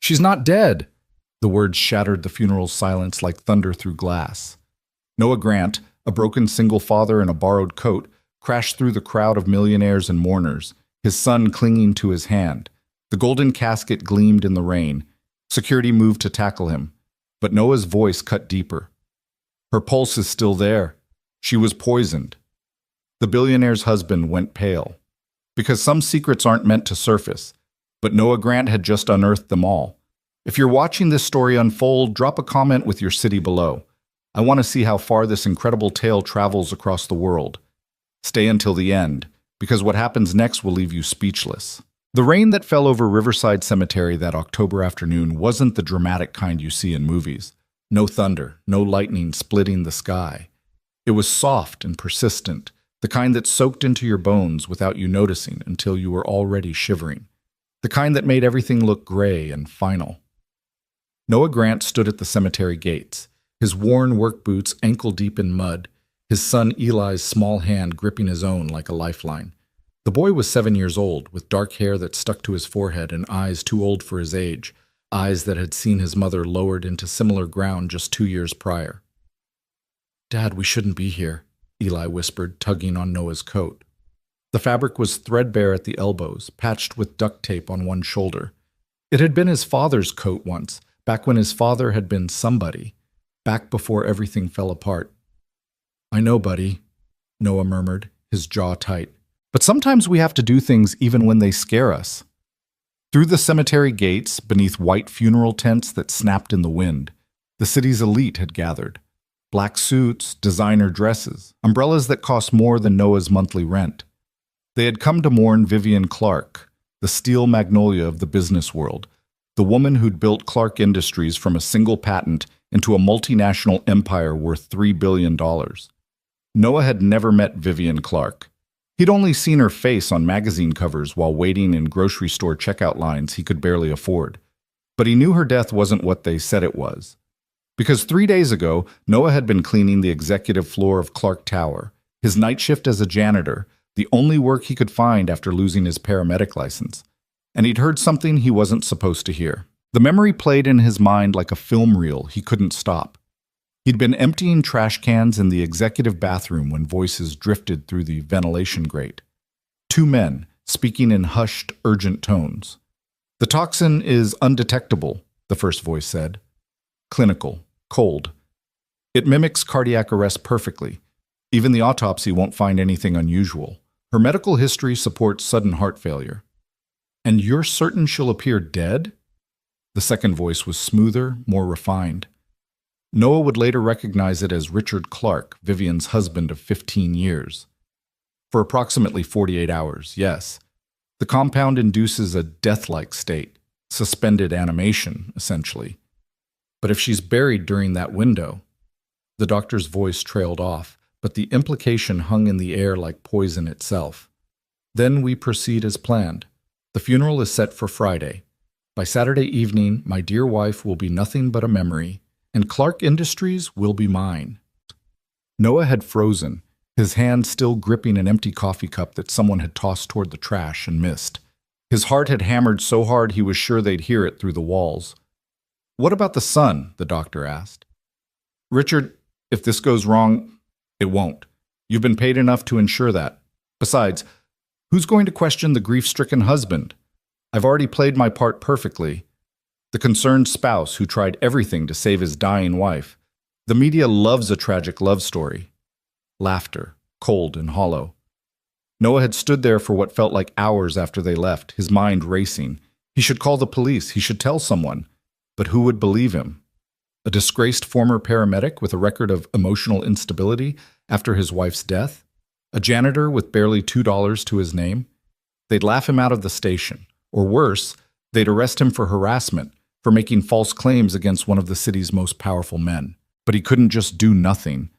She's not dead! The words shattered the funeral's silence like thunder through glass. Noah Grant, a broken single father in a borrowed coat, crashed through the crowd of millionaires and mourners, his son clinging to his hand. The golden casket gleamed in the rain. Security moved to tackle him, but Noah's voice cut deeper. Her pulse is still there. She was poisoned. The billionaire's husband went pale. Because some secrets aren't meant to surface, but Noah Grant had just unearthed them all. If you're watching this story unfold, drop a comment with your city below. I want to see how far this incredible tale travels across the world. Stay until the end, because what happens next will leave you speechless. The rain that fell over Riverside Cemetery that October afternoon wasn't the dramatic kind you see in movies. No thunder, no lightning splitting the sky. It was soft and persistent, the kind that soaked into your bones without you noticing until you were already shivering. The kind that made everything look gray and final. Noah Grant stood at the cemetery gates, his worn work boots ankle-deep in mud, his son Eli's small hand gripping his own like a lifeline. The boy was 7 years old, with dark hair that stuck to his forehead and eyes too old for his age, eyes that had seen his mother lowered into similar ground just 2 years prior. "Dad, we shouldn't be here," Eli whispered, tugging on Noah's coat. The fabric was threadbare at the elbows, patched with duct tape on one shoulder. It had been his father's coat once, back when his father had been somebody, back before everything fell apart. "I know, buddy," Noah murmured, his jaw tight. "But sometimes we have to do things even when they scare us." Through the cemetery gates, beneath white funeral tents that snapped in the wind, the city's elite had gathered. Black suits, designer dresses, umbrellas that cost more than Noah's monthly rent. They had come to mourn Vivian Clark, the steel magnolia of the business world, the woman who'd built Clark Industries from a single patent into a multinational empire worth $3 billion. Noah had never met Vivian Clark. He'd only seen her face on magazine covers while waiting in grocery store checkout lines he could barely afford. But he knew her death wasn't what they said it was. Because 3 days ago, Noah had been cleaning the executive floor of Clark Tower, his night shift as a janitor, the only work he could find after losing his paramedic license. And he'd heard something he wasn't supposed to hear. The memory played in his mind like a film reel he couldn't stop. He'd been emptying trash cans in the executive bathroom when voices drifted through the ventilation grate. 2 men, speaking in hushed, urgent tones. "The toxin is undetectable," the first voice said. "Clinical, cold. It mimics cardiac arrest perfectly. Even the autopsy won't find anything unusual. Her medical history supports sudden heart failure." "And you're certain she'll appear dead?" The second voice was smoother, more refined. Noah would later recognize it as Richard Clark, Vivian's husband of 15 years. "For approximately 48 hours, yes. The compound induces a death-like state, suspended animation, essentially. But if she's buried during that window..." The doctor's voice trailed off, but the implication hung in the air like poison itself. "Then we proceed as planned. The funeral is set for Friday. By Saturday evening, my dear wife will be nothing but a memory, and Clark Industries will be mine." Noah had frozen, his hand still gripping an empty coffee cup that someone had tossed toward the trash and missed. His heart had hammered so hard he was sure they'd hear it through the walls. "What about the son?" the doctor asked. "Richard, if this goes wrong, it won't. You've been paid enough to ensure that. Besides, who's going to question the grief-stricken husband? I've already played my part perfectly. The concerned spouse who tried everything to save his dying wife. The media loves a tragic love story." Laughter, cold and hollow. Noah had stood there for what felt like hours after they left, his mind racing. He should call the police, he should tell someone. But who would believe him? A disgraced former paramedic with a record of emotional instability after his wife's death? A janitor with barely $2 to his name? They'd laugh him out of the station. Or worse, they'd arrest him for harassment, for making false claims against one of the city's most powerful men. But he couldn't just do nothing.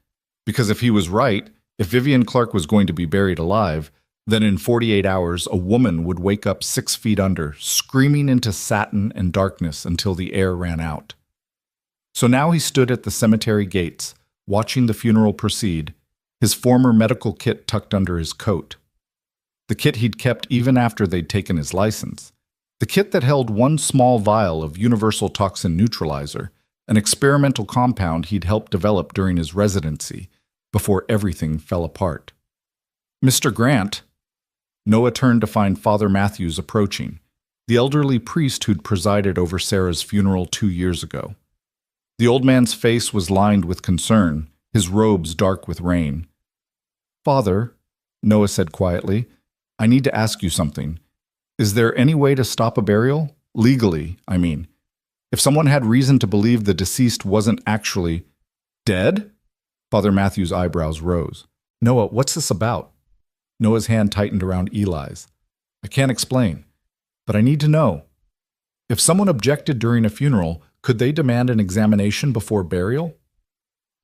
Because if he was right, if Vivian Clark was going to be buried alive, then in 48 hours a woman would wake up 6 feet under, screaming into satin and darkness until the air ran out. So now he stood at the cemetery gates, watching the funeral proceed, his former medical kit tucked under his coat. The kit he'd kept even after they'd taken his license. The kit that held one small vial of universal toxin neutralizer, an experimental compound he'd helped develop during his residency, before everything fell apart. Mr. Grant. Noah turned to find Father Matthews approaching, the elderly priest who'd presided over Sarah's funeral 2 years ago. The old man's face was lined with concern, his robes dark with rain. "Father," Noah said quietly, "I need to ask you something. Is there any way to stop a burial? Legally, I mean. If someone had reason to believe the deceased wasn't actually dead?" Father Matthew's eyebrows rose. "Noah, what's this about?" Noah's hand tightened around Eli's. "I can't explain, but I need to know. If someone objected during a funeral, could they demand an examination before burial?"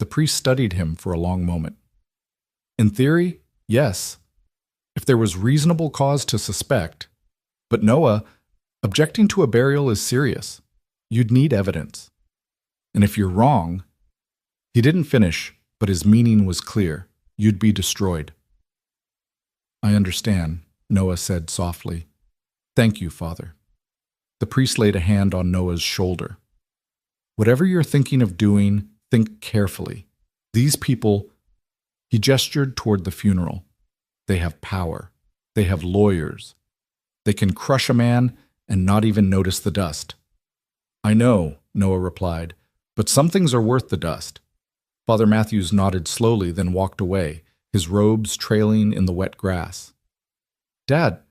The priest studied him for a long moment. "In theory, yes, if there was reasonable cause to suspect. But Noah, objecting to a burial is serious. You'd need evidence. And if you're wrong—" He didn't finish, but his meaning was clear. "You'd be destroyed." "I understand," Noah said softly. "Thank you, Father." The priest laid a hand on Noah's shoulder. "Whatever you're thinking of doing, think carefully. These people—" He gestured toward the funeral. "They have power. They have lawyers. They can crush a man and not even notice the dust." "I know," Noah replied, "but some things are worth the dust." Father Matthews nodded slowly, then walked away, his robes trailing in the wet grass. "Dad,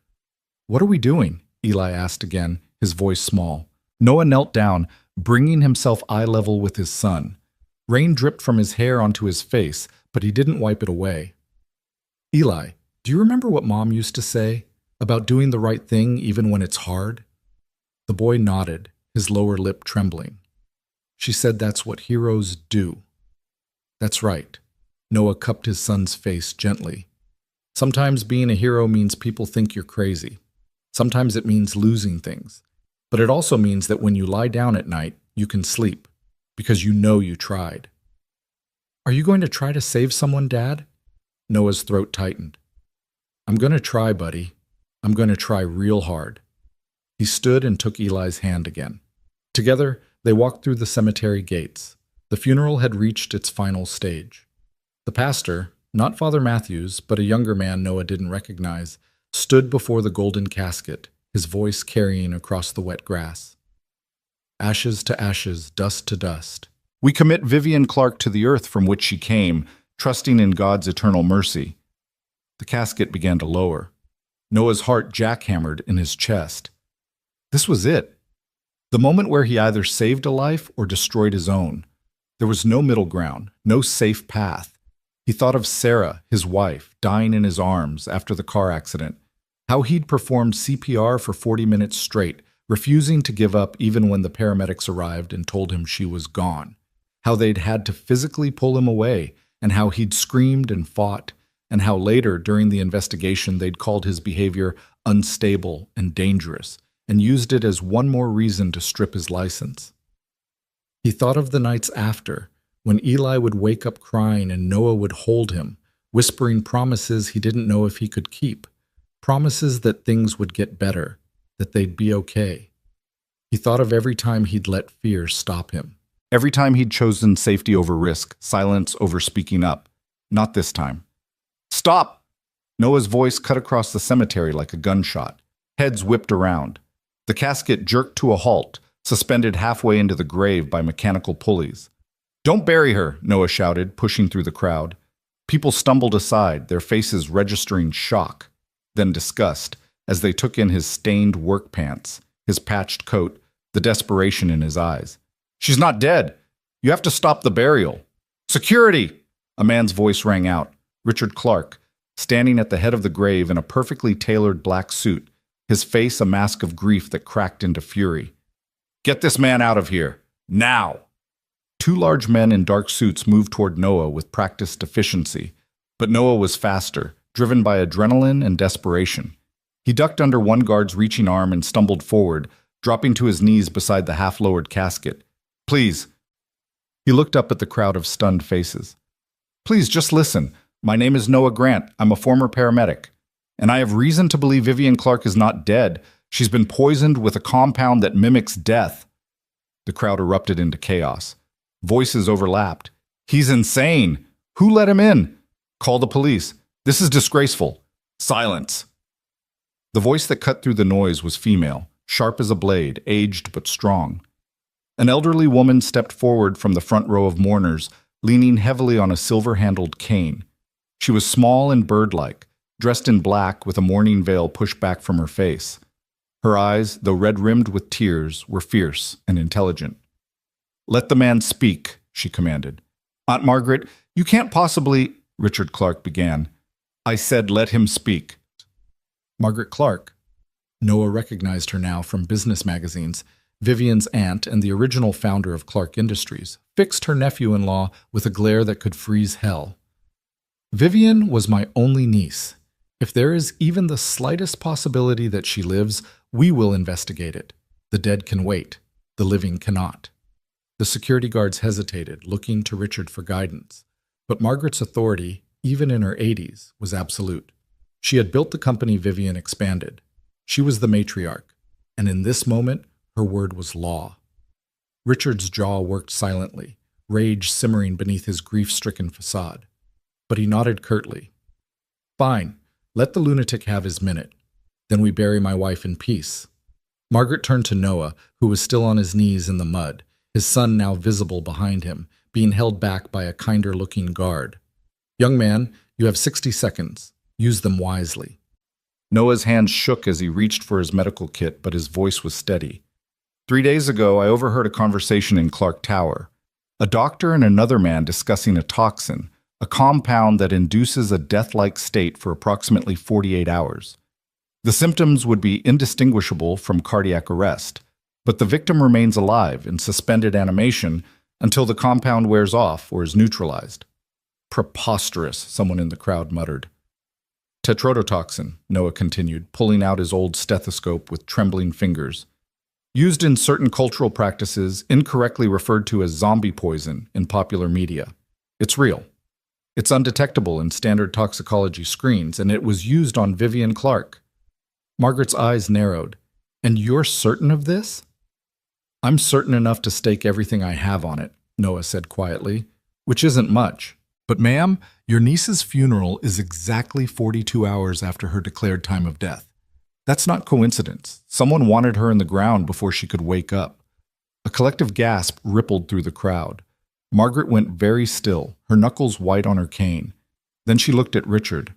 what are we doing?" Eli asked again, his voice small. Noah knelt down, bringing himself eye level with his son. Rain dripped from his hair onto his face, but he didn't wipe it away. "Eli, do you remember what Mom used to say about doing the right thing even when it's hard?" The boy nodded, his lower lip trembling. "She said that's what heroes do." "That's right." Noah cupped his son's face gently. "Sometimes being a hero means people think you're crazy. Sometimes it means losing things. But it also means that when you lie down at night, you can sleep, because you know you tried." "Are you going to try to save someone, Dad?" Noah's throat tightened. "I'm going to try, buddy. I'm going to try real hard." He stood and took Eli's hand again. Together, they walked through the cemetery gates. The funeral had reached its final stage. The pastor, not Father Matthews, but a younger man Noah didn't recognize, stood before the golden casket, his voice carrying across the wet grass. "Ashes to ashes, dust to dust. We commit Vivian Clark to the earth from which she came, trusting in God's eternal mercy." The casket began to lower. Noah's heart jackhammered in his chest. This was it. The moment where he either saved a life or destroyed his own. There was no middle ground, no safe path. He thought of Sarah, his wife, dying in his arms after the car accident, how he'd performed CPR for 40 minutes straight, refusing to give up even when the paramedics arrived and told him she was gone, how they'd had to physically pull him away, and how he'd screamed and fought, and how later, during the investigation, they'd called his behavior unstable and dangerous, and used it as one more reason to strip his license. He thought of the nights after, when Eli would wake up crying and Noah would hold him, whispering promises he didn't know if he could keep, promises that things would get better, that they'd be okay. He thought of every time he'd let fear stop him. Every time he'd chosen safety over risk, silence over speaking up. Not this time. "Stop!" Noah's voice cut across the cemetery like a gunshot. Heads whipped around. The casket jerked to a halt, suspended halfway into the grave by mechanical pulleys. "Don't bury her," Noah shouted, pushing through the crowd. People stumbled aside, their faces registering shock, then disgust, as they took in his stained work pants, his patched coat, the desperation in his eyes. "She's not dead. You have to stop the burial." "Security!" A man's voice rang out. Richard Clark, standing at the head of the grave in a perfectly tailored black suit, his face a mask of grief that cracked into fury. "Get this man out of here. Now!" Two large men in dark suits moved toward Noah with practiced efficiency, but Noah was faster, driven by adrenaline and desperation. He ducked under one guard's reaching arm and stumbled forward, dropping to his knees beside the half-lowered casket. "Please." He looked up at the crowd of stunned faces. "Please, just listen. My name is Noah Grant. I'm a former paramedic. And I have reason to believe Vivian Clark is not dead. She's been poisoned with a compound that mimics death. The crowd erupted into chaos. Voices overlapped. He's insane. Who let him in? Call the police. This is disgraceful. Silence. The voice that cut through the noise was female, sharp as a blade, aged but strong. An elderly woman stepped forward from the front row of mourners, leaning heavily on a silver-handled cane. She was small and bird-like, dressed in black with a mourning veil pushed back from her face. Her eyes, though red-rimmed with tears, were fierce and intelligent. "Let the man speak," she commanded. "Aunt Margaret, you can't possibly—" Richard Clark began. "I said let him speak." Margaret Clark. Noah recognized her now from business magazines. Vivian's aunt and the original founder of Clark Industries fixed her nephew-in-law with a glare that could freeze hell. "Vivian was my only niece. If there is even the slightest possibility that she lives, we will investigate it. The dead can wait. The living cannot." The security guards hesitated, looking to Richard for guidance. But Margaret's authority, even in her 80s, was absolute. She had built the company Vivian expanded. She was the matriarch, and in this moment, her word was law. Richard's jaw worked silently, rage simmering beneath his grief-stricken facade. But he nodded curtly. "Fine, let the lunatic have his minute. Then we bury my wife in peace." Margaret turned to Noah, who was still on his knees in the mud, his son now visible behind him, being held back by a kinder-looking guard. "Young man, you have 60 seconds. Use them wisely." Noah's hands shook as he reached for his medical kit, but his voice was steady. 3 days ago, I overheard a conversation in Clark Tower. A doctor and another man discussing a toxin, a compound that induces a death-like state for approximately 48 hours. The symptoms would be indistinguishable from cardiac arrest, but the victim remains alive in suspended animation until the compound wears off or is neutralized. "Preposterous," someone in the crowd muttered. "Tetrodotoxin," Noah continued, pulling out his old stethoscope with trembling fingers. "Used in certain cultural practices, incorrectly referred to as zombie poison in popular media. It's real. It's undetectable in standard toxicology screens, and it was used on Vivian Clark." Margaret's eyes narrowed. "And you're certain of this?" "I'm certain enough to stake everything I have on it," Noah said quietly, "which isn't much. But ma'am, your niece's funeral is exactly 42 hours after her declared time of death. That's not coincidence. Someone wanted her in the ground before she could wake up." A collective gasp rippled through the crowd. Margaret went very still, her knuckles white on her cane. Then she looked at Richard.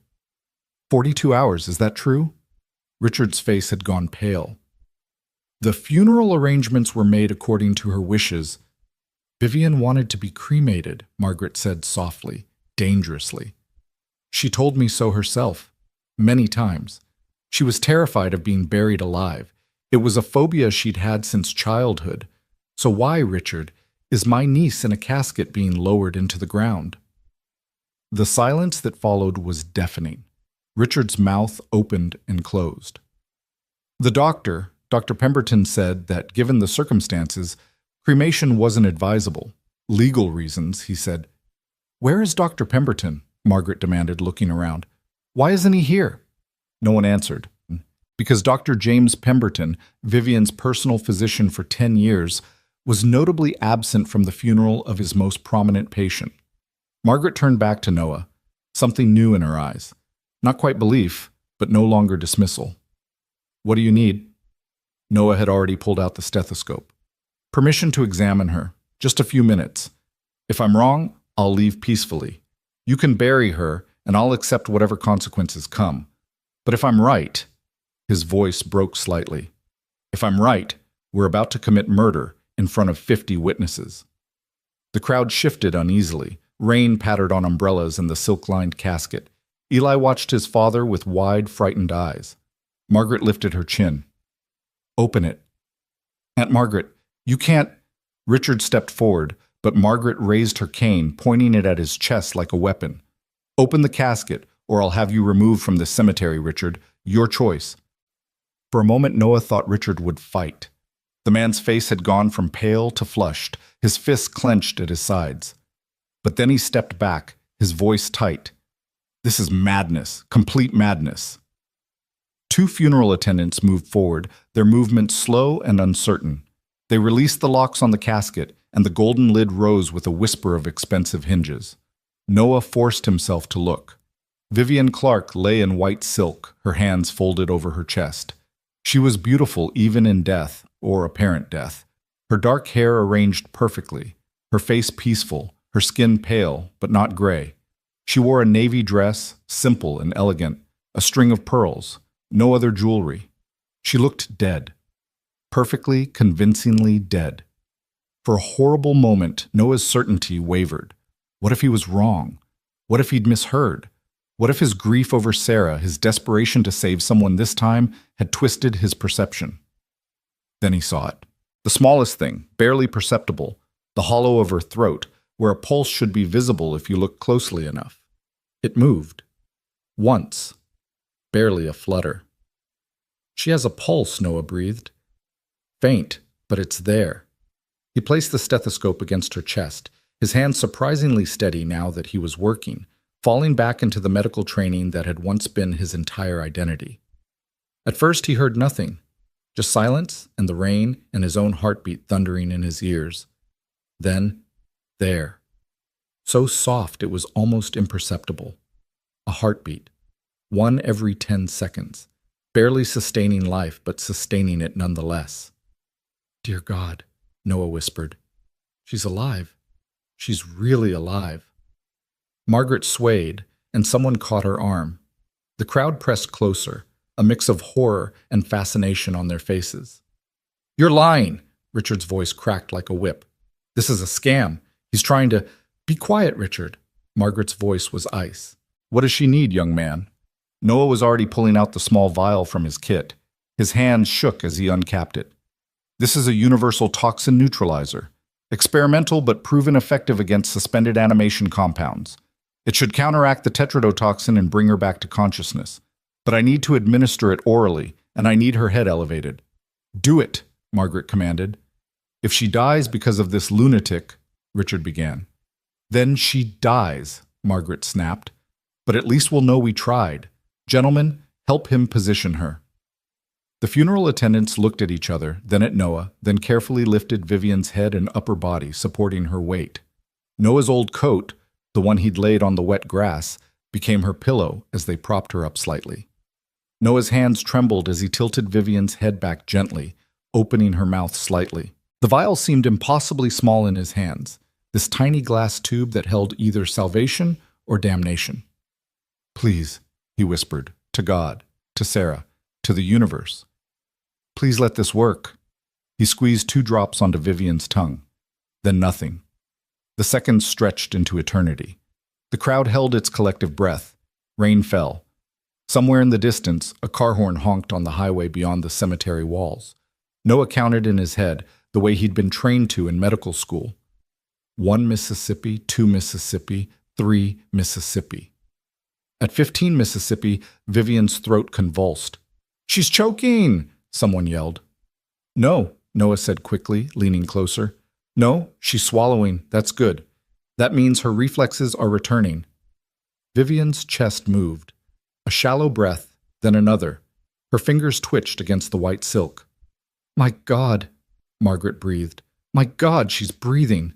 42 hours, is that true?" Richard's face had gone pale. "The funeral arrangements were made according to her wishes. Vivian wanted to be cremated," Margaret said softly, dangerously. "She told me so herself, many times. She was terrified of being buried alive. It was a phobia she'd had since childhood. So why, Richard, is my niece in a casket being lowered into the ground?" The silence that followed was deafening. Richard's mouth opened and closed. The doctor, Dr. Pemberton, said that given the circumstances, cremation wasn't advisable. "Legal reasons," he said. "Where is Dr. Pemberton?" Margaret demanded, looking around. "Why isn't he here?" No one answered. Because Dr. James Pemberton, Vivian's personal physician for 10 years, was notably absent from the funeral of his most prominent patient. Margaret turned back to Noah, something new in her eyes. Not quite belief, but no longer dismissal. "What do you need?" Noah had already pulled out the stethoscope. "Permission to examine her. Just a few minutes. If I'm wrong, I'll leave peacefully. You can bury her, and I'll accept whatever consequences come. But if I'm right," his voice broke slightly, "if I'm right, we're about to commit murder in front of 50 witnesses." The crowd shifted uneasily. Rain pattered on umbrellas in the silk-lined casket. Eli watched his father with wide, frightened eyes. Margaret lifted her chin. "Open it." "Aunt Margaret, you can't—" Richard stepped forward, but Margaret raised her cane, pointing it at his chest like a weapon. "Open the casket, or I'll have you removed from the cemetery, Richard. Your choice." For a moment, Noah thought Richard would fight. The man's face had gone from pale to flushed, his fists clenched at his sides. But then he stepped back, his voice tight. "This is madness, complete madness." Two funeral attendants moved forward, their movements slow and uncertain. They released the locks on the casket, and the golden lid rose with a whisper of expensive hinges. Noah forced himself to look. Vivian Clark lay in white silk, her hands folded over her chest. She was beautiful even in death, or apparent death. Her dark hair arranged perfectly, her face peaceful, her skin pale, but not gray. She wore a navy dress, simple and elegant, a string of pearls, no other jewelry. She looked dead. Perfectly, convincingly dead. For a horrible moment, Noah's certainty wavered. What if he was wrong? What if he'd misheard? What if his grief over Sarah, his desperation to save someone this time, had twisted his perception? Then he saw it. The smallest thing, barely perceptible, the hollow of her throat, where a pulse should be visible if you look closely enough. It moved. Once. Barely a flutter. She has a pulse, Noah breathed. Faint, but it's there. He placed the stethoscope against her chest, his hand surprisingly steady now that he was working, falling back into the medical training that had once been his entire identity. At first he heard nothing, just silence and the rain and his own heartbeat thundering in his ears. Then, there. So soft it was almost imperceptible. A heartbeat. One every 10 seconds. Barely sustaining life, but sustaining it nonetheless. Dear God, Noah whispered. She's alive. She's really alive. Margaret swayed, and someone caught her arm. The crowd pressed closer, a mix of horror and fascination on their faces. You're lying, Richard's voice cracked like a whip. This is a scam. He's trying to... Be quiet, Richard. Margaret's voice was ice. What does she need, young man? Noah was already pulling out the small vial from his kit. His hands shook as he uncapped it. This is a universal toxin neutralizer. Experimental but proven effective against suspended animation compounds. It should counteract the tetrodotoxin and bring her back to consciousness. But I need to administer it orally, and I need her head elevated. Do it, Margaret commanded. If she dies because of this lunatic, Richard began. Then she dies, Margaret snapped. But at least we'll know we tried. Gentlemen, help him position her. The funeral attendants looked at each other, then at Noah, then carefully lifted Vivian's head and upper body, supporting her weight. Noah's old coat, the one he'd laid on the wet grass, became her pillow as they propped her up slightly. Noah's hands trembled as he tilted Vivian's head back gently, opening her mouth slightly. The vial seemed impossibly small in his hands, this tiny glass tube that held either salvation or damnation. Please, he whispered, to God, to Sarah, to the universe. Please let this work. He squeezed 2 drops onto Vivian's tongue. Then nothing. The seconds stretched into eternity. The crowd held its collective breath. Rain fell. Somewhere in the distance, a car horn honked on the highway beyond the cemetery walls. Noah counted in his head, the way he'd been trained to in medical school. 1 Mississippi, 2 Mississippi, 3 Mississippi. At 15 Mississippi, Vivian's throat convulsed. She's choking, someone yelled. No, Noah said quickly, leaning closer. No, she's swallowing. That's good. That means her reflexes are returning. Vivian's chest moved. A shallow breath, then another. Her fingers twitched against the white silk. My God, Margaret breathed. My God, she's breathing.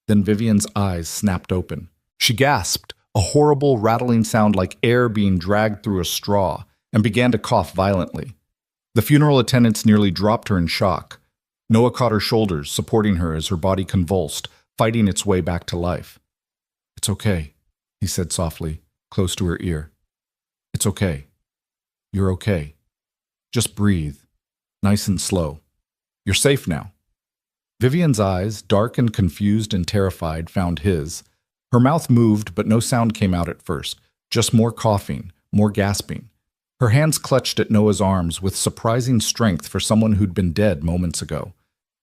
Then Vivian's eyes snapped open. She gasped, a horrible rattling sound like air being dragged through a straw, and began to cough violently. The funeral attendants nearly dropped her in shock. Noah caught her shoulders, supporting her as her body convulsed, fighting its way back to life. It's okay, he said softly, close to her ear. It's okay. You're okay. Just breathe, nice and slow. You're safe now. Vivian's eyes, dark and confused and terrified, found his. Her mouth moved, but no sound came out at first, just more coughing, more gasping. Her hands clutched at Noah's arms with surprising strength for someone who'd been dead moments ago.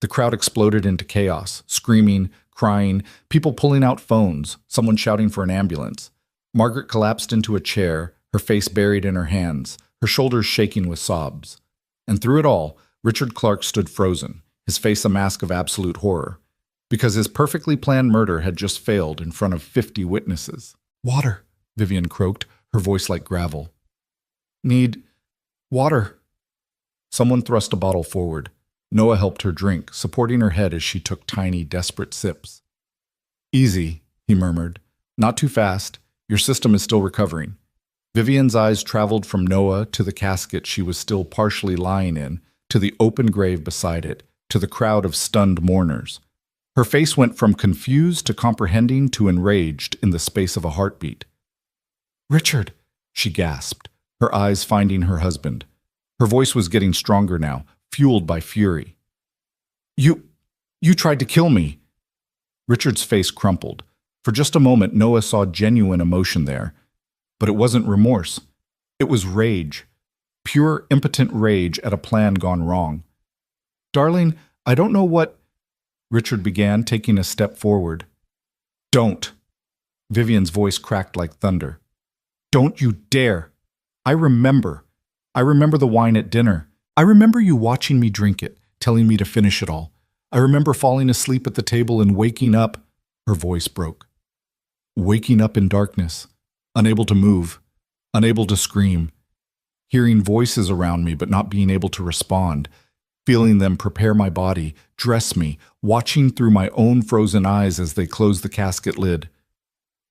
The crowd exploded into chaos, screaming, crying, people pulling out phones, someone shouting for an ambulance. Margaret collapsed into a chair, her face buried in her hands, her shoulders shaking with sobs. And through it all, Richard Clark stood frozen, his face a mask of absolute horror, because his perfectly planned murder had just failed in front of 50 witnesses. Water, Vivian croaked, her voice like gravel. Need Water. Someone thrust a bottle forward. Noah helped her drink, supporting her head as she took tiny, desperate sips. Easy, he murmured. Not too fast. Your system is still recovering. Vivian's eyes traveled from Noah to the casket she was still partially lying in, to the open grave beside it, to the crowd of stunned mourners. Her face went from confused to comprehending to enraged in the space of a heartbeat. "Richard," she gasped, her eyes finding her husband. Her voice was getting stronger now, fueled by fury. You tried to kill me." Richard's face crumpled. For just a moment, Noah saw genuine emotion there. But it wasn't remorse. It was rage. Pure, impotent rage at a plan gone wrong. "Darling, I don't know what—" Richard began, taking a step forward. "Don't." Vivian's voice cracked like thunder. "Don't you dare. I remember. I remember the wine at dinner. I remember you watching me drink it, telling me to finish it all. I remember falling asleep at the table and waking up—" Her voice broke. Waking up in darkness, unable to move, unable to scream, hearing voices around me but not being able to respond, feeling them prepare my body, dress me, watching through my own frozen eyes as they closed the casket lid.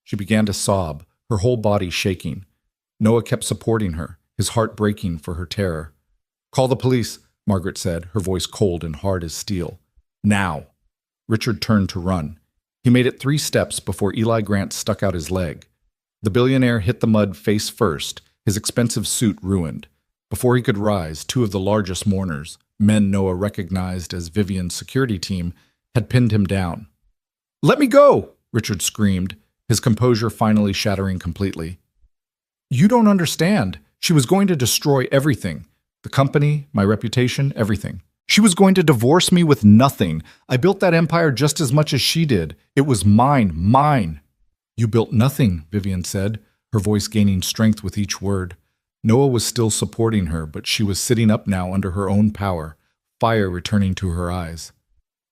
She began to sob, her whole body shaking. Noah kept supporting her, his heart breaking for her terror. "Call the police," Margaret said, her voice cold and hard as steel. "Now." Richard turned to run. He made it 3 steps before Eli Grant stuck out his leg. The billionaire hit the mud face first, his expensive suit ruined. Before he could rise, 2 of the largest mourners, men Noah recognized as Vivian's security team, had pinned him down. "Let me go!" Richard screamed, his composure finally shattering completely. "You don't understand. She was going to destroy everything. The company, my reputation, everything. She was going to divorce me with nothing. I built that empire just as much as she did. It was mine. "You built nothing," Vivian said, her voice gaining strength with each word. Noah was still supporting her, but she was sitting up now under her own power, fire returning to her eyes.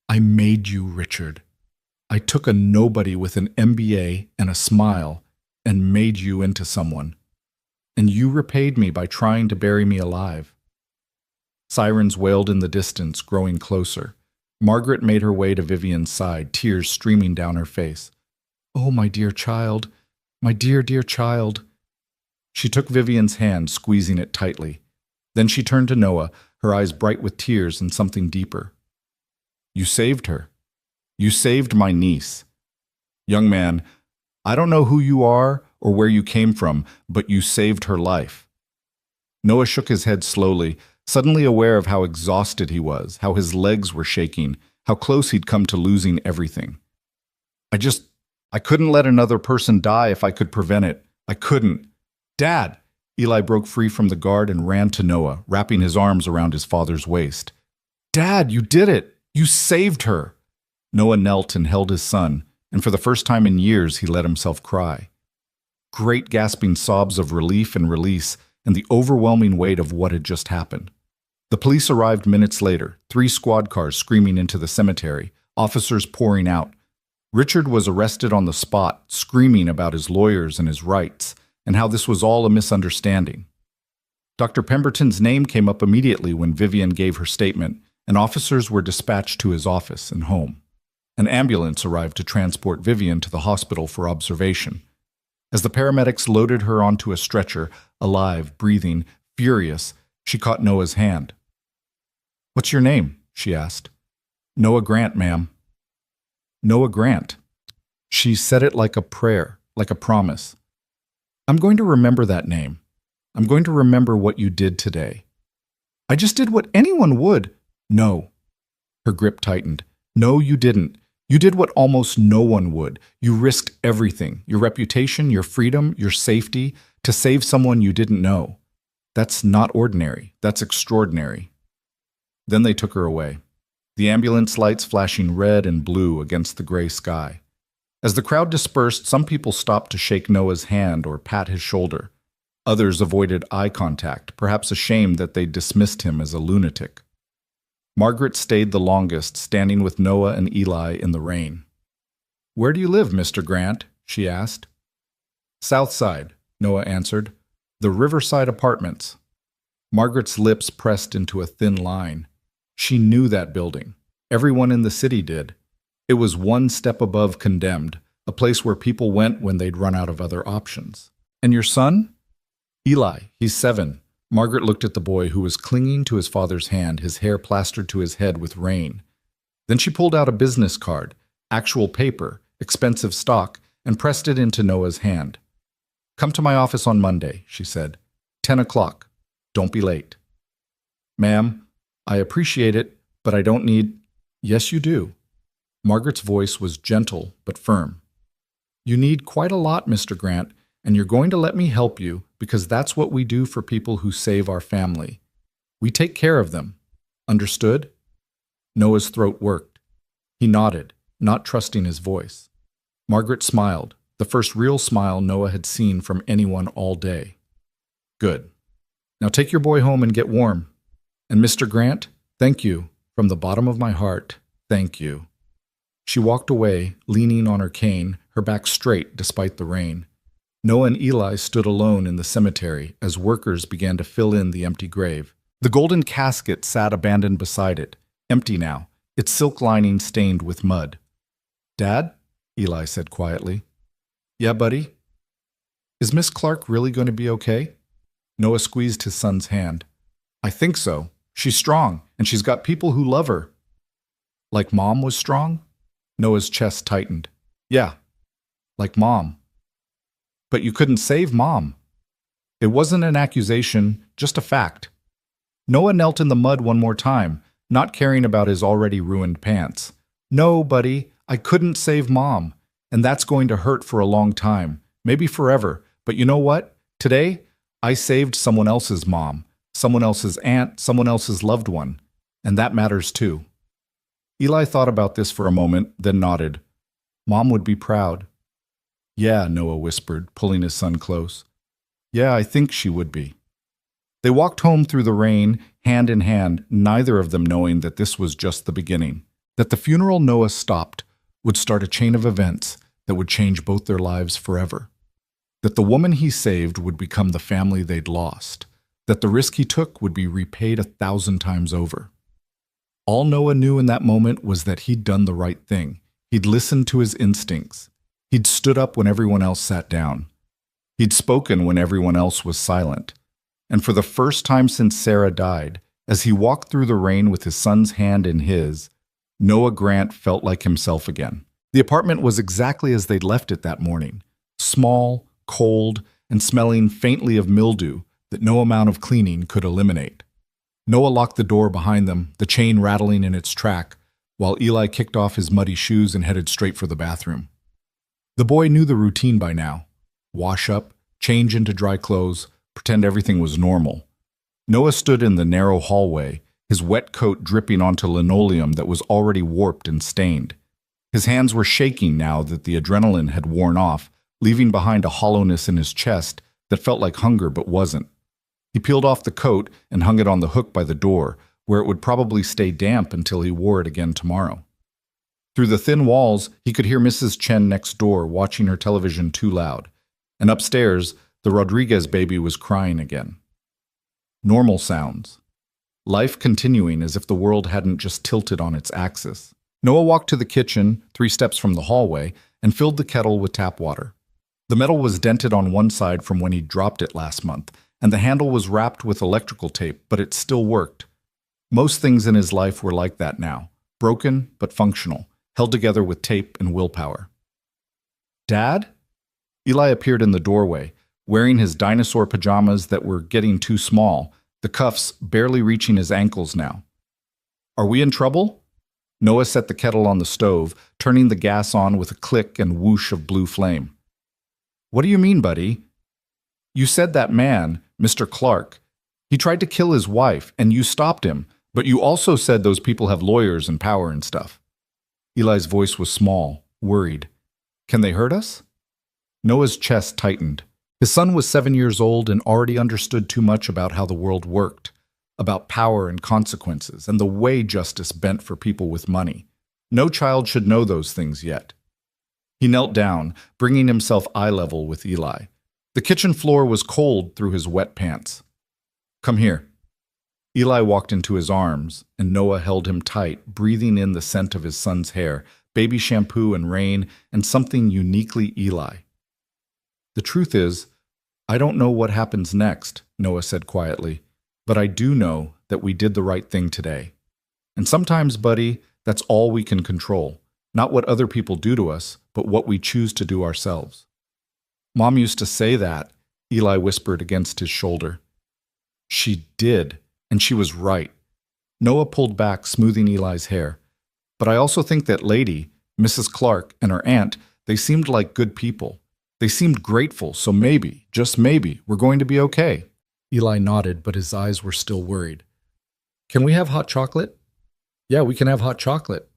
"I made you, Richard. I took a nobody with an MBA and a smile and made you into someone. And you repaid me by trying to bury me alive." Sirens wailed in the distance, growing closer. Margaret made her way to Vivian's side, tears streaming down her face. "Oh, my dear child, my dear, dear child." She took Vivian's hand, squeezing it tightly. Then she turned to Noah, her eyes bright with tears and something deeper. "You saved her. You saved my niece. Young man, I don't know who you are or where you came from, but you saved her life." Noah shook his head slowly, suddenly aware of how exhausted he was, how his legs were shaking, how close he'd come to losing everything. I couldn't let another person die if I could prevent it. I couldn't. Dad!" Eli broke free from the guard and ran to Noah, wrapping his arms around his father's waist. "Dad, you did it! You saved her!" Noah knelt and held his son, and for the first time in years he let himself cry. Great gasping sobs of relief and release, and the overwhelming weight of what had just happened. The police arrived minutes later, 3 squad cars screaming into the cemetery, officers pouring out. Richard was arrested on the spot, screaming about his lawyers and his rights, and how this was all a misunderstanding. Dr. Pemberton's name came up immediately when Vivian gave her statement, and officers were dispatched to his office and home. An ambulance arrived to transport Vivian to the hospital for observation. As the paramedics loaded her onto a stretcher, alive, breathing, furious, she caught Noah's hand. "What's your name?" she asked. "Noah Grant, ma'am." "Noah Grant." She said it like a prayer, like a promise. "I'm going to remember that name. I'm going to remember what you did today." "I just did what anyone would." "No." Her grip tightened. "No, you didn't. You did what almost no one would. You risked everything, your reputation, your freedom, your safety, to save someone you didn't know. That's not ordinary. That's extraordinary." Then they took her away, the ambulance lights flashing red and blue against the gray sky. As the crowd dispersed, some people stopped to shake Noah's hand or pat his shoulder. Others avoided eye contact, perhaps ashamed that they dismissed him as a lunatic. Margaret stayed the longest, standing with Noah and Eli in the rain. "Where do you live, Mr. Grant?" she asked. "South Side," Noah answered. "The Riverside Apartments." Margaret's lips pressed into a thin line. She knew that building. Everyone in the city did. It was one step above condemned, a place where people went when they'd run out of other options. And your son? Eli, he's 7. Margaret looked at the boy who was clinging to his father's hand, his hair plastered to his head with rain. Then she pulled out a business card, actual paper, expensive stock, and pressed it into Noah's hand. Come to my office on Monday, she said. 10 o'clock. Don't be late. Ma'am, I appreciate it, but I don't need— Yes, you do. Margaret's voice was gentle but firm. You need quite a lot, Mr. Grant, and you're going to let me help you because that's what we do for people who save our family. We take care of them. Understood? Noah's throat worked. He nodded, not trusting his voice. Margaret smiled, the first real smile Noah had seen from anyone all day. Good. Now take your boy home and get warm. And Mr. Grant, thank you. From the bottom of my heart, thank you. She walked away, leaning on her cane, her back straight despite the rain. Noah and Eli stood alone in the cemetery as workers began to fill in the empty grave. The golden casket sat abandoned beside it, empty now, its silk lining stained with mud. Dad? Eli said quietly. Yeah, buddy? Is Miss Clark really going to be okay? Noah squeezed his son's hand. I think so. She's strong, and she's got people who love her. Like Mom was strong? Noah's chest tightened. Yeah, like Mom. But you couldn't save Mom. It wasn't an accusation, just a fact. Noah knelt in the mud one more time, not caring about his already ruined pants. No, buddy, I couldn't save Mom, and that's going to hurt for a long time, maybe forever. But you know what? Today, I saved someone else's mom, someone else's aunt, someone else's loved one, and that matters too. Eli thought about this for a moment, then nodded. Mom would be proud. Yeah, Noah whispered, pulling his son close. Yeah, I think she would be. They walked home through the rain, hand in hand, neither of them knowing that this was just the beginning, that the funeral Noah stopped would start a chain of events that would change both their lives forever, that the woman he saved would become the family they'd lost, that the risk he took would be repaid 1,000 times over. All Noah knew in that moment was that he'd done the right thing. He'd listened to his instincts. He'd stood up when everyone else sat down. He'd spoken when everyone else was silent. And for the first time since Sarah died, as he walked through the rain with his son's hand in his, Noah Grant felt like himself again. The apartment was exactly as they'd left it that morning, small, cold, and smelling faintly of mildew that no amount of cleaning could eliminate. Noah locked the door behind them, the chain rattling in its track, while Eli kicked off his muddy shoes and headed straight for the bathroom. The boy knew the routine by now. Wash up, change into dry clothes, pretend everything was normal. Noah stood in the narrow hallway, his wet coat dripping onto linoleum that was already warped and stained. His hands were shaking now that the adrenaline had worn off, leaving behind a hollowness in his chest that felt like hunger but wasn't. He peeled off the coat and hung it on the hook by the door, where it would probably stay damp until he wore it again tomorrow. Through the thin walls, he could hear Mrs. Chen next door watching her television too loud, and upstairs, the Rodriguez baby was crying again. Normal sounds. Life continuing as if the world hadn't just tilted on its axis. Noah walked to the kitchen, 3 steps from the hallway, and filled the kettle with tap water. The metal was dented on one side from when he dropped it last month, and the handle was wrapped with electrical tape, but it still worked. Most things in his life were like that now, broken but functional, held together with tape and willpower. Dad? Eli appeared in the doorway, wearing his dinosaur pajamas that were getting too small, the cuffs barely reaching his ankles now. Are we in trouble? Noah set the kettle on the stove, turning the gas on with a click and whoosh of blue flame. What do you mean, buddy? You said that man, Mr. Clark, he tried to kill his wife, and you stopped him, but you also said those people have lawyers and power and stuff. Eli's voice was small, worried. Can they hurt us? Noah's chest tightened. His son was 7 years old and already understood too much about how the world worked, about power and consequences, and the way justice bent for people with money. No child should know those things yet. He knelt down, bringing himself eye level with Eli. The kitchen floor was cold through his wet pants. Come here. Eli walked into his arms, and Noah held him tight, breathing in the scent of his son's hair, baby shampoo and rain, and something uniquely Eli. "The truth is, I don't know what happens next," Noah said quietly, "but I do know that we did the right thing today. And sometimes, buddy, that's all we can control. Not what other people do to us, but what we choose to do ourselves." "Mom used to say that," Eli whispered against his shoulder. "She did, and she was right." Noah pulled back, smoothing Eli's hair. "But I also think that lady, Mrs. Clark, and her aunt, they seemed like good people. They seemed grateful, so maybe, just maybe, we're going to be okay." Eli nodded, but his eyes were still worried. "Can we have hot chocolate?" "Yeah, we can have hot chocolate."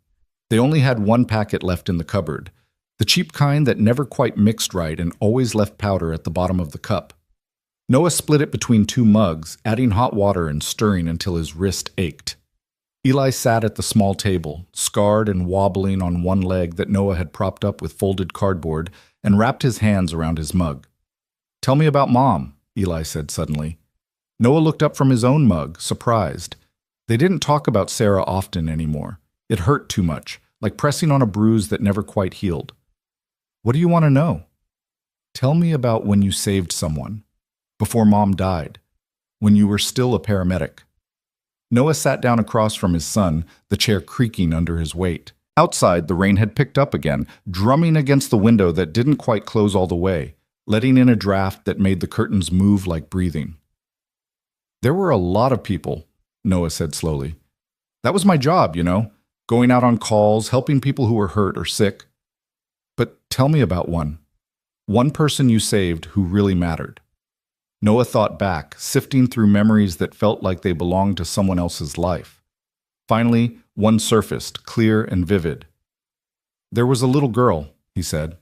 They only had one packet left in the cupboard, the cheap kind that never quite mixed right and always left powder at the bottom of the cup. Noah split it between two mugs, adding hot water and stirring until his wrist ached. Eli sat at the small table, scarred and wobbling on one leg that Noah had propped up with folded cardboard, and wrapped his hands around his mug. "Tell me about Mom," Eli said suddenly. Noah looked up from his own mug, surprised. They didn't talk about Sarah often anymore. It hurt too much, like pressing on a bruise that never quite healed. "What do you want to know?" "Tell me about when you saved someone. Before Mom died. When you were still a paramedic." Noah sat down across from his son, the chair creaking under his weight. Outside, the rain had picked up again, drumming against the window that didn't quite close all the way, letting in a draft that made the curtains move like breathing. "There were a lot of people," Noah said slowly. "That was my job, going out on calls, helping people who were hurt or sick. But tell me about one. One person you saved who really mattered." Noah thought back, sifting through memories that felt like they belonged to someone else's life. Finally, one surfaced, clear and vivid. "There was a little girl," he said.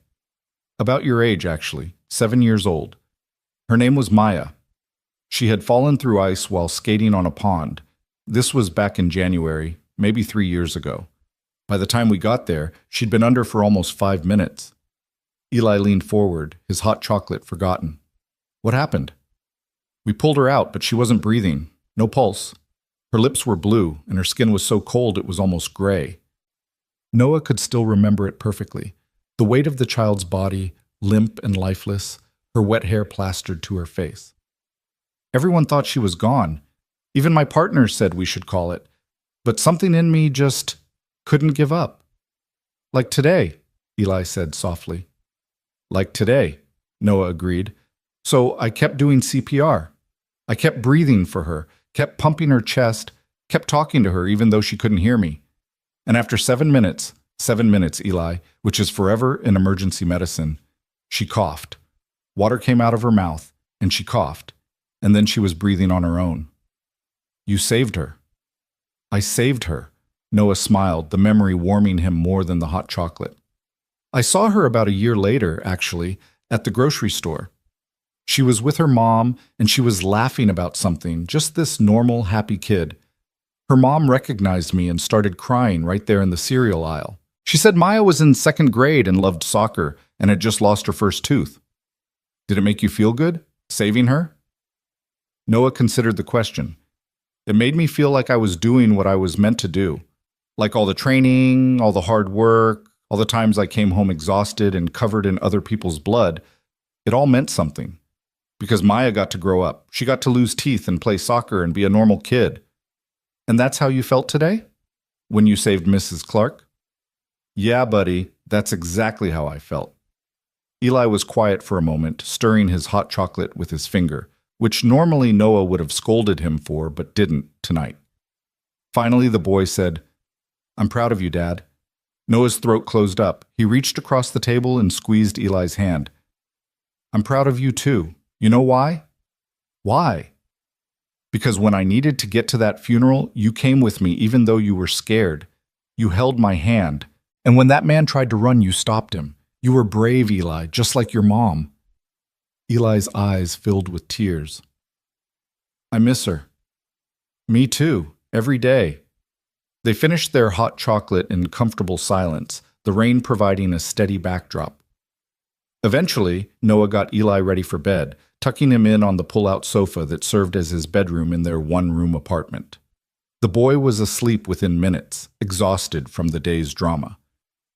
"About your age, actually, 7 years old. Her name was Maya. She had fallen through ice while skating on a pond. This was back in January, maybe 3 years ago. By the time we got there, she'd been under for almost 5 minutes. Eli leaned forward, his hot chocolate forgotten. "What happened?" "We pulled her out, but she wasn't breathing. No pulse. Her lips were blue, and her skin was so cold it was almost gray." Noah could still remember it perfectly. The weight of the child's body, limp and lifeless, her wet hair plastered to her face. "Everyone thought she was gone. Even my partner said we should call it. But something in me just couldn't give up." "Like today," Eli said softly. "Like today," Noah agreed. "So I kept doing CPR. I kept breathing for her, kept pumping her chest, kept talking to her even though she couldn't hear me. And after 7 minutes, 7 minutes, Eli, which is forever in emergency medicine, she coughed. Water came out of her mouth, and she coughed, and then she was breathing on her own." "You saved her." "I saved her." Noah smiled, the memory warming him more than the hot chocolate. "I saw her about a year later, actually, at the grocery store. She was with her mom, and she was laughing about something, just this normal, happy kid. Her mom recognized me and started crying right there in the cereal aisle. She said Maya was in 2nd grade and loved soccer and had just lost her first tooth." "Did it make you feel good, saving her?" Noah considered the question. "It made me feel like I was doing what I was meant to do. Like all the training, all the hard work, all the times I came home exhausted and covered in other people's blood. It all meant something. Because Maya got to grow up. She got to lose teeth and play soccer and be a normal kid." "And that's how you felt today? When you saved Mrs. Clark?" "Yeah, buddy, that's exactly how I felt." Eli was quiet for a moment, stirring his hot chocolate with his finger, which normally Noah would have scolded him for, but didn't tonight. Finally, the boy said, "I'm proud of you, Dad." Noah's throat closed up. He reached across the table and squeezed Eli's hand. "I'm proud of you, too. You know why?" "Why?" "Because when I needed to get to that funeral, you came with me even though you were scared. You held my hand. And when that man tried to run, you stopped him. You were brave, Eli, just like your mom." Eli's eyes filled with tears. "I miss her." "Me too, every day." They finished their hot chocolate in comfortable silence, the rain providing a steady backdrop. Eventually, Noah got Eli ready for bed, tucking him in on the pull-out sofa that served as his bedroom in their one-room apartment. The boy was asleep within minutes, exhausted from the day's drama.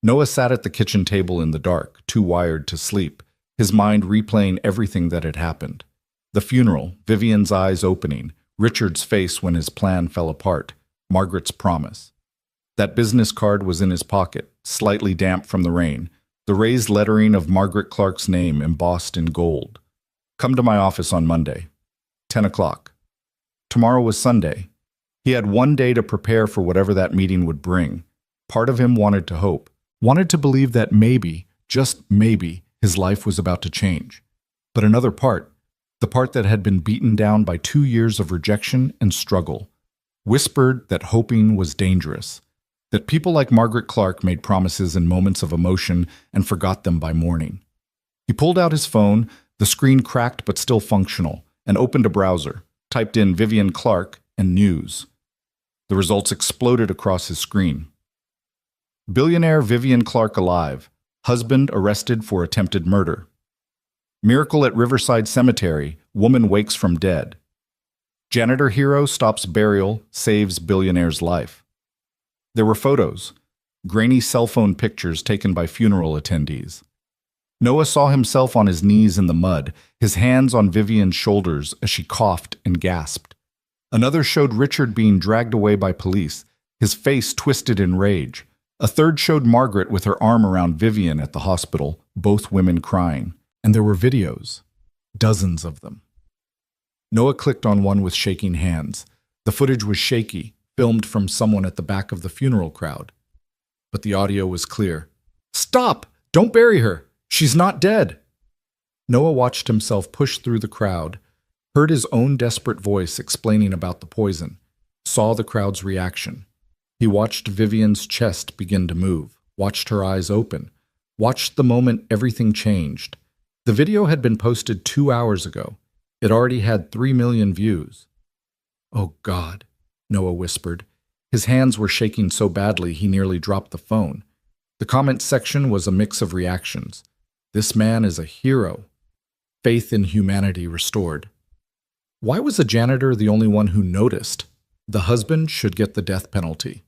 Noah sat at the kitchen table in the dark, too wired to sleep, his mind replaying everything that had happened. The funeral, Vivian's eyes opening, Richard's face when his plan fell apart, Margaret's promise. That business card was in his pocket, slightly damp from the rain, the raised lettering of Margaret Clark's name embossed in gold. Come to my office on Monday. 10 o'clock. Tomorrow was Sunday. He had one day to prepare for whatever that meeting would bring. Part of him wanted to hope, wanted to believe that maybe, just maybe, his life was about to change. But another part, the part that had been beaten down by 2 years of rejection and struggle, whispered that hoping was dangerous, that people like Margaret Clark made promises in moments of emotion and forgot them by morning. He pulled out his phone, the screen cracked but still functional, and opened a browser, typed in Vivian Clark and news. The results exploded across his screen. Billionaire Vivian Clark alive, husband arrested for attempted murder. Miracle at Riverside Cemetery, woman wakes from dead. Janitor hero stops burial, saves billionaire's life. There were photos, grainy cell phone pictures taken by funeral attendees. Noah saw himself on his knees in the mud, his hands on Vivian's shoulders as she coughed and gasped. Another showed Richard being dragged away by police, his face twisted in rage. A third showed Margaret with her arm around Vivian at the hospital, both women crying. And there were videos, dozens of them. Noah clicked on one with shaking hands. The footage was shaky, filmed from someone at the back of the funeral crowd. But the audio was clear. "Stop! Don't bury her! She's not dead!" Noah watched himself push through the crowd, heard his own desperate voice explaining about the poison, saw the crowd's reaction. He watched Vivian's chest begin to move, watched her eyes open, watched the moment everything changed. The video had been posted 2 hours ago. It already had 3 million views. "Oh, God," Noah whispered. His hands were shaking so badly he nearly dropped the phone. The comment section was a mix of reactions. This man is a hero. Faith in humanity restored. Why was the janitor the only one who noticed? The husband should get the death penalty.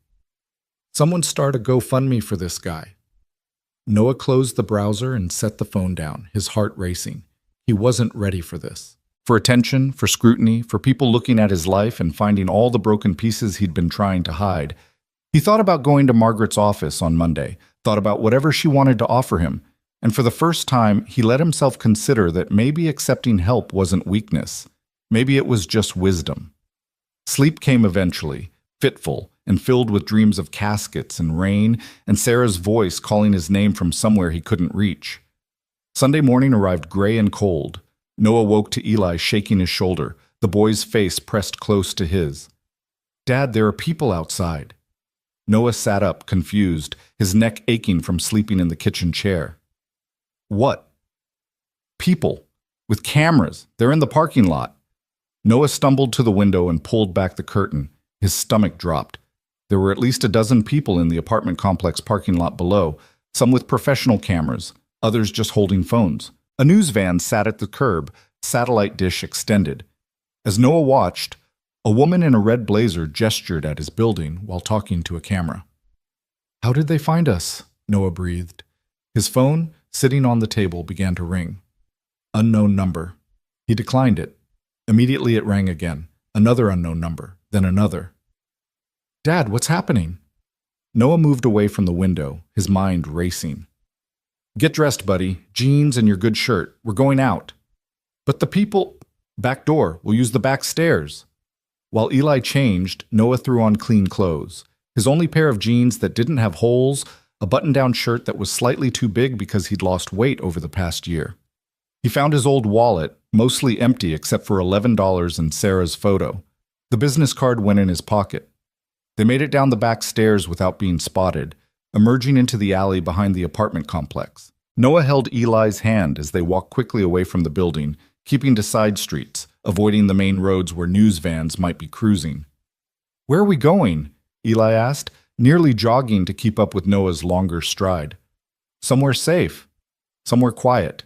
Someone start a GoFundMe for this guy. Noah closed the browser and set the phone down, his heart racing. He wasn't ready for this. For attention, for scrutiny, for people looking at his life and finding all the broken pieces he'd been trying to hide. He thought about going to Margaret's office on Monday, thought about whatever she wanted to offer him, and for the first time, he let himself consider that maybe accepting help wasn't weakness. Maybe it was just wisdom. Sleep came eventually, fitful, and filled with dreams of caskets and rain and Sarah's voice calling his name from somewhere he couldn't reach. Sunday morning arrived gray and cold. Noah woke to Eli shaking his shoulder, the boy's face pressed close to his. "Dad, there are people outside." Noah sat up, confused, his neck aching from sleeping in the kitchen chair. "What?" "People. With cameras. They're in the parking lot." Noah stumbled to the window and pulled back the curtain. His stomach dropped. There were at least a dozen people in the apartment complex parking lot below, some with professional cameras, others just holding phones. A news van sat at the curb, satellite dish extended. As Noah watched, a woman in a red blazer gestured at his building while talking to a camera. "How did they find us?" Noah breathed. His phone, sitting on the table, began to ring. Unknown number. He declined it. Immediately it rang again. Another unknown number, then another. "Dad, what's happening?" Noah moved away from the window, his mind racing. "Get dressed, buddy. Jeans and your good shirt. We're going out." "But the people—" "Back door. We'll use the back stairs." While Eli changed, Noah threw on clean clothes. His only pair of jeans that didn't have holes, a button-down shirt that was slightly too big because he'd lost weight over the past year. He found his old wallet, mostly empty except for $11 and Sarah's photo. The business card went in his pocket. They made it down the back stairs without being spotted, emerging into the alley behind the apartment complex. Noah held Eli's hand as they walked quickly away from the building, keeping to side streets, avoiding the main roads where news vans might be cruising. "Where are we going?" Eli asked, nearly jogging to keep up with Noah's longer stride. "Somewhere safe. Somewhere quiet."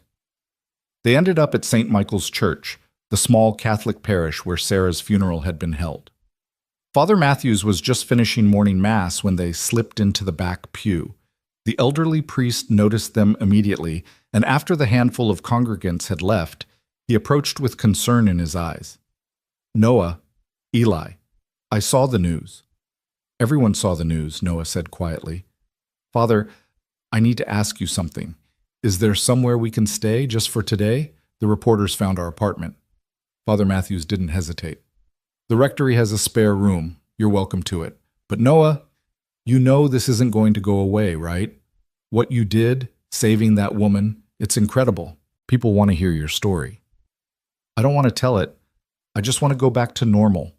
They ended up at St. Michael's Church, the small Catholic parish where Sarah's funeral had been held. Father Matthews was just finishing morning mass when they slipped into the back pew. The elderly priest noticed them immediately, and after the handful of congregants had left, he approached with concern in his eyes. "Noah, Eli, I saw the news." "Everyone saw the news," Noah said quietly. "Father, I need to ask you something. Is there somewhere we can stay just for today? The reporters found our apartment." Father Matthews didn't hesitate. "The rectory has a spare room. You're welcome to it. But Noah, you know this isn't going to go away, right? What you did, saving that woman, it's incredible. People want to hear your story." "I don't want to tell it. I just want to go back to normal."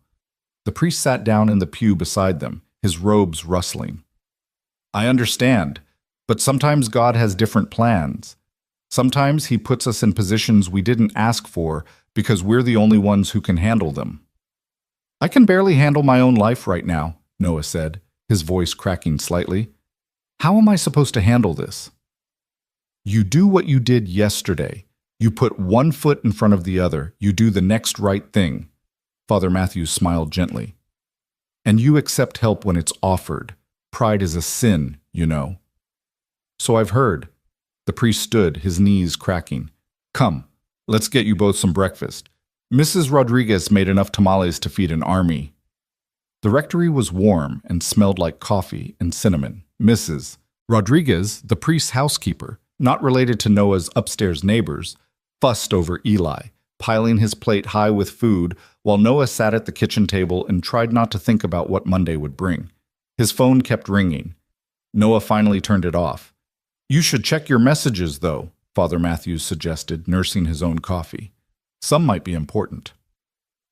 The priest sat down in the pew beside them, his robes rustling. "I understand, but sometimes God has different plans. Sometimes he puts us in positions we didn't ask for because we're the only ones who can handle them." "I can barely handle my own life right now," Noah said, his voice cracking slightly. "How am I supposed to handle this?" "You do what you did yesterday. You put one foot in front of the other. You do the next right thing." Father Matthews smiled gently. "And you accept help when it's offered. Pride is a sin, you know." "So I've heard." The priest stood, his knees cracking. "Come, let's get you both some breakfast. Mrs. Rodriguez made enough tamales to feed an army." The rectory was warm and smelled like coffee and cinnamon. Mrs. Rodriguez, the priest's housekeeper, not related to Noah's upstairs neighbors, fussed over Eli, piling his plate high with food while Noah sat at the kitchen table and tried not to think about what Monday would bring. His phone kept ringing. Noah finally turned it off. "You should check your messages, though," Father Matthews suggested, nursing his own coffee. "Some might be important."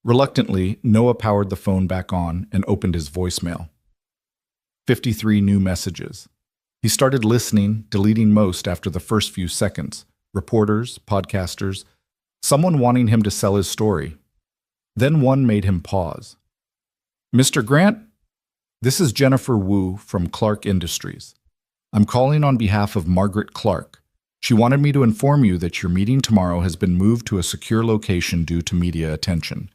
Reluctantly, Noah powered the phone back on and opened his voicemail. 53 new messages. He started listening, deleting most after the first few seconds. Reporters, podcasters, someone wanting him to sell his story. Then one made him pause. "Mr. Grant, this is Jennifer Wu from Clark Industries. I'm calling on behalf of Margaret Clark. She wanted me to inform you that your meeting tomorrow has been moved to a secure location due to media attention.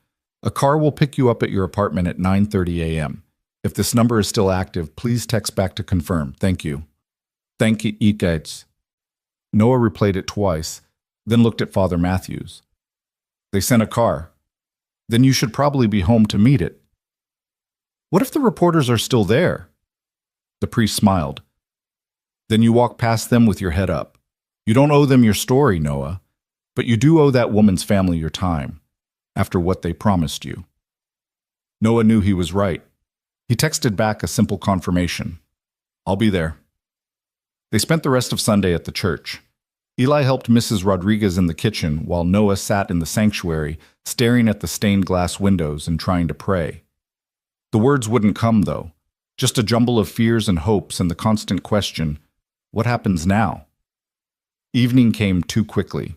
A car will pick you up at your apartment at 9:30 a.m. If this number is still active, please text back to confirm. Thank you." "Thank you, guys." Noah replayed it twice, then looked at Father Matthews. "They sent a car. Then you should probably be home to meet it." "What if the reporters are still there?" The priest smiled. "Then you walk past them with your head up. You don't owe them your story, Noah, but you do owe that woman's family your time, after what they promised you." Noah knew he was right. He texted back a simple confirmation. "I'll be there." They spent the rest of Sunday at the church. Eli helped Mrs. Rodriguez in the kitchen while Noah sat in the sanctuary, staring at the stained glass windows and trying to pray. The words wouldn't come, though, just a jumble of fears and hopes and the constant question, what happens now? Evening came too quickly.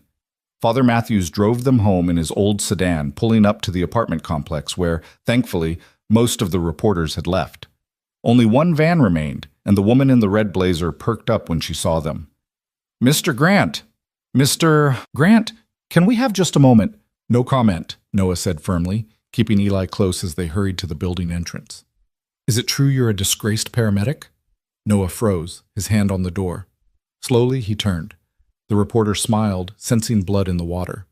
Father Matthews drove them home in his old sedan, pulling up to the apartment complex where, thankfully, most of the reporters had left. Only one van remained, and the woman in the red blazer perked up when she saw them. "Mr. Grant! Mr. Grant, can we have just a moment?" "No comment," Noah said firmly, keeping Eli close as they hurried to the building entrance. "Is it true you're a disgraced paramedic?" Noah froze, his hand on the door. Slowly, he turned. The reporter smiled, sensing blood in the water.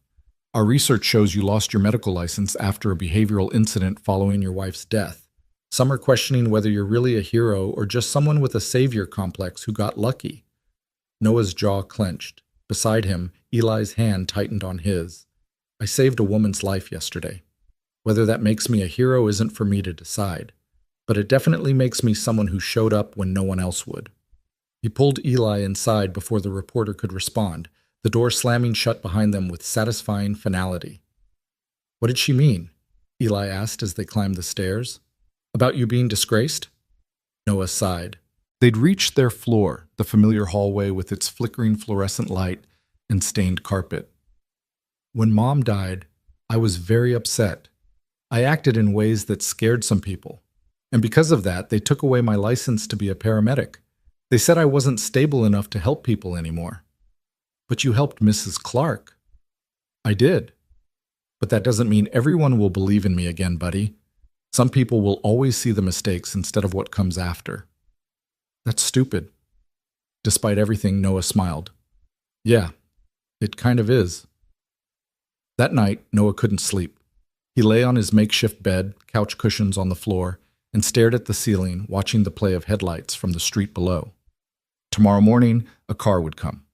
"Our research shows you lost your medical license after a behavioral incident following your wife's death. Some are questioning whether you're really a hero or just someone with a savior complex who got lucky." Noah's jaw clenched. Beside him, Eli's hand tightened on his. "I saved a woman's life yesterday. Whether that makes me a hero isn't for me to decide, but it definitely makes me someone who showed up when no one else would." He pulled Eli inside before the reporter could respond, the door slamming shut behind them with satisfying finality. "What did she mean?" Eli asked as they climbed the stairs. "About you being disgraced?" Noah sighed. They'd reached their floor, the familiar hallway with its flickering fluorescent light and stained carpet. "When Mom died, I was very upset. I acted in ways that scared some people, and because of that, they took away my license to be a paramedic. They said I wasn't stable enough to help people anymore." "But you helped Mrs. Clark." I did. But that doesn't mean everyone will believe in me again, buddy. Some people will always see the mistakes instead of what comes after. That's stupid. Despite everything, Noah smiled. Yeah, it kind of is. That night, Noah couldn't sleep. He lay on his makeshift bed, couch cushions on the floor, and stared at the ceiling, watching the play of headlights from the street below. Tomorrow morning, a car would come.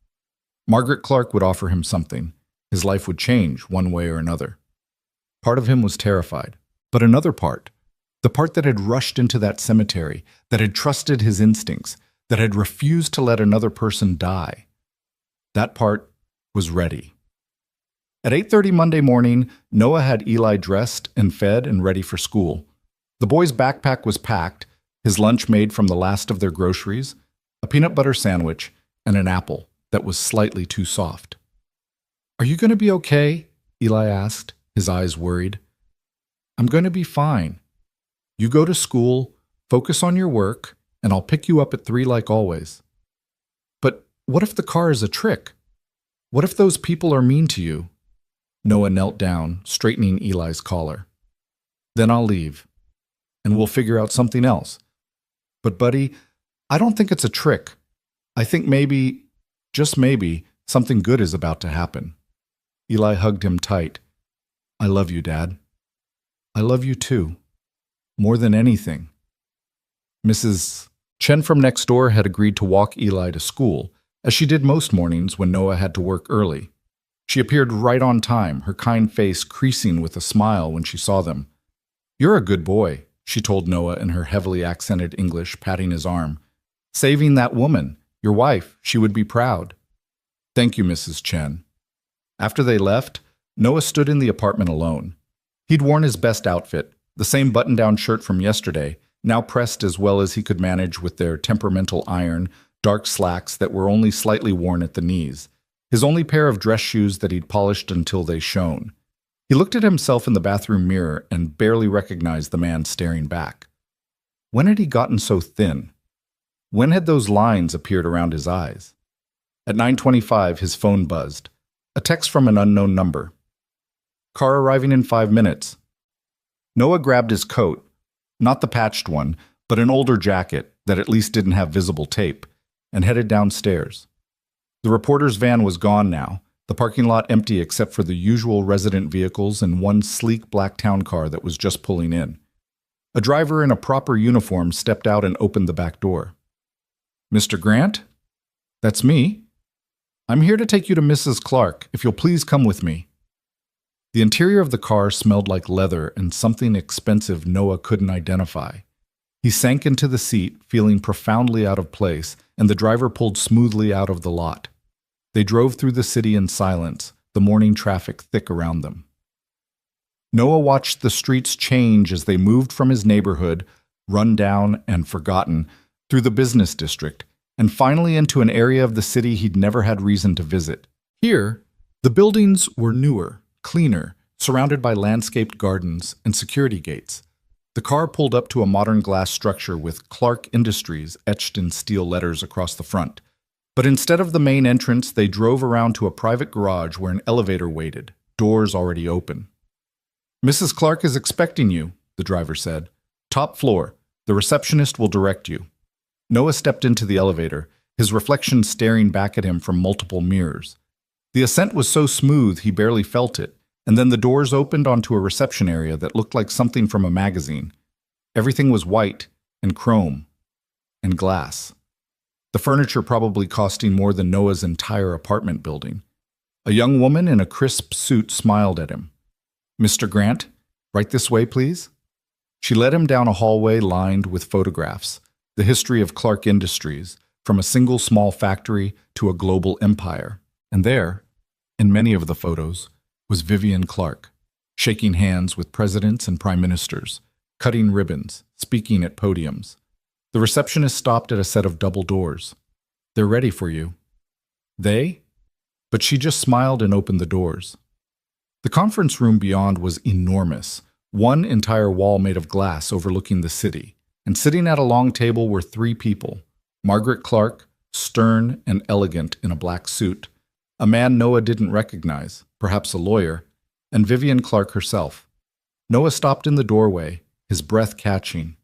Margaret Clark would offer him something. His life would change one way or another. Part of him was terrified, but another part, the part that had rushed into that cemetery, that had trusted his instincts, that had refused to let another person die, that part was ready. At 8:30 Monday morning, Noah had Eli dressed and fed and ready for school. The boy's backpack was packed, his lunch made from the last of their groceries, a peanut butter sandwich, and an apple that was slightly too soft. Are you going to be okay? Eli asked, his eyes worried. I'm going to be fine. You go to school, focus on your work, and I'll pick you up at 3 like always. But what if the car is a trick? What if those people are mean to you? Noah knelt down, straightening Eli's collar. Then I'll leave, and we'll figure out something else. But buddy, I don't think it's a trick. I think maybe, just maybe, something good is about to happen. Eli hugged him tight. I love you, Dad. I love you too. More than anything. Mrs. Chen from next door had agreed to walk Eli to school, as she did most mornings when Noah had to work early. She appeared right on time, her kind face creasing with a smile when she saw them. You're a good boy, she told Noah in her heavily accented English, patting his arm. Saving that woman, your wife, she would be proud. Thank you, Mrs. Chen. After they left, Noah stood in the apartment alone. He'd worn his best outfit, the same button-down shirt from yesterday, now pressed as well as he could manage with their temperamental iron, dark slacks that were only slightly worn at the knees, his only pair of dress shoes that he'd polished until they shone. He looked at himself in the bathroom mirror and barely recognized the man staring back. When had he gotten so thin? When had those lines appeared around his eyes? At 9:25, his phone buzzed. A text from an unknown number. Car arriving in 5 minutes. Noah grabbed his coat, not the patched one, but an older jacket that at least didn't have visible tape, and headed downstairs. The reporter's van was gone now, the parking lot empty except for the usual resident vehicles and one sleek black town car that was just pulling in. A driver in a proper uniform stepped out and opened the back door. Mr. Grant? That's me. I'm here to take you to Mrs. Clark, if you'll please come with me. The interior of the car smelled like leather and something expensive Noah couldn't identify. He sank into the seat, feeling profoundly out of place, and the driver pulled smoothly out of the lot. They drove through the city in silence, the morning traffic thick around them. Noah watched the streets change as they moved from his neighborhood, run down and forgotten, through the business district, and finally into an area of the city he'd never had reason to visit. Here, the buildings were newer, cleaner, surrounded by landscaped gardens and security gates. The car pulled up to a modern glass structure with Clark Industries etched in steel letters across the front. But instead of the main entrance, they drove around to a private garage where an elevator waited, doors already open. Mrs. Clark is expecting you, the driver said. Top floor. The receptionist will direct you. Noah stepped into the elevator, his reflection staring back at him from multiple mirrors. The ascent was so smooth he barely felt it, and then the doors opened onto a reception area that looked like something from a magazine. Everything was white and chrome and glass. The furniture probably costing more than Noah's entire apartment building. A young woman in a crisp suit smiled at him. Mr. Grant, right this way, please. She led him down a hallway lined with photographs, the history of Clark Industries, from a single small factory to a global empire. And there, in many of the photos, was Vivian Clark, shaking hands with presidents and prime ministers, cutting ribbons, speaking at podiums. The receptionist stopped at a set of double doors. They're ready for you. They? But she just smiled and opened the doors. The conference room beyond was enormous, one entire wall made of glass overlooking the city, and sitting at a long table were 3 people, Margaret Clark, stern and elegant in a black suit, a man Noah didn't recognize, perhaps a lawyer, and Vivian Clark herself. Noah stopped in the doorway, his breath catching.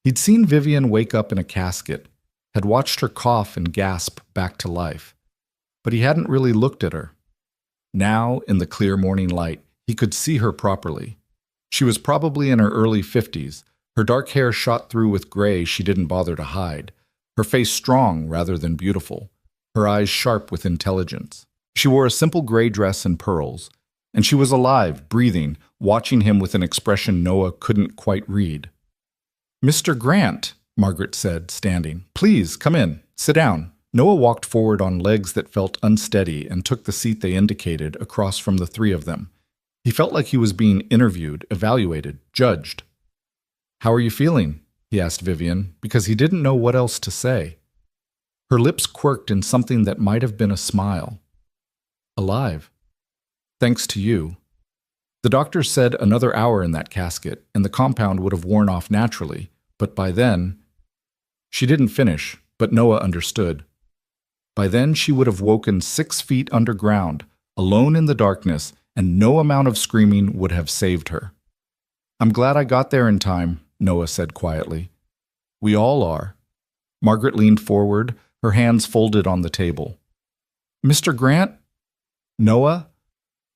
He'd seen Vivian wake up in a casket, had watched her cough and gasp back to life, but he hadn't really looked at her. Now, in the clear morning light, he could see her properly. She was probably in her early 50s, her dark hair shot through with gray she didn't bother to hide, her face strong rather than beautiful, her eyes sharp with intelligence. She wore a simple gray dress and pearls, and she was alive, breathing, watching him with an expression Noah couldn't quite read. "Mr. Grant," Margaret said, standing. "Please, come in. Sit down." Noah walked forward on legs that felt unsteady and took the seat they indicated across from the three of them. He felt like he was being interviewed, evaluated, judged. "How are you feeling?" he asked Vivian, because he didn't know what else to say. Her lips quirked in something that might have been a smile. "Alive. Thanks to you. The doctors said another hour in that casket, and the compound would have worn off naturally, but by then—" She didn't finish, but Noah understood. By then she would have woken 6 feet underground, alone in the darkness, and no amount of screaming would have saved her. "I'm glad I got there in time," Noah said quietly. "We all are." Margaret leaned forward, her hands folded on the table. "Mr. Grant?" "Noah,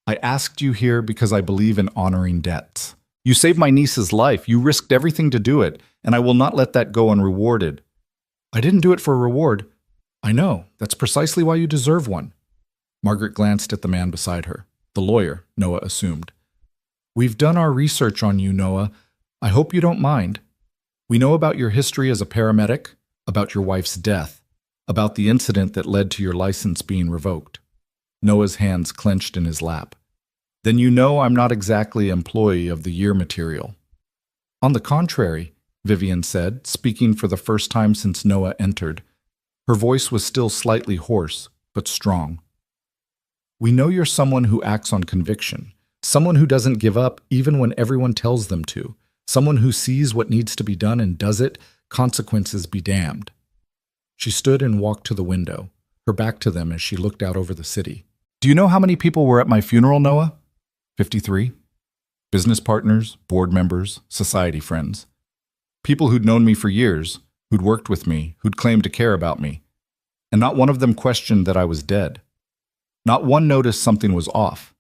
I asked you here because I believe in honoring debts. You saved my niece's life, you risked everything to do it, and I will not let that go unrewarded." "I didn't do it for a reward." "I know, that's precisely why you deserve one." Margaret glanced at the man beside her, the lawyer, Noah assumed. "We've done our research on you, Noah. I hope you don't mind. We know about your history as a paramedic, about your wife's death, about the incident that led to your license being revoked." Noah's hands clenched in his lap. "Then you know I'm not exactly employee of the year material." "On the contrary," Vivian said, speaking for the first time since Noah entered. Her voice was still slightly hoarse, but strong. "We know you're someone who acts on conviction, someone who doesn't give up even when everyone tells them to, someone who sees what needs to be done and does it, consequences be damned." She stood and walked to the window, her back to them as she looked out over the city. "Do you know how many people were at my funeral, Noah?" 53. Business partners, board members, society friends. People who'd known me for years, who'd worked with me, who'd claimed to care about me. And not one of them questioned that I was dead. Not one noticed something was off.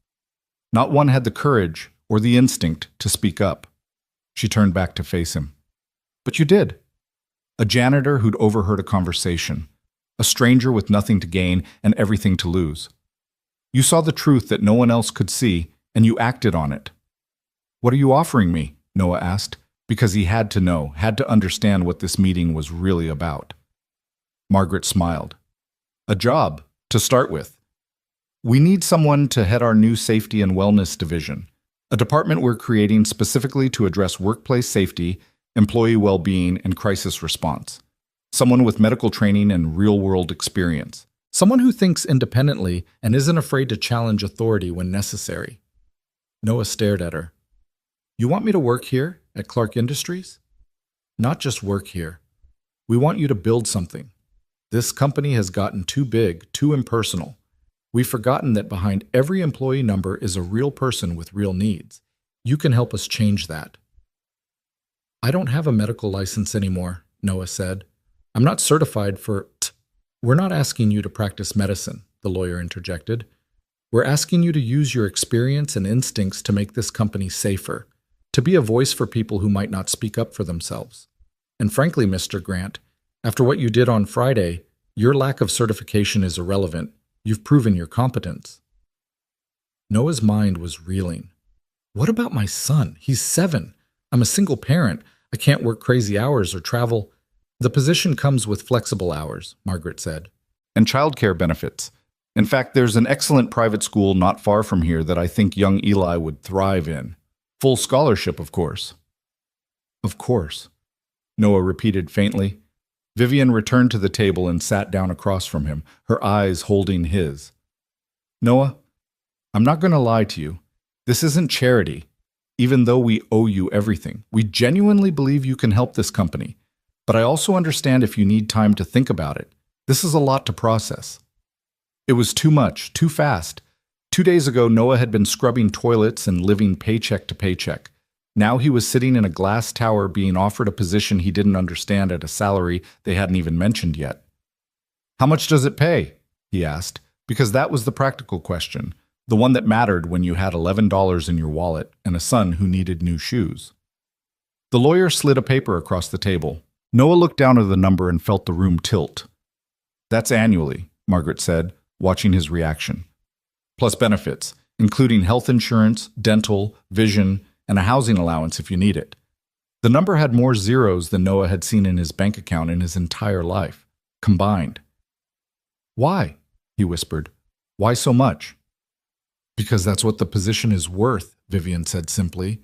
Not one had the courage or the instinct to speak up. She turned back to face him. "But you did." A janitor who'd overheard a conversation. A stranger with nothing to gain and everything to lose. You saw the truth that no one else could see, and you acted on it. "What are you offering me?" Noah asked, because he had to know, had to understand what this meeting was really about. Margaret smiled. "A job, to start with. We need someone to head our new safety and wellness division, a department we're creating specifically to address workplace safety, employee well-being, and crisis response. Someone with medical training and real-world experience. Someone who thinks independently and isn't afraid to challenge authority when necessary." Noah stared at her. "You want me to work here, at Clark Industries?" "Not just work here. We want you to build something. This company has gotten too big, too impersonal. We've forgotten that behind every employee number is a real person with real needs. You can help us change that." "I don't have a medical license anymore," Noah said. "I'm not certified for—" "We're not asking you to practice medicine," the lawyer interjected. "We're asking you to use your experience and instincts to make this company safer, to be a voice for people who might not speak up for themselves. And frankly, Mr. Grant, after what you did on Friday, your lack of certification is irrelevant. You've proven your competence." Noah's mind was reeling. "What about my son? He's 7. I'm a single parent. I can't work crazy hours or travel." "The position comes with flexible hours," Margaret said. "And childcare benefits. In fact, there's an excellent private school not far from here that I think young Eli would thrive in. Full scholarship, of course." "Of course," Noah repeated faintly. Vivian returned to the table and sat down across from him, her eyes holding his. "Noah, I'm not going to lie to you. This isn't charity. Even though we owe you everything, we genuinely believe you can help this company. But I also understand if you need time to think about it. This is a lot to process." It was too much, too fast, 2 days ago, Noah had been scrubbing toilets and living paycheck to paycheck. Now he was sitting in a glass tower being offered a position he didn't understand at a salary they hadn't even mentioned yet. "How much does it pay?" he asked, because that was the practical question, the one that mattered when you had $11 in your wallet and a son who needed new shoes. The lawyer slid a paper across the table. Noah looked down at the number and felt the room tilt. "That's annually," Margaret said, watching his reaction. "Plus benefits, including health insurance, dental, vision, and a housing allowance if you need it." The number had more zeros than Noah had seen in his bank account in his entire life, combined. "Why?" he whispered. "Why so much?" "Because that's what the position is worth," Vivian said simply.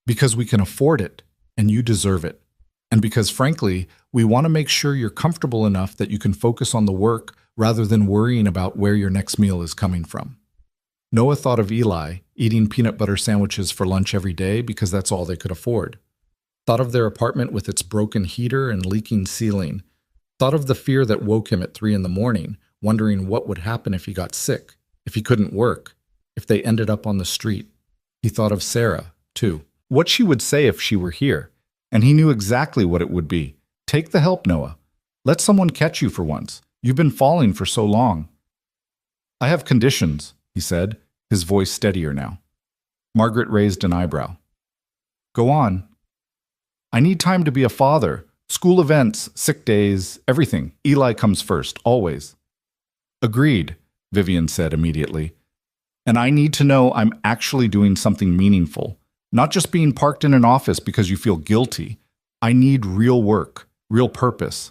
"Because we can afford it, and you deserve it. And because, frankly, we want to make sure you're comfortable enough that you can focus on the work rather than worrying about where your next meal is coming from." Noah thought of Eli, eating peanut butter sandwiches for lunch every day because that's all they could afford. Thought of their apartment with its broken heater and leaking ceiling. Thought of the fear that woke him at 3 a.m, wondering what would happen if he got sick, if he couldn't work, if they ended up on the street. He thought of Sarah, too. What she would say if she were here. And he knew exactly what it would be. "Take the help, Noah. Let someone catch you for once. You've been falling for so long." "I have conditions," he said, his voice steadier now. Margaret raised an eyebrow. "Go on." "I need time to be a father. School events, sick days, everything. Eli comes first, always." "Agreed," Vivian said immediately. "And I need to know I'm actually doing something meaningful. Not just being parked in an office because you feel guilty. I need real work, real purpose."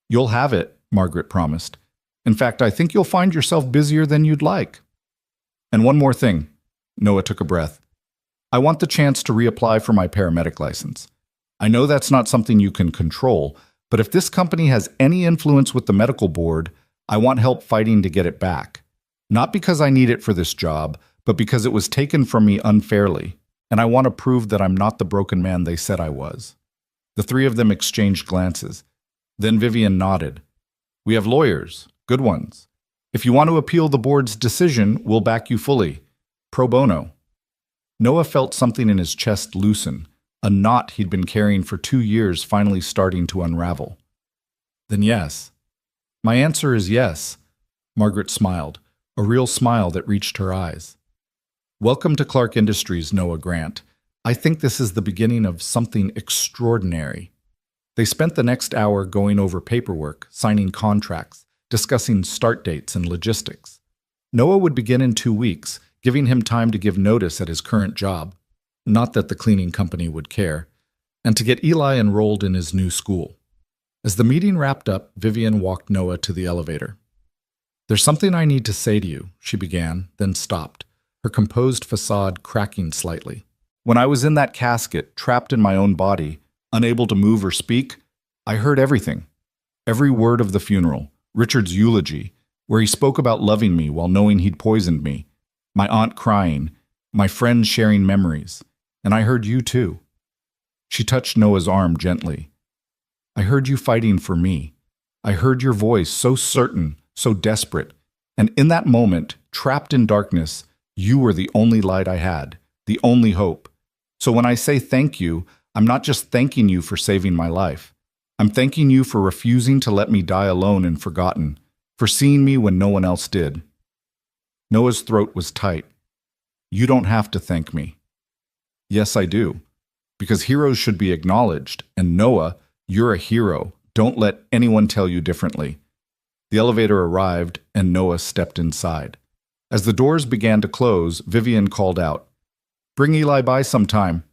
"You'll have it," Margaret promised. "In fact, I think you'll find yourself busier than you'd like." "And one more thing." Noah took a breath. "I want the chance to reapply for my paramedic license. I know that's not something you can control, but if this company has any influence with the medical board, I want help fighting to get it back. Not because I need it for this job, but because it was taken from me unfairly. And I want to prove that I'm not the broken man they said I was." The three of them exchanged glances. Then Vivian nodded. "We have lawyers, good ones. If you want to appeal the board's decision, we'll back you fully. Pro bono." Noah felt something in his chest loosen, a knot he'd been carrying for 2 years finally starting to unravel. "Then yes." "My answer is yes." Margaret smiled, a real smile that reached her eyes. "Welcome to Clark Industries, Noah Grant. I think this is the beginning of something extraordinary." They spent the next hour going over paperwork, signing contracts, discussing start dates and logistics. Noah would begin in 2 weeks, giving him time to give notice at his current job. Not that the cleaning company would care. And to get Eli enrolled in his new school. As the meeting wrapped up, Vivian walked Noah to the elevator. "There's something I need to say to you," she began, then stopped, her composed facade cracking slightly. "When I was in that casket, trapped in my own body, unable to move or speak, I heard everything. Every word of the funeral, Richard's eulogy, where he spoke about loving me while knowing he'd poisoned me, my aunt crying, my friends sharing memories, and I heard you too." She touched Noah's arm gently. "I heard you fighting for me. I heard your voice so certain, so desperate, and in that moment, trapped in darkness, you were the only light I had, the only hope. So when I say thank you, I'm not just thanking you for saving my life. I'm thanking you for refusing to let me die alone and forgotten, for seeing me when no one else did." Noah's throat was tight. "You don't have to thank me." "Yes, I do. Because heroes should be acknowledged, and Noah, you're a hero. Don't let anyone tell you differently." The elevator arrived, and Noah stepped inside. As the doors began to close, Vivian called out, "Bring Eli by sometime.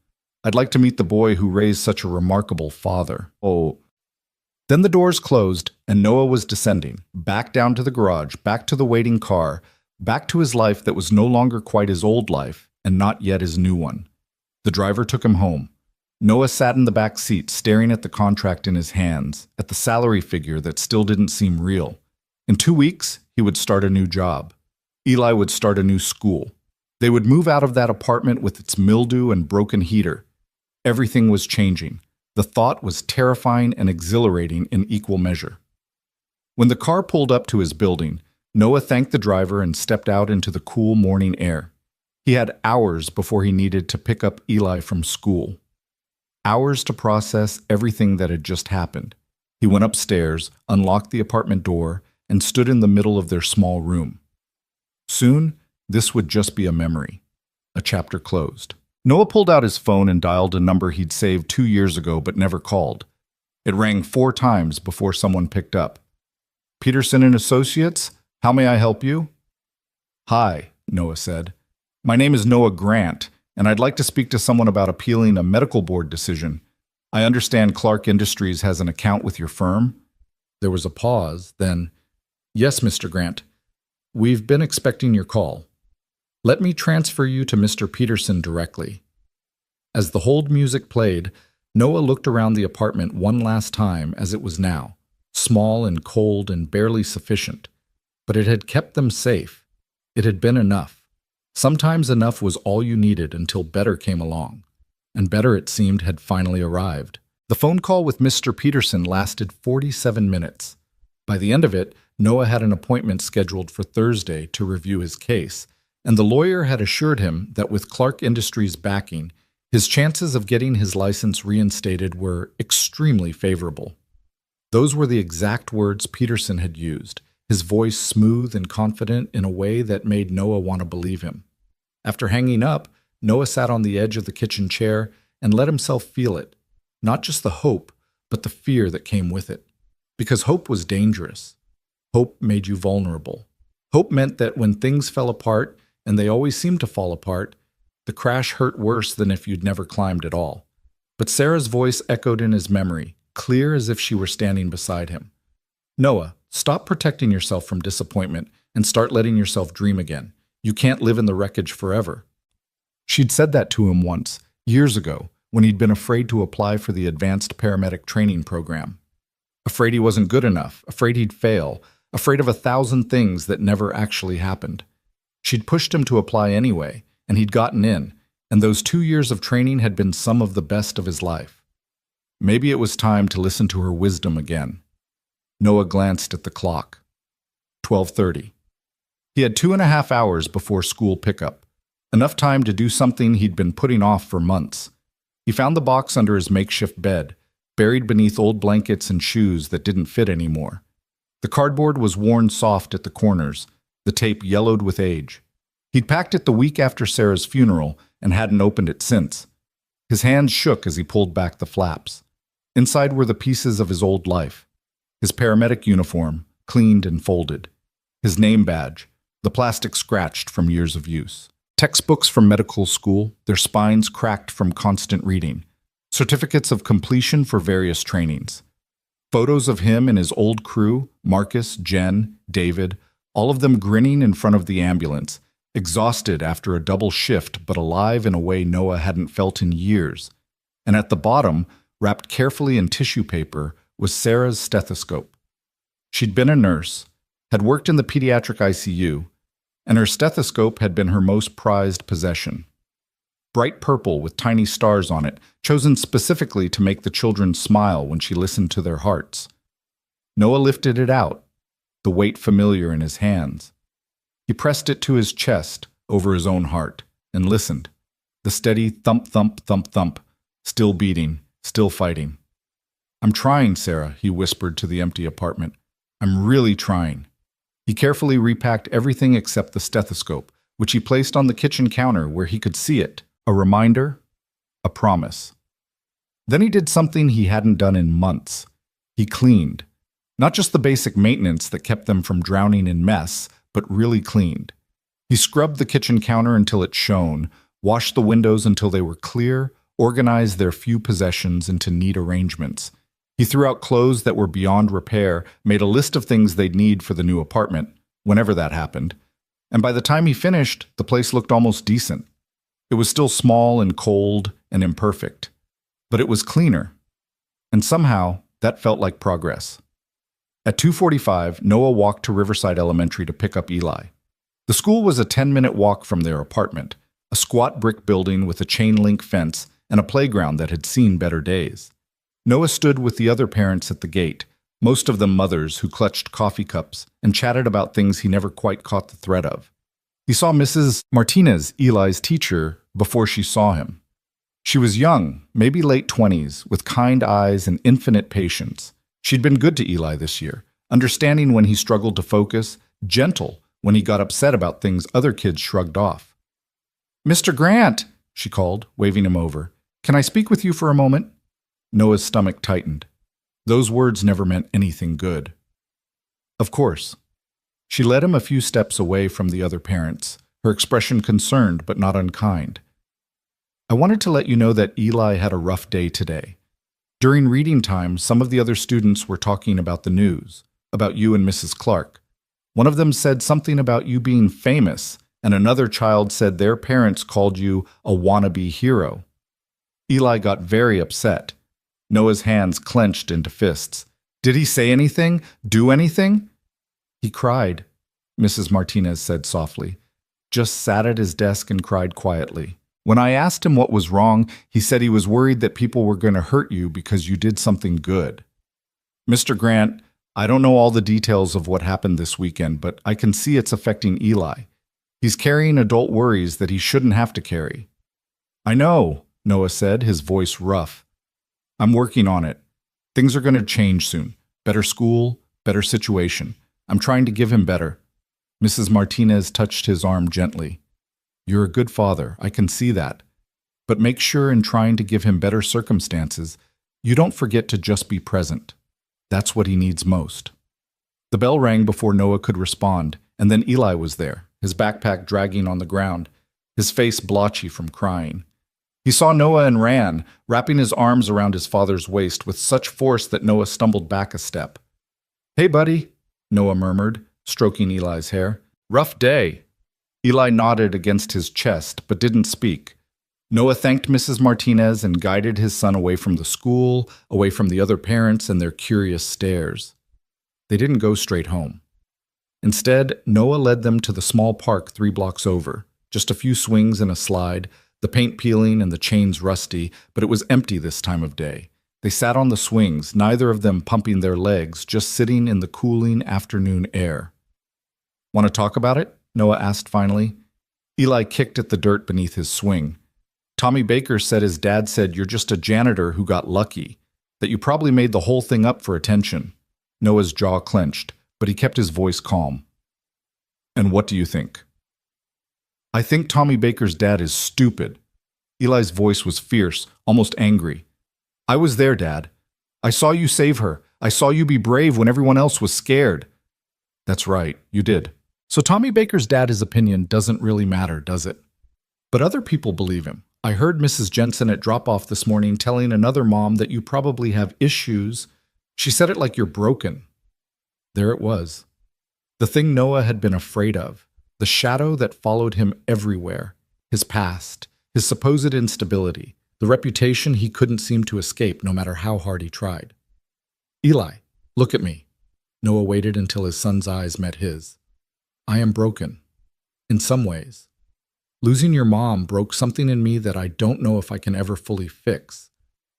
I'd like to meet the boy who raised such a remarkable father." "Oh." Then the doors closed, and Noah was descending, back down to the garage, back to the waiting car, back to his life that was no longer quite his old life, and not yet his new one. The driver took him home. Noah sat in the back seat, staring at the contract in his hands, at the salary figure that still didn't seem real. In 2 weeks, he would start a new job. Eli would start a new school. They would move out of that apartment with its mildew and broken heater. Everything was changing. The thought was terrifying and exhilarating in equal measure. When the car pulled up to his building, Noah thanked the driver and stepped out into the cool morning air. He had hours before he needed to pick up Eli from school. Hours to process everything that had just happened. He went upstairs, unlocked the apartment door, and stood in the middle of their small room. Soon, this would just be a memory. A chapter closed. Noah pulled out his phone and dialed a number he'd saved 2 years ago but never called. It rang 4 times before someone picked up. "Peterson and Associates? How may I help you?" "Hi," Noah said. "My name is Noah Grant, and I'd like to speak to someone about appealing a medical board decision. I understand Clark Industries has an account with your firm." There was a pause, then, "Yes, Mr. Grant. We've been expecting your call. Let me transfer you to Mr. Peterson directly." As the hold music played, Noah looked around the apartment one last time as it was now, small and cold and barely sufficient. But it had kept them safe. It had been enough. Sometimes enough was all you needed until better came along. And better, it seemed, had finally arrived. The phone call with Mr. Peterson lasted 47 minutes. By the end of it, Noah had an appointment scheduled for Thursday to review his case, and the lawyer had assured him that with Clark Industries' backing, his chances of getting his license reinstated were extremely favorable. Those were the exact words Peterson had used, his voice smooth and confident in a way that made Noah want to believe him. After hanging up, Noah sat on the edge of the kitchen chair and let himself feel it, not just the hope, but the fear that came with it. Because hope was dangerous. Hope made you vulnerable. Hope meant that when things fell apart, and they always seemed to fall apart, the crash hurt worse than if you'd never climbed at all. But Sarah's voice echoed in his memory, clear as if she were standing beside him. "Noah, stop protecting yourself from disappointment and start letting yourself dream again. You can't live in the wreckage forever." She'd said that to him once, years ago, when he'd been afraid to apply for the advanced paramedic training program. Afraid he wasn't good enough, afraid he'd fail, afraid of 1,000 things that never actually happened. She'd pushed him to apply anyway, and he'd gotten in, and those 2 years of training had been some of the best of his life. Maybe it was time to listen to her wisdom again. Noah glanced at the clock. 12:30. He had 2.5 hours before school pickup, enough time to do something he'd been putting off for months. He found the box under his makeshift bed, buried beneath old blankets and shoes that didn't fit anymore. The cardboard was worn soft at the corners, the tape yellowed with age. He'd packed it the week after Sarah's funeral and hadn't opened it since. His hands shook as he pulled back the flaps. Inside were the pieces of his old life. His paramedic uniform, cleaned and folded. His name badge, the plastic scratched from years of use. Textbooks from medical school, their spines cracked from constant reading. Certificates of completion for various trainings. Photos of him and his old crew, Marcus, Jen, David, all of them grinning in front of the ambulance, exhausted after a double shift but alive in a way Noah hadn't felt in years. And at the bottom, wrapped carefully in tissue paper, was Sarah's stethoscope. She'd been a nurse, had worked in the pediatric ICU, and her stethoscope had been her most prized possession. Bright purple with tiny stars on it, chosen specifically to make the children smile when she listened to their hearts. Noah lifted it out, the weight familiar in his hands. He pressed it to his chest, over his own heart, and listened. The steady thump, thump, thump, thump, still beating, still fighting. "I'm trying, Sarah," he whispered to the empty apartment. "I'm really trying." He carefully repacked everything except the stethoscope, which he placed on the kitchen counter where he could see it, a reminder, a promise. Then he did something he hadn't done in months. He cleaned. Not just the basic maintenance that kept them from drowning in mess, but really cleaned. He scrubbed the kitchen counter until it shone, washed the windows until they were clear, organized their few possessions into neat arrangements. He threw out clothes that were beyond repair, made a list of things they'd need for the new apartment, whenever that happened. And by the time he finished, the place looked almost decent. It was still small and cold and imperfect, but it was cleaner. And somehow, that felt like progress. At 2:45, Noah walked to Riverside Elementary to pick up Eli. The school was a 10-minute walk from their apartment, a squat brick building with a chain-link fence and a playground that had seen better days. Noah stood with the other parents at the gate, most of them mothers who clutched coffee cups and chatted about things he never quite caught the thread of. He saw Mrs. Martinez, Eli's teacher, before she saw him. She was young, maybe late 20s, with kind eyes and infinite patience. She'd been good to Eli this year, understanding when he struggled to focus, gentle when he got upset about things other kids shrugged off. "Mr. Grant," she called, waving him over. "Can I speak with you for a moment?" Noah's stomach tightened. Those words never meant anything good. Of course. She led him a few steps away from the other parents, her expression concerned but not unkind. "I wanted to let you know that Eli had a rough day today. During reading time, some of the other students were talking about the news, about you and Mrs. Clark. One of them said something about you being famous, and another child said their parents called you a wannabe hero." Eli got very upset. Noah's hands clenched into fists. "Did he say anything? Do anything?" "He cried," Mrs. Martinez said softly. "Just sat at his desk and cried quietly. When I asked him what was wrong, he said he was worried that people were going to hurt you because you did something good." "Mr. Grant, I don't know all the details of what happened this weekend, but I can see it's affecting Eli. He's carrying adult worries that he shouldn't have to carry." "I know," Noah said, his voice rough. "I'm working on it. Things are going to change soon. Better school, better situation. I'm trying to give him better." Mrs. Martinez touched his arm gently. "You're a good father, I can see that. But make sure in trying to give him better circumstances, you don't forget to just be present. That's what he needs most." The bell rang before Noah could respond, and then Eli was there, his backpack dragging on the ground, his face blotchy from crying. He saw Noah and ran, wrapping his arms around his father's waist with such force that Noah stumbled back a step. "Hey, buddy," Noah murmured, stroking Eli's hair. "Rough day." Eli nodded against his chest, but didn't speak. Noah thanked Mrs. Martinez and guided his son away from the school, away from the other parents and their curious stares. They didn't go straight home. Instead, Noah led them to the small park 3 blocks over, just a few swings and a slide, the paint peeling and the chains rusty, but it was empty this time of day. They sat on the swings, neither of them pumping their legs, just sitting in the cooling afternoon air. "Want to talk about it?" Noah asked finally. Eli kicked at the dirt beneath his swing. "Tommy Baker said his dad said you're just a janitor who got lucky, that you probably made the whole thing up for attention." Noah's jaw clenched, but he kept his voice calm. "And what do you think?" "I think Tommy Baker's dad is stupid." Eli's voice was fierce, almost angry. "I was there, Dad. I saw you save her. I saw you be brave when everyone else was scared." "That's right, you did." "So Tommy Baker's dad's opinion doesn't really matter, does it?" "But other people believe him. I heard Mrs. Jensen at drop-off this morning telling another mom that you probably have issues. She said it like you're broken." There it was. The thing Noah had been afraid of. The shadow that followed him everywhere. His past. His supposed instability. The reputation he couldn't seem to escape no matter how hard he tried. "Eli, look at me." Noah waited until his son's eyes met his. "I am broken. In some ways. Losing your mom broke something in me that I don't know if I can ever fully fix.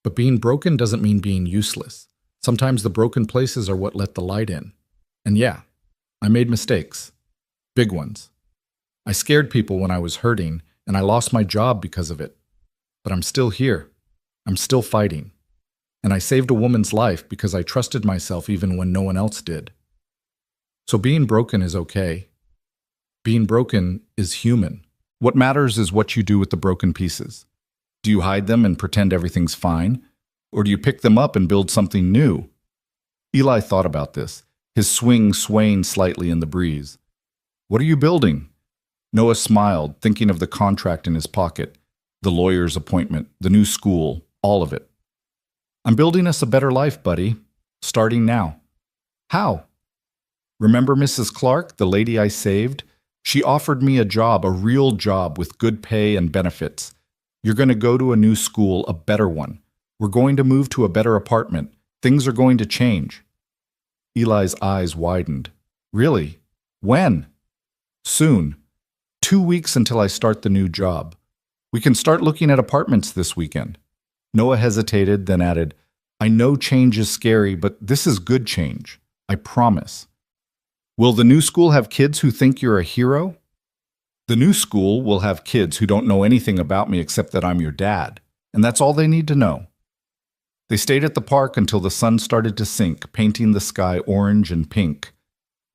But being broken doesn't mean being useless. Sometimes the broken places are what let the light in. And yeah, I made mistakes. Big ones. I scared people when I was hurting, and I lost my job because of it. But I'm still here. I'm still fighting. And I saved a woman's life because I trusted myself even when no one else did. So being broken is okay. Being broken is human. What matters is what you do with the broken pieces. Do you hide them and pretend everything's fine? Or do you pick them up and build something new?" Eli thought about this, his swing swaying slightly in the breeze. "What are you building?" Noah smiled, thinking of the contract in his pocket, the lawyer's appointment, the new school, all of it. "I'm building us a better life, buddy. Starting now." "How?" "Remember Mrs. Clark, the lady I saved? She offered me a job, a real job with good pay and benefits. You're going to go to a new school, a better one. We're going to move to a better apartment. Things are going to change." Eli's eyes widened. "Really? When?" "Soon. 2 weeks until I start the new job. We can start looking at apartments this weekend." Noah hesitated, then added, I know change is scary, but this is good change. I promise. Will the new school have kids who think you're a hero? The new school will have kids who don't know anything about me except that I'm your dad, and that's all they need to know. They stayed at the park until the sun started to sink, painting the sky orange and pink.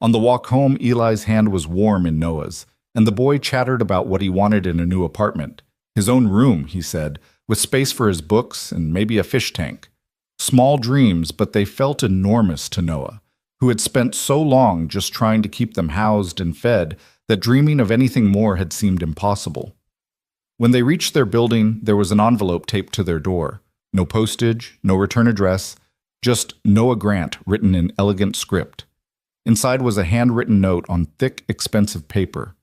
On the walk home, Eli's hand was warm in Noah's, and the boy chattered about what he wanted in a new apartment. His own room, he said, with space for his books and maybe a fish tank. Small dreams, but they felt enormous to Noah, who had spent so long just trying to keep them housed and fed that dreaming of anything more had seemed impossible. When they reached their building, there was an envelope taped to their door. No postage, no return address, just Noah Grant written in elegant script. Inside was a handwritten note on thick, expensive paper.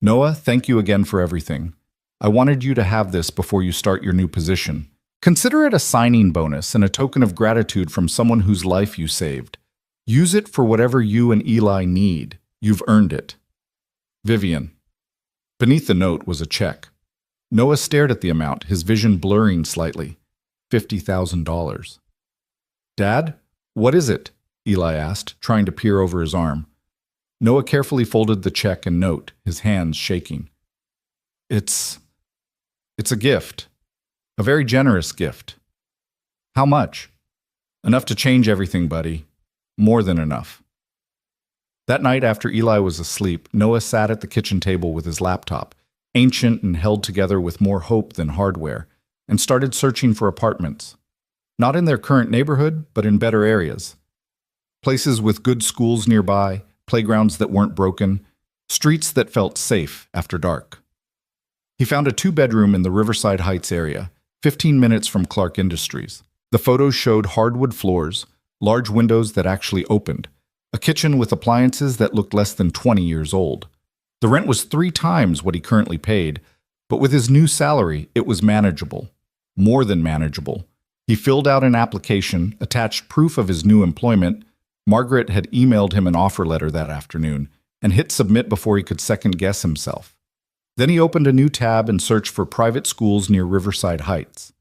Noah, thank you again for everything. I wanted you to have this before you start your new position. Consider it a signing bonus and a token of gratitude from someone whose life you saved. Use it for whatever you and Eli need. You've earned it. Vivian. Beneath the note was a check. Noah stared at the amount, his vision blurring slightly. $50,000. Dad, what is it? Eli asked, trying to peer over his arm. Noah carefully folded the check and note, his hands shaking. It's a gift. A very generous gift. How much? Enough to change everything, buddy. More than enough. That night after Eli was asleep, Noah sat at the kitchen table with his laptop, ancient and held together with more hope than hardware, and started searching for apartments. Not in their current neighborhood, but in better areas. Places with good schools nearby, playgrounds that weren't broken, streets that felt safe after dark. He found a 2-bedroom in the Riverside Heights area, 15 minutes from Clark Industries. The photos showed hardwood floors, large windows that actually opened, a kitchen with appliances that looked less than 20 years old. The rent was 3 times what he currently paid, but with his new salary, it was manageable. More than manageable. He filled out an application, attached proof of his new employment. Margaret had emailed him an offer letter that afternoon, and hit submit before he could second-guess himself. Then he opened a new tab and searched for private schools near Riverside Heights.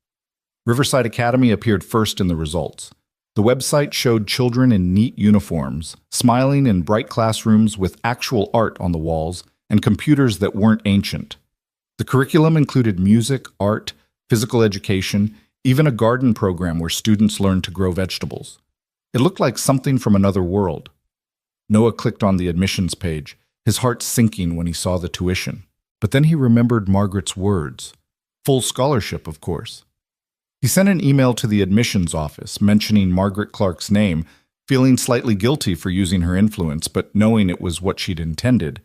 Riverside Academy appeared first in the results. The website showed children in neat uniforms, smiling in bright classrooms with actual art on the walls and computers that weren't ancient. The curriculum included music, art, physical education, even a garden program where students learned to grow vegetables. It looked like something from another world. Noah clicked on the admissions page, his heart sinking when he saw the tuition. But then he remembered Margaret's words. Full scholarship, of course. He sent an email to the admissions office mentioning Margaret Clark's name, feeling slightly guilty for using her influence, but knowing it was what she'd intended,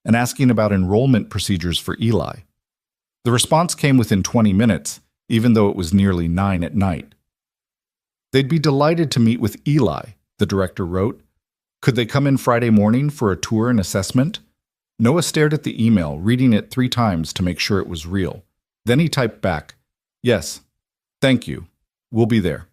and asking about enrollment procedures for Eli. The response came within 20 minutes, even though it was nearly 9 at night. They'd be delighted to meet with Eli, the director wrote. Could they come in Friday morning for a tour and assessment? Noah stared at the email, reading it 3 times to make sure it was real. Then he typed back, "Yes, thank you. We'll be there."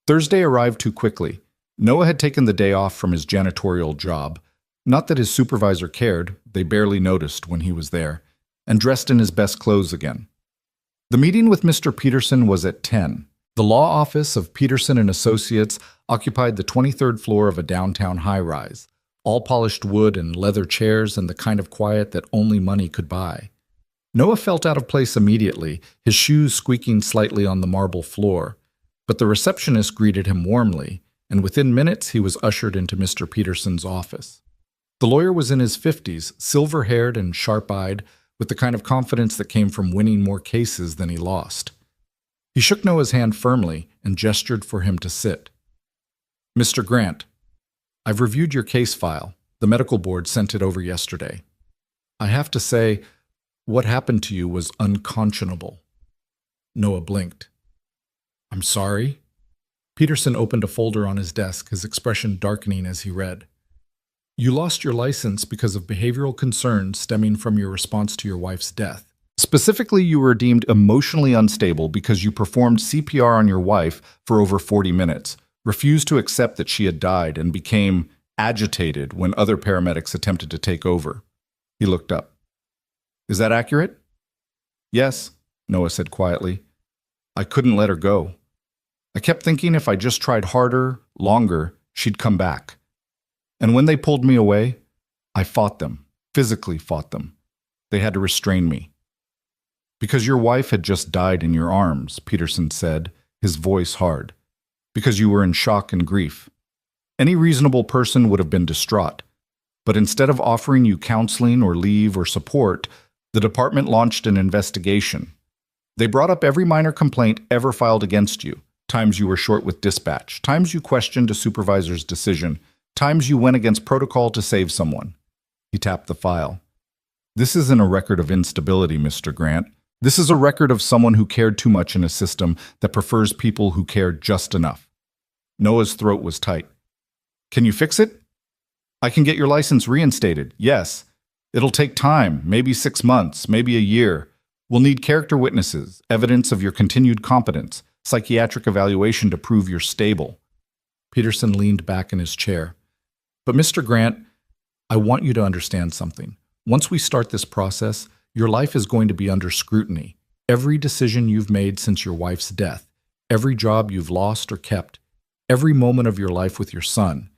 Thursday arrived too quickly. Noah had taken the day off from his janitorial job. Not that his supervisor cared, they barely noticed when he was there, and dressed in his best clothes again. The meeting with Mr. Peterson was at 10. The law office of Peterson and Associates occupied the 23rd floor of a downtown high-rise. All polished wood and leather chairs and the kind of quiet that only money could buy. Noah felt out of place immediately, his shoes squeaking slightly on the marble floor, but the receptionist greeted him warmly, and within minutes he was ushered into Mr. Peterson's office. The lawyer was in his 50s, silver-haired and sharp-eyed, with the kind of confidence that came from winning more cases than he lost. He shook Noah's hand firmly and gestured for him to sit. "Mr. Grant, I've reviewed your case file. The medical board sent it over yesterday. I have to say, what happened to you was unconscionable." Noah blinked. "I'm sorry?" Peterson opened a folder on his desk, his expression darkening as he read. "You lost your license because of behavioral concerns stemming from your response to your wife's death. Specifically, you were deemed emotionally unstable because you performed CPR on your wife for over 40 minutes, refused to accept that she had died, and became agitated when other paramedics attempted to take over." He looked up. "Is that accurate?" "Yes," Noah said quietly. "I couldn't let her go. I kept thinking if I just tried harder, longer, she'd come back. And when they pulled me away, I fought them, physically fought them. They had to restrain me. Because your wife had just died in your arms, Peterson said, his voice hard. Because you were in shock and grief. Any reasonable person would have been distraught. But instead of offering you counseling or leave or support, the department launched an investigation. They brought up every minor complaint ever filed against you. Times you were short with dispatch, times you questioned a supervisor's decision, times you went against protocol to save someone. He tapped the file. This isn't a record of instability, Mr. Grant. This is a record of someone who cared too much in a system that prefers people who care just enough. Noah's throat was tight. Can you fix it? I can get your license reinstated, yes. It'll take time, maybe 6 months, maybe a year. We'll need character witnesses, evidence of your continued competence, psychiatric evaluation to prove you're stable. Peterson leaned back in his chair. But Mr. Grant, I want you to understand something. Once we start this process, your life is going to be under scrutiny. Every decision you've made since your wife's death, every job you've lost or kept, every moment of your life with your son,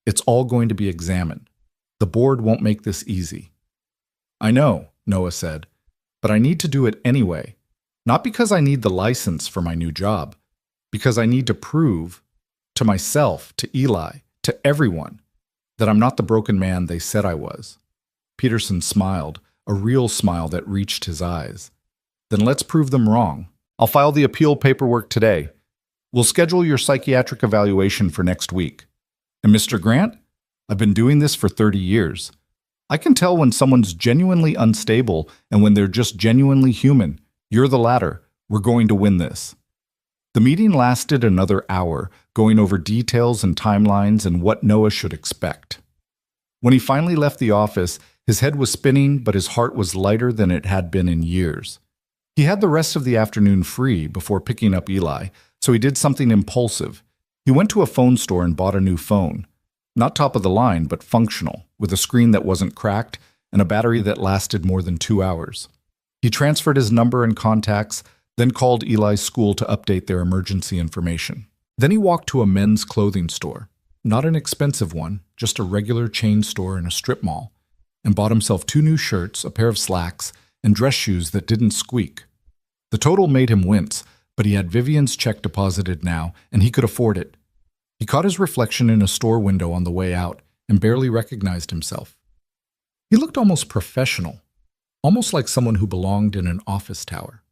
it's all going to be examined. The board won't make this easy. I know, Noah said, but I need to do it anyway. Not because I need the license for my new job, because I need to prove to myself, to Eli, to everyone, that I'm not the broken man they said I was. Peterson smiled, a real smile that reached his eyes. Then let's prove them wrong. I'll file the appeal paperwork today. We'll schedule your psychiatric evaluation for next week. And Mr. Grant, I've been doing this for 30 years. I can tell when someone's genuinely unstable and when they're just genuinely human. You're the latter. We're going to win this. The meeting lasted another hour, going over details and timelines and what Noah should expect. When he finally left the office, his head was spinning, but his heart was lighter than it had been in years. He had the rest of the afternoon free before picking up Eli, so he did something impulsive. He went to a phone store and bought a new phone. Not top of the line, but functional, with a screen that wasn't cracked and a battery that lasted more than 2 hours. He transferred his number and contacts, then called Eli's school to update their emergency information. Then he walked to a men's clothing store, not an expensive one, just a regular chain store in a strip mall, and bought himself 2 new shirts, a pair of slacks, and dress shoes that didn't squeak. The total made him wince, but he had Vivian's check deposited now, and he could afford it. He caught his reflection in a store window on the way out and barely recognized himself. He looked almost professional, almost like someone who belonged in an office tower.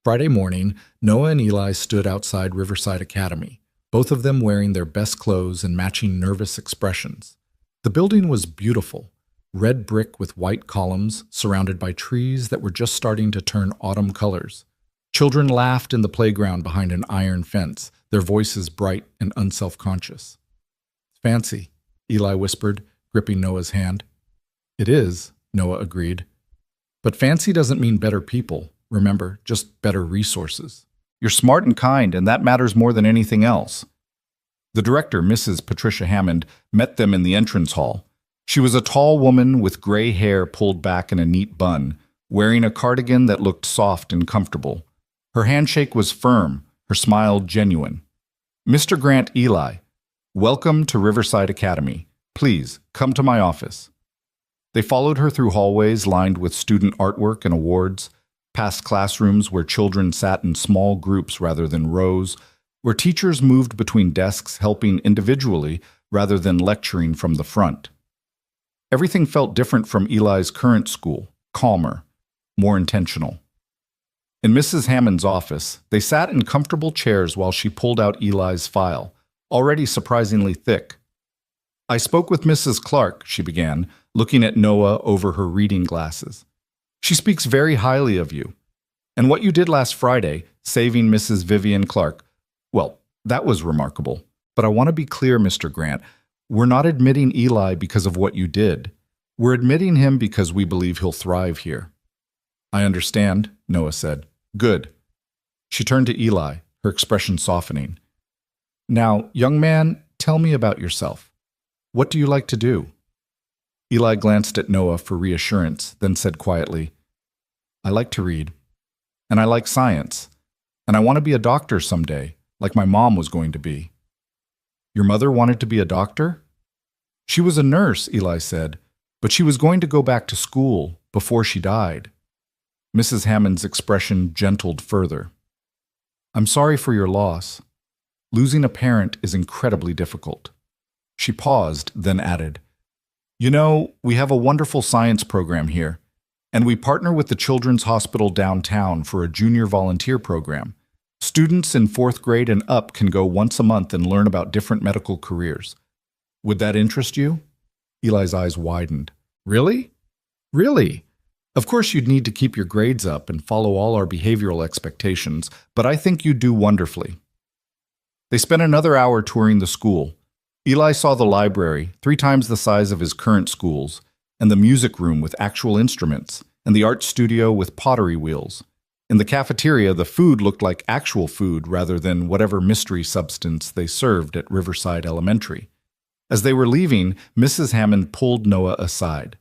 Friday morning, Noah and Eli stood outside Riverside Academy, both of them wearing their best clothes and matching nervous expressions. The building was beautiful, red brick with white columns, surrounded by trees that were just starting to turn autumn colors. Children laughed in the playground behind an iron fence, their voices bright and unselfconscious. Fancy, Eli whispered, gripping Noah's hand. It is, Noah agreed. But fancy doesn't mean better people, remember, just better resources. You're smart and kind, and that matters more than anything else. The director, Mrs. Patricia Hammond, met them in the entrance hall. She was a tall woman with gray hair pulled back in a neat bun, wearing a cardigan that looked soft and comfortable. Her handshake was firm, her smile genuine. Mr. Grant, Eli, welcome to Riverside Academy. Please, come to my office. They followed her through hallways lined with student artwork and awards, past classrooms where children sat in small groups rather than rows, where teachers moved between desks helping individually rather than lecturing from the front. Everything felt different from Eli's current school, calmer, more intentional. In Mrs. Hammond's office, they sat in comfortable chairs while she pulled out Eli's file, already surprisingly thick. I spoke with Mrs. Clark, she began, looking at Noah over her reading glasses. She speaks very highly of you. And what you did last Friday, saving Mrs. Vivian Clark, well, that was remarkable. But I want to be clear, Mr. Grant, we're not admitting Eli because of what you did. We're admitting him because we believe he'll thrive here. I understand, Noah said. Good. She turned to Eli, her expression softening. Now, young man, tell me about yourself. What do you like to do? Eli glanced at Noah for reassurance, then said quietly, I like to read. And I like science. And I want to be a doctor someday, like my mom was going to be. Your mother wanted to be a doctor? She was a nurse, Eli said, but she was going to go back to school before she died. Mrs. Hammond's expression gentled further. I'm sorry for your loss. Losing a parent is incredibly difficult. She paused, then added, You know, we have a wonderful science program here, and we partner with the Children's Hospital downtown for a junior volunteer program. Students in 4th grade and up can go once a month and learn about different medical careers. Would that interest you? Eli's eyes widened. Really? Really? Of course you'd need to keep your grades up and follow all our behavioral expectations, but I think you'd do wonderfully. They spent another hour touring the school. Eli saw the library, 3 times the size of his current school's, and the music room with actual instruments, and the art studio with pottery wheels. In the cafeteria, the food looked like actual food rather than whatever mystery substance they served at Riverside Elementary. As they were leaving, Mrs. Hammond pulled Noah aside.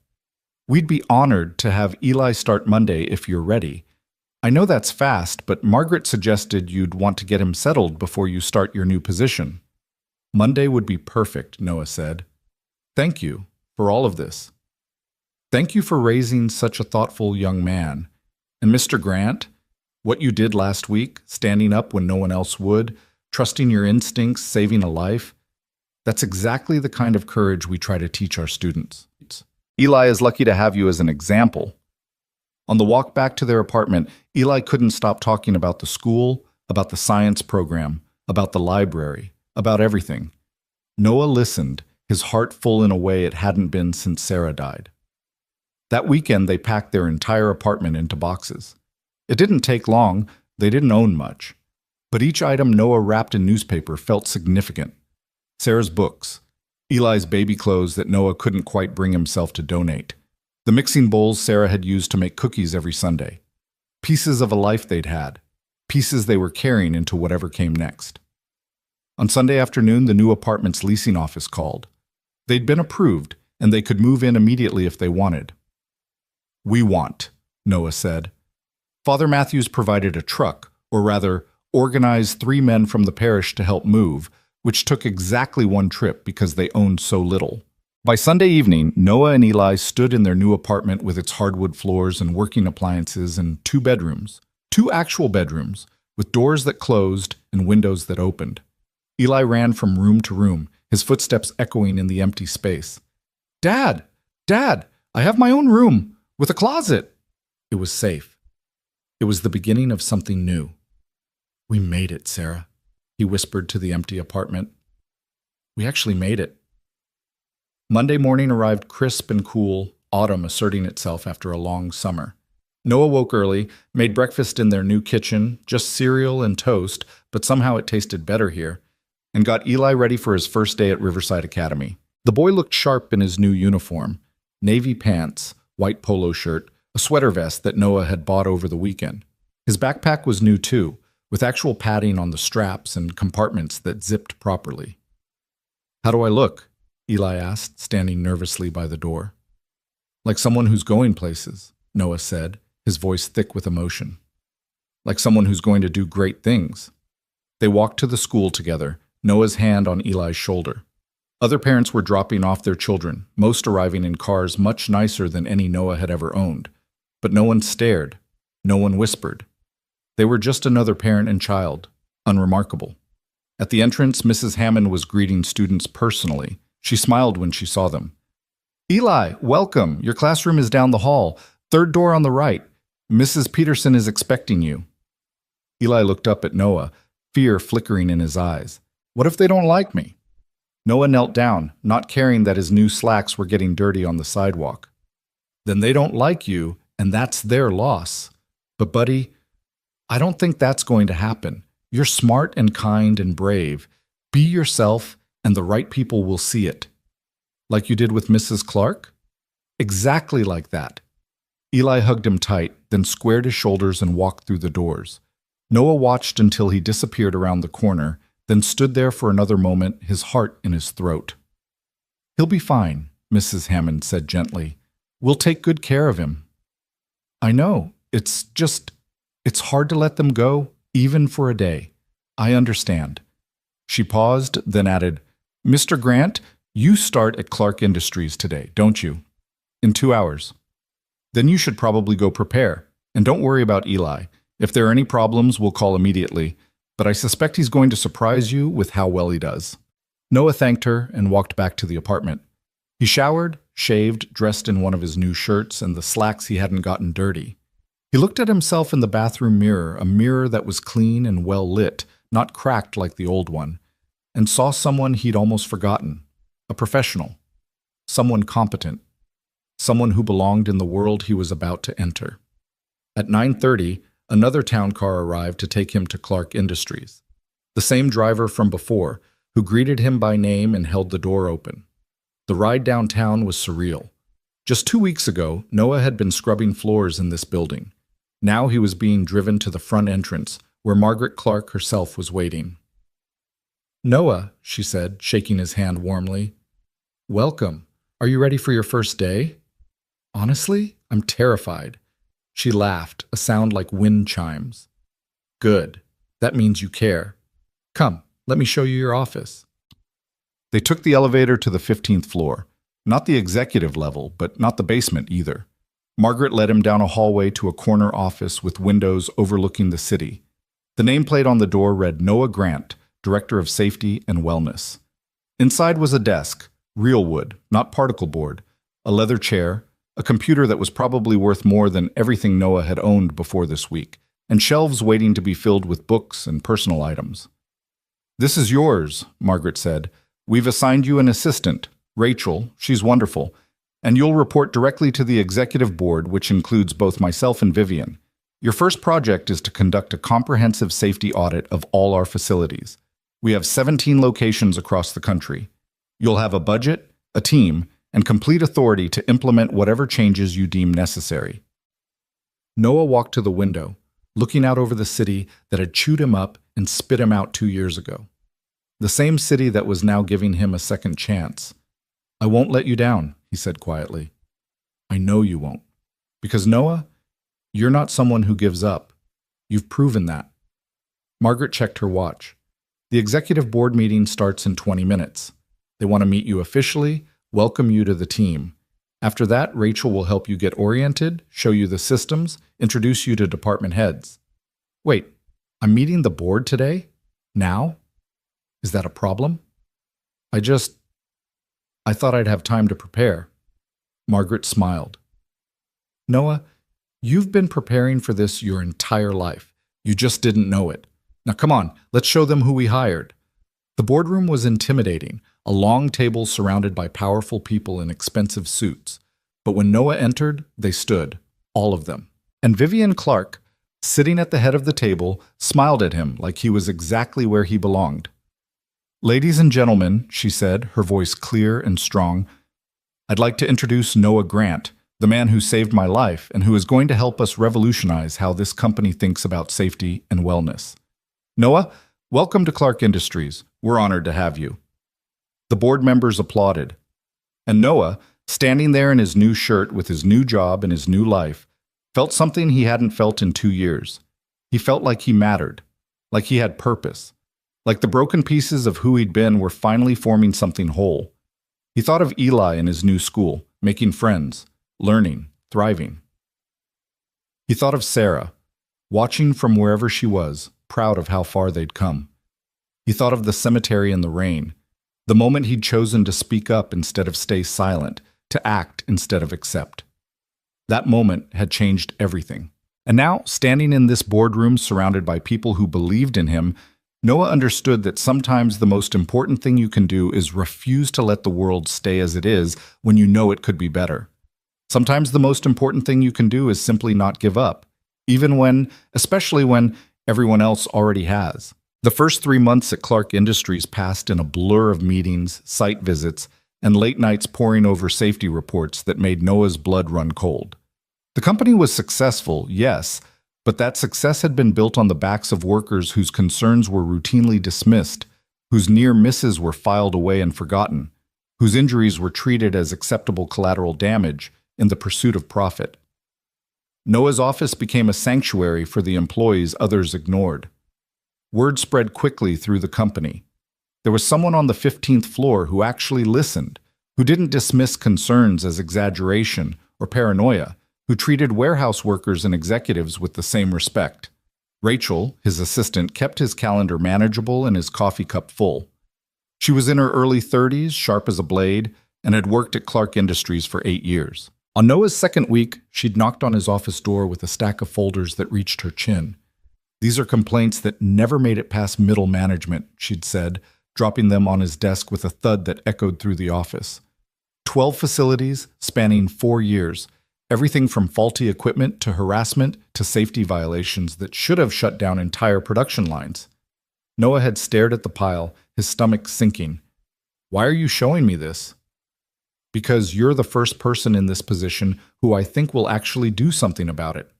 We'd be honored to have Eli start Monday if you're ready. I know that's fast, but Margaret suggested you'd want to get him settled before you start your new position. Monday would be perfect, Noah said. Thank you for all of this. Thank you for raising such a thoughtful young man. And Mr. Grant, what you did last week, standing up when no one else would, trusting your instincts, saving a life, that's exactly the kind of courage we try to teach our students. Eli is lucky to have you as an example. On the walk back to their apartment, Eli couldn't stop talking about the school, about the science program, about the library, about everything. Noah listened, his heart full in a way it hadn't been since Sarah died. That weekend, they packed their entire apartment into boxes. It didn't take long, they didn't own much. But each item Noah wrapped in newspaper felt significant. Sarah's books, Eli's baby clothes that Noah couldn't quite bring himself to donate, the mixing bowls Sarah had used to make cookies every Sunday, pieces of a life they'd had, pieces they were carrying into whatever came next. On Sunday afternoon, the new apartment's leasing office called. They'd been approved, and they could move in immediately if they wanted. We want, Noah said. Father Matthews provided a truck, or rather, organized 3 men from the parish to help move, which took exactly 1 trip because they owned so little. By Sunday evening, Noah and Eli stood in their new apartment with its hardwood floors and working appliances and 2 bedrooms, 2 actual bedrooms, with doors that closed and windows that opened. Eli ran from room to room, his footsteps echoing in the empty space. Dad! Dad! I have my own room, with a closet! It was safe. It was the beginning of something new. We made it, Sarah, he whispered to the empty apartment. We actually made it. Monday morning arrived crisp and cool, autumn asserting itself after a long summer. Noah woke early, made breakfast in their new kitchen, just cereal and toast, but somehow it tasted better here, and got Eli ready for his first day at Riverside Academy. The boy looked sharp in his new uniform, navy pants, white polo shirt, a sweater vest that Noah had bought over the weekend. His backpack was new too, with actual padding on the straps and compartments that zipped properly. How do I look? Eli asked, standing nervously by the door. Like someone who's going places, Noah said, his voice thick with emotion. Like someone who's going to do great things. They walked to the school together, Noah's hand on Eli's shoulder. Other parents were dropping off their children, most arriving in cars much nicer than any Noah had ever owned. But no one stared, no one whispered. They were just another parent and child, unremarkable. At the entrance, Mrs. Hammond was greeting students personally. She smiled when she saw them. Eli, welcome. Your classroom is down the hall, 3rd door on the right. Mrs. Peterson is expecting you. Eli looked up at Noah, fear flickering in his eyes. What if they don't like me? Noah knelt down, not caring that his new slacks were getting dirty on the sidewalk. Then they don't like you, and that's their loss. But buddy, I don't think that's going to happen. You're smart and kind and brave. Be yourself, and the right people will see it. Like you did with Mrs. Clark? Exactly like that. Eli hugged him tight, then squared his shoulders and walked through the doors. Noah watched until he disappeared around the corner, then stood there for another moment, his heart in his throat. He'll be fine, Mrs. Hammond said gently. We'll take good care of him. I know. It's hard to let them go, even for a day. I understand. She paused, then added, Mr. Grant, you start at Clark Industries today, don't you? In 2 hours. Then you should probably go prepare. And don't worry about Eli. If there are any problems, we'll call immediately. But I suspect he's going to surprise you with how well he does. Noah thanked her and walked back to the apartment. He showered, shaved, dressed in one of his new shirts and the slacks he hadn't gotten dirty. He looked at himself in the bathroom mirror, a mirror that was clean and well lit, not cracked like the old one, and saw someone he'd almost forgotten, a professional, someone competent, someone who belonged in the world he was about to enter. At 9:30, another town car arrived to take him to Clark Industries. The same driver from before, who greeted him by name and held the door open. The ride downtown was surreal. Just 2 weeks ago, Noah had been scrubbing floors in this building. Now he was being driven to the front entrance, where Margaret Clark herself was waiting. Noah, she said, shaking his hand warmly. Welcome. Are you ready for your first day? Honestly, I'm terrified. She laughed, a sound like wind chimes. Good. That means you care. Come, let me show you your office. They took the elevator to the 15th floor. Not the executive level, but not the basement either. Margaret led him down a hallway to a corner office with windows overlooking the city. The nameplate on the door read Noah Grant, Director of Safety and Wellness. Inside was a desk, real wood, not particle board, a leather chair, a computer that was probably worth more than everything Noah had owned before this week, and shelves waiting to be filled with books and personal items. This is yours, Margaret said. We've assigned you an assistant, Rachel. She's wonderful. And you'll report directly to the executive board, which includes both myself and Vivian. Your first project is to conduct a comprehensive safety audit of all our facilities. We have 17 locations across the country. You'll have a budget, a team, and complete authority to implement whatever changes you deem necessary. Noah walked to the window, looking out over the city that had chewed him up and spit him out 2 years ago. The same city that was now giving him a second chance. I won't let you down, he said quietly. I know you won't. Because Noah, you're not someone who gives up. You've proven that. Margaret checked her watch. The executive board meeting starts in 20 minutes. They want to meet you officially, welcome you to the team. After that, Rachel will help you get oriented, show you the systems, introduce you to department heads. Wait, I'm meeting the board today? Now? Is that a problem? I thought I'd have time to prepare. Margaret smiled. Noah, you've been preparing for this your entire life. You just didn't know it. Now come on, let's show them who we hired. The boardroom was intimidating, a long table surrounded by powerful people in expensive suits. But when Noah entered, they stood, all of them. And Vivian Clark, sitting at the head of the table, smiled at him like he was exactly where he belonged. Ladies and gentlemen, she said, her voice clear and strong, I'd like to introduce Noah Grant, the man who saved my life and who is going to help us revolutionize how this company thinks about safety and wellness. Noah, welcome to Clark Industries. We're honored to have you. The board members applauded. And Noah, standing there in his new shirt with his new job and his new life, felt something he hadn't felt in 2 years. He felt like he mattered, like he had purpose, like the broken pieces of who he'd been were finally forming something whole. He thought of Eli in his new school, making friends, learning, thriving. He thought of Sarah, watching from wherever she was, proud of how far they'd come. He thought of the cemetery in the rain, the moment he'd chosen to speak up instead of stay silent, to act instead of accept. That moment had changed everything. And now, standing in this boardroom surrounded by people who believed in him, Noah understood that sometimes the most important thing you can do is refuse to let the world stay as it is when you know it could be better. Sometimes the most important thing you can do is simply not give up, especially when everyone else already has. The first 3 months at Clark Industries passed in a blur of meetings, site visits, and late nights poring over safety reports that made Noah's blood run cold. The company was successful, yes, but that success had been built on the backs of workers whose concerns were routinely dismissed, whose near misses were filed away and forgotten, whose injuries were treated as acceptable collateral damage in the pursuit of profit. Noah's office became a sanctuary for the employees others ignored. Word spread quickly through the company. There was someone on the 15th floor who actually listened, who didn't dismiss concerns as exaggeration or paranoia, who treated warehouse workers and executives with the same respect. Rachel, his assistant, kept his calendar manageable and his coffee cup full. She was in her early 30s, sharp as a blade, and had worked at Clark Industries for 8 years. On Noah's second week, she'd knocked on his office door with a stack of folders that reached her chin. "These are complaints that never made it past middle management," she'd said, dropping them on his desk with a thud that echoed through the office. 12 facilities spanning 4 years, everything from faulty equipment to harassment to safety violations that should have shut down entire production lines. Noah had stared at the pile, his stomach sinking. "Why are you showing me this?" "Because you're the first person in this position who I think will actually do something about it."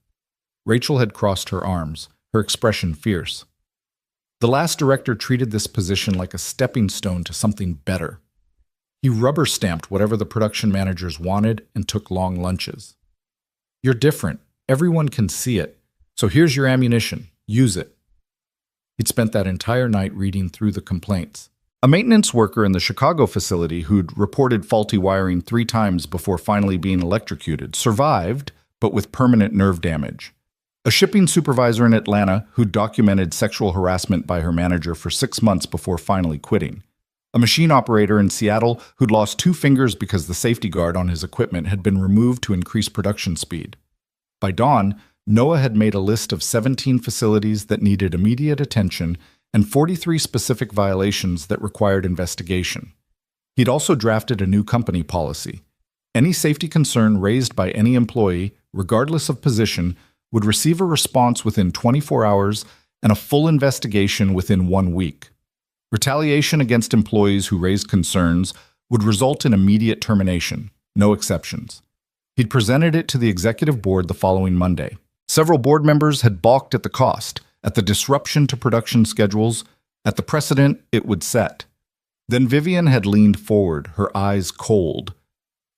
Rachel had crossed her arms, her expression fierce. The last director treated this position like a stepping stone to something better. He rubber-stamped whatever the production managers wanted and took long lunches. "You're different. Everyone can see it. So here's your ammunition. Use it." He'd spent that entire night reading through the complaints. A maintenance worker in the Chicago facility who'd reported faulty wiring 3 times before finally being electrocuted survived, but with permanent nerve damage. A shipping supervisor in Atlanta who'd documented sexual harassment by her manager for 6 months before finally quitting. A machine operator in Seattle who'd lost 2 fingers because the safety guard on his equipment had been removed to increase production speed. By dawn, Noah had made a list of 17 facilities that needed immediate attention and 43 specific violations that required investigation. He'd also drafted a new company policy. Any safety concern raised by any employee, regardless of position, would receive a response within 24 hours and a full investigation within 1 week. Retaliation against employees who raised concerns would result in immediate termination, no exceptions. He'd presented it to the executive board the following Monday. Several board members had balked at the cost, at the disruption to production schedules, at the precedent it would set. Then Vivian had leaned forward, her eyes cold.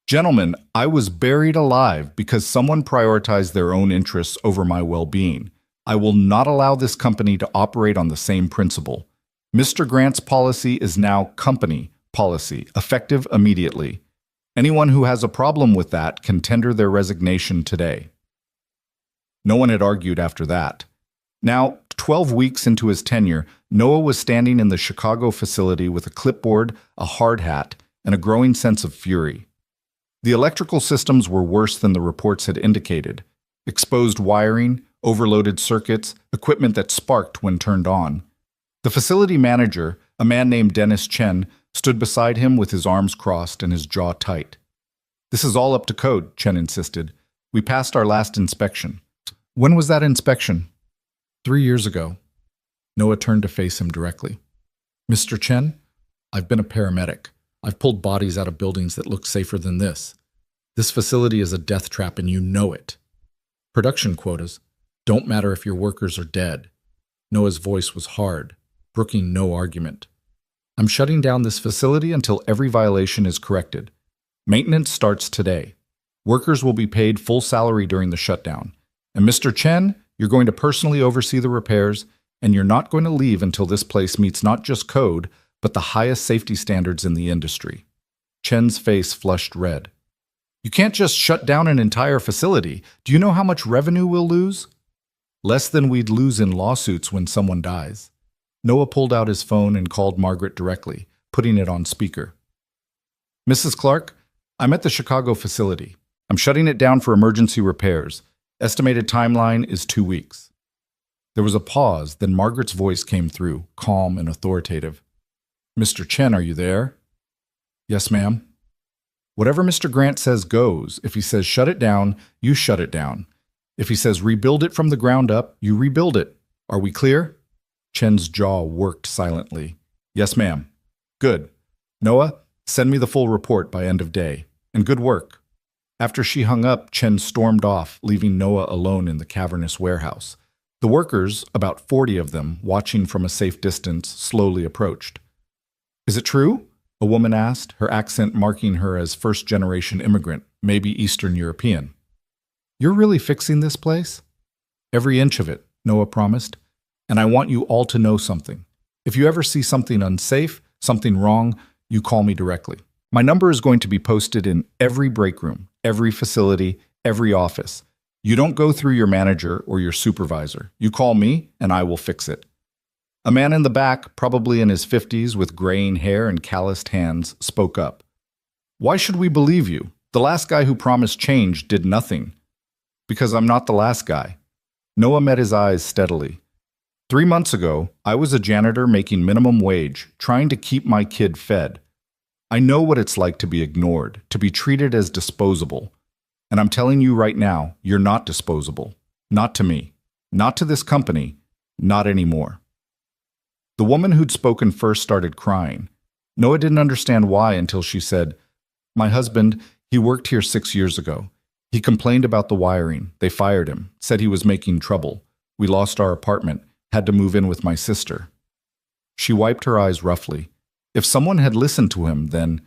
"Gentlemen, I was buried alive because someone prioritized their own interests over my well-being. I will not allow this company to operate on the same principle. Mr. Grant's policy is now company policy, effective immediately. Anyone who has a problem with that can tender their resignation today." No one had argued after that. Now, 12 weeks into his tenure, Noah was standing in the Chicago facility with a clipboard, a hard hat, and a growing sense of fury. The electrical systems were worse than the reports had indicated. Exposed wiring, overloaded circuits, equipment that sparked when turned on. The facility manager, a man named Dennis Chen, stood beside him with his arms crossed and his jaw tight. "This is all up to code," Chen insisted. "We passed our last inspection." "When was that inspection?" 3 years ago." Noah turned to face him directly. "Mr. Chen, I've been a paramedic. I've pulled bodies out of buildings that look safer than this. This facility is a death trap and you know it. Production quotas don't matter if your workers are dead." Noah's voice was hard, brooking no argument. "I'm shutting down this facility until every violation is corrected. Maintenance starts today. Workers will be paid full salary during the shutdown. And Mr. Chen, you're going to personally oversee the repairs, and you're not going to leave until this place meets not just code, but the highest safety standards in the industry." Chen's face flushed red. "You can't just shut down an entire facility. Do you know how much revenue we'll lose?" "Less than we'd lose in lawsuits when someone dies." Noah pulled out his phone and called Margaret directly, putting it on speaker. "Mrs. Clark, I'm at the Chicago facility. I'm shutting it down for emergency repairs. Estimated timeline is 2 weeks. There was a pause, then Margaret's voice came through, calm and authoritative. "Mr. Chen, are you there?" "Yes, ma'am." "Whatever Mr. Grant says goes. If he says shut it down, you shut it down. If he says rebuild it from the ground up, you rebuild it. Are we clear?" Chen's jaw worked silently. "Yes, ma'am." "Good. Noah, send me the full report by end of day. And good work." After she hung up, Chen stormed off, leaving Noah alone in the cavernous warehouse. The workers, about 40 of them, watching from a safe distance, slowly approached. "Is it true?" a woman asked, her accent marking her as first-generation immigrant, maybe Eastern European. "You're really fixing this place?" "Every inch of it," Noah promised. And I want you all to know something. If you ever see something unsafe, something wrong, you call me directly. My number is going to be posted in every break room, every facility, every office. You don't go through your manager or your supervisor. You call me, and I will fix it. A man in the back, probably in his 50s with graying hair and calloused hands, spoke up. Why should we believe you? The last guy who promised change did nothing. Because I'm not the last guy. Noah met his eyes steadily. 3 months ago, I was a janitor making minimum wage, trying to keep my kid fed. I know what it's like to be ignored, to be treated as disposable. And I'm telling you right now, you're not disposable. Not to me. Not to this company. Not anymore. The woman who'd spoken first started crying. Noah didn't understand why until she said, My husband, he worked here 6 years ago. He complained about the wiring. They fired him, said he was making trouble. We lost our apartment, had to move in with my sister. She wiped her eyes roughly. If someone had listened to him, then,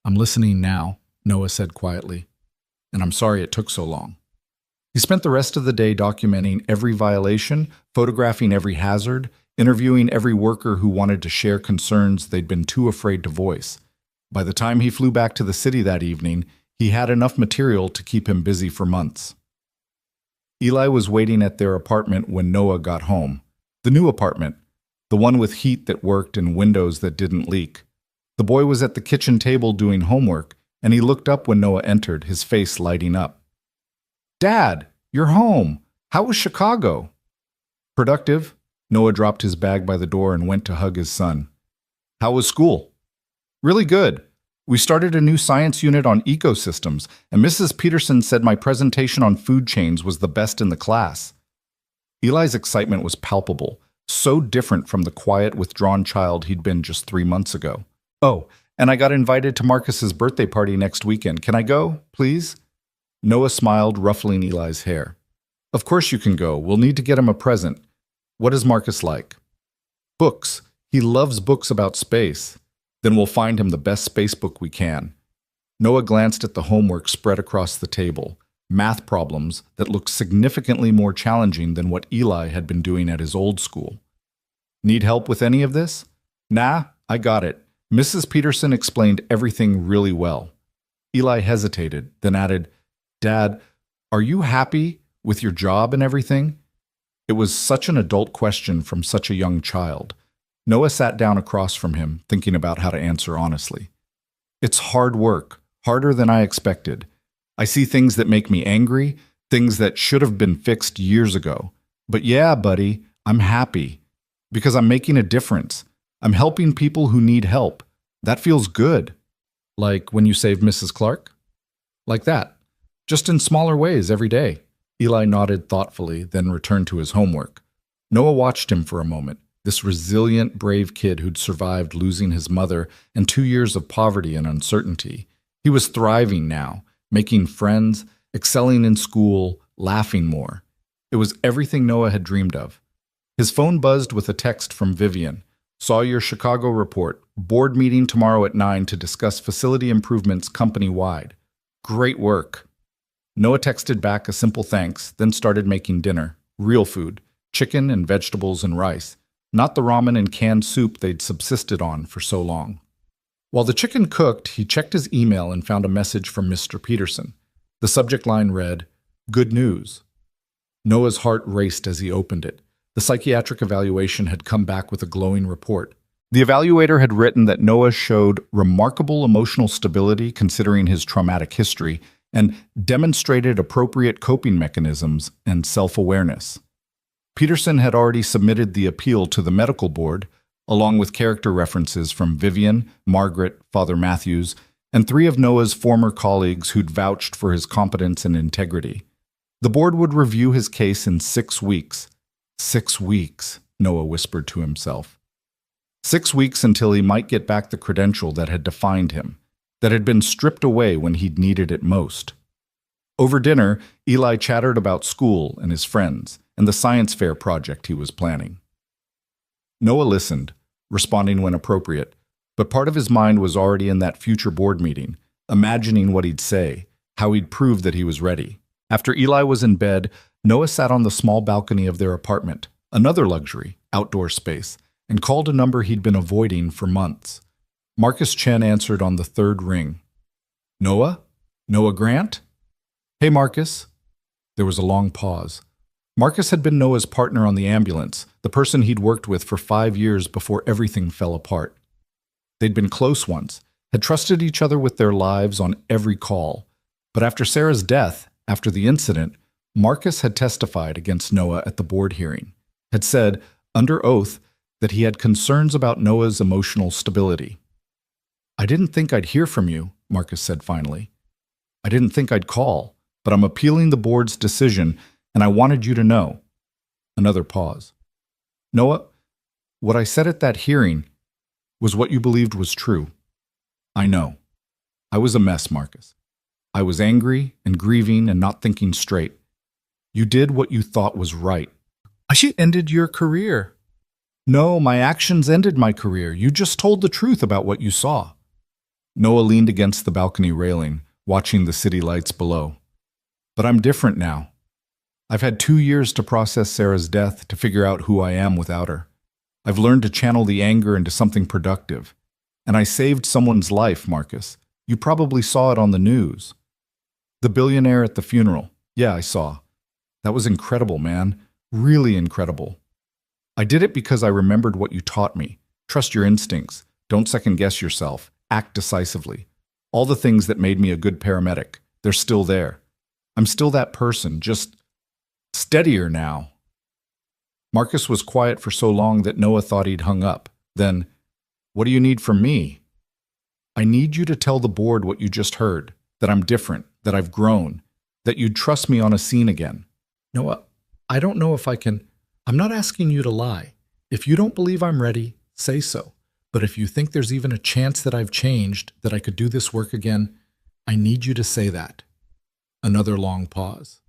I'm listening now, Noah said quietly. And I'm sorry it took so long. He spent the rest of the day documenting every violation, photographing every hazard, interviewing every worker who wanted to share concerns they'd been too afraid to voice. By the time he flew back to the city that evening, he had enough material to keep him busy for months. Eli was waiting at their apartment when Noah got home. The new apartment, the one with heat that worked and windows that didn't leak. The boy was at the kitchen table doing homework, and he looked up when Noah entered, his face lighting up. Dad, you're home. How was Chicago? Productive. Noah dropped his bag by the door and went to hug his son. How was school? Really good. We started a new science unit on ecosystems, and Mrs. Peterson said my presentation on food chains was the best in the class. Eli's excitement was palpable, so different from the quiet, withdrawn child he'd been just 3 months ago. Oh, and I got invited to Marcus's birthday party next weekend. Can I go, please? Noah smiled, ruffling Eli's hair. Of course you can go. We'll need to get him a present. What is Marcus like? Books. He loves books about space. Then we'll find him the best space book we can. Noah glanced at the homework spread across the table, math problems that looked significantly more challenging than what Eli had been doing at his old school. Need help with any of this? Nah, I got it. Mrs. Peterson explained everything really well. Eli hesitated, then added, Dad, are you happy with your job and everything? It was such an adult question from such a young child. Noah sat down across from him, thinking about how to answer honestly. It's hard work, harder than I expected. I see things that make me angry, things that should have been fixed years ago. But yeah, buddy, I'm happy. Because I'm making a difference. I'm helping people who need help. That feels good. Like when you saved Mrs. Clark? Like that. Just in smaller ways every day. Eli nodded thoughtfully, then returned to his homework. Noah watched him for a moment. This resilient, brave kid who'd survived losing his mother and 2 years of poverty and uncertainty. He was thriving now, making friends, excelling in school, laughing more. It was everything Noah had dreamed of. His phone buzzed with a text from Vivian. Saw your Chicago report. Board meeting tomorrow at 9 to discuss facility improvements company-wide. Great work. Noah texted back a simple thanks, then started making dinner. Real food. Chicken and vegetables and rice. Not the ramen and canned soup they'd subsisted on for so long. While the chicken cooked, he checked his email and found a message from Mr. Peterson. The subject line read, Good news. Noah's heart raced as he opened it. The psychiatric evaluation had come back with a glowing report. The evaluator had written that Noah showed remarkable emotional stability considering his traumatic history and demonstrated appropriate coping mechanisms and self-awareness. Peterson had already submitted the appeal to the medical board, along with character references from Vivian, Margaret, Father Matthews, and 3 of Noah's former colleagues who'd vouched for his competence and integrity. The board would review his case in 6 weeks. 6 weeks, Noah whispered to himself. 6 weeks until he might get back the credential that had defined him, that had been stripped away when he'd needed it most. Over dinner, Eli chattered about school and his friends, and the science fair project he was planning. Noah listened, responding when appropriate, but part of his mind was already in that future board meeting, imagining what he'd say, how he'd prove that he was ready. After Eli was in bed, Noah sat on the small balcony of their apartment, another luxury, outdoor space, and called a number he'd been avoiding for months. Marcus Chen answered on the third ring. Noah? Noah Grant? Hey, Marcus. There was a long pause. Marcus had been Noah's partner on the ambulance, the person he'd worked with for 5 years before everything fell apart. They'd been close once, had trusted each other with their lives on every call. But after Sarah's death, after the incident, Marcus had testified against Noah at the board hearing, had said, under oath, that he had concerns about Noah's emotional stability. I didn't think I'd hear from you, Marcus said finally. I didn't think I'd call, but I'm appealing the board's decision, and I wanted you to know. Another pause. Noah, what I said at that hearing was what you believed was true. I know. I was a mess, Marcus. I was angry and grieving and not thinking straight. You did what you thought was right. You ended your career. No, my actions ended my career. You just told the truth about what you saw. Noah leaned against the balcony railing, watching the city lights below. But I'm different now. I've had 2 years to process Sarah's death, to figure out who I am without her. I've learned to channel the anger into something productive. And I saved someone's life, Marcus. You probably saw it on the news. The billionaire at the funeral. Yeah, I saw. That was incredible, man. Really incredible. I did it because I remembered what you taught me. Trust your instincts. Don't second-guess yourself. Act decisively. All the things that made me a good paramedic, they're still there. I'm still that person, just steadier now. Marcus was quiet for so long that Noah thought he'd hung up. Then, what do you need from me? I need you to tell the board what you just heard, that I'm different, that I've grown, that you'd trust me on a scene again. Noah, I don't know if I can. I'm not asking you to lie. If you don't believe I'm ready, say so. But if you think there's even a chance that I've changed, that I could do this work again, I need you to say that. Another long pause.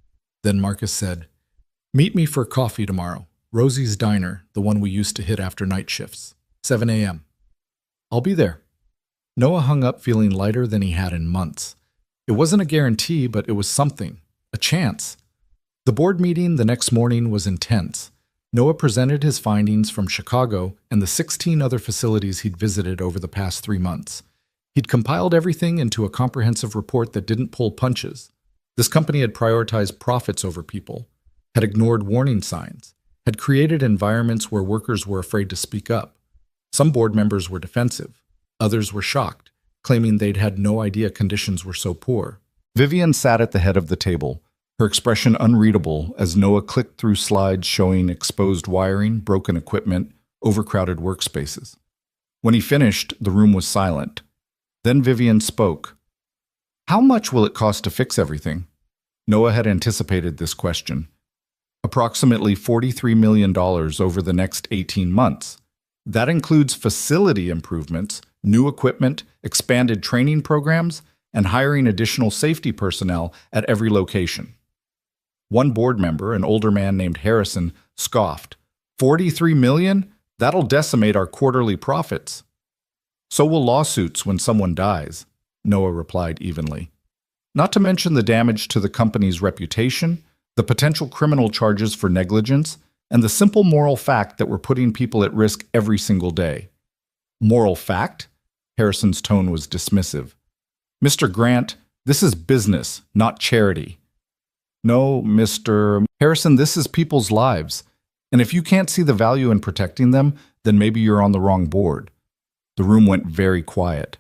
Then Marcus said, meet me for coffee tomorrow. Rosie's Diner, the one we used to hit after night shifts. 7 a.m. I'll be there. Noah hung up feeling lighter than he had in months. It wasn't a guarantee, but it was something. A chance. The board meeting the next morning was intense. Noah presented his findings from Chicago and the 16 other facilities he'd visited over the past 3 months. He'd compiled everything into a comprehensive report that didn't pull punches. This company had prioritized profits over people, had ignored warning signs, had created environments where workers were afraid to speak up. Some board members were defensive. Others were shocked, claiming they'd had no idea conditions were so poor. Vivian sat at the head of the table, her expression unreadable as Noah clicked through slides showing exposed wiring, broken equipment, overcrowded workspaces. When he finished, the room was silent. Then Vivian spoke. How much will it cost to fix everything? Noah had anticipated this question. Approximately $43 million over the next 18 months. That includes facility improvements, new equipment, expanded training programs, and hiring additional safety personnel at every location. One board member, an older man named Harrison, scoffed. $43 million? That'll decimate our quarterly profits. So will lawsuits when someone dies, Noah replied evenly. Not to mention the damage to the company's reputation, the potential criminal charges for negligence, and the simple moral fact that we're putting people at risk every single day. Moral fact? Harrison's tone was dismissive. Mr. Grant, this is business, not charity. No, Mr. Harrison, this is people's lives. And if you can't see the value in protecting them, then maybe you're on the wrong board. The room went very quiet.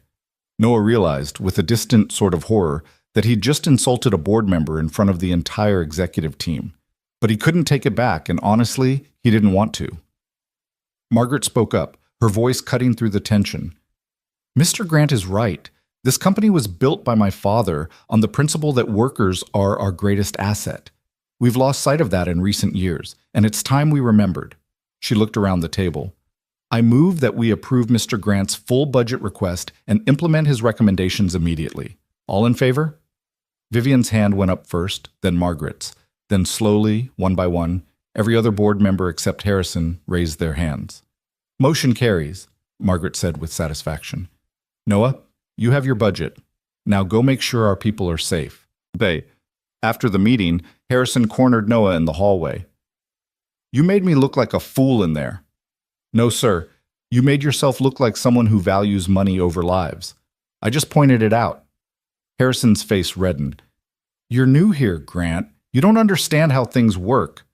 Noah realized, with a distant sort of horror, that he'd just insulted a board member in front of the entire executive team. But he couldn't take it back, and honestly, he didn't want to. Margaret spoke up, her voice cutting through the tension. Mr. Grant is right. This company was built by my father on the principle that workers are our greatest asset. We've lost sight of that in recent years, and it's time we remembered. She looked around the table. I move that we approve Mr. Grant's full budget request and implement his recommendations immediately. All in favor? Vivian's hand went up first, then Margaret's. Then slowly, one by one, every other board member except Harrison raised their hands. Motion carries, Margaret said with satisfaction. Noah, you have your budget. Now go make sure our people are safe. After the meeting, Harrison cornered Noah in the hallway. You made me look like a fool in there. No, sir. You made yourself look like someone who values money over lives. I just pointed it out. Harrison's face reddened. You're new here, Grant. You don't understand how things work.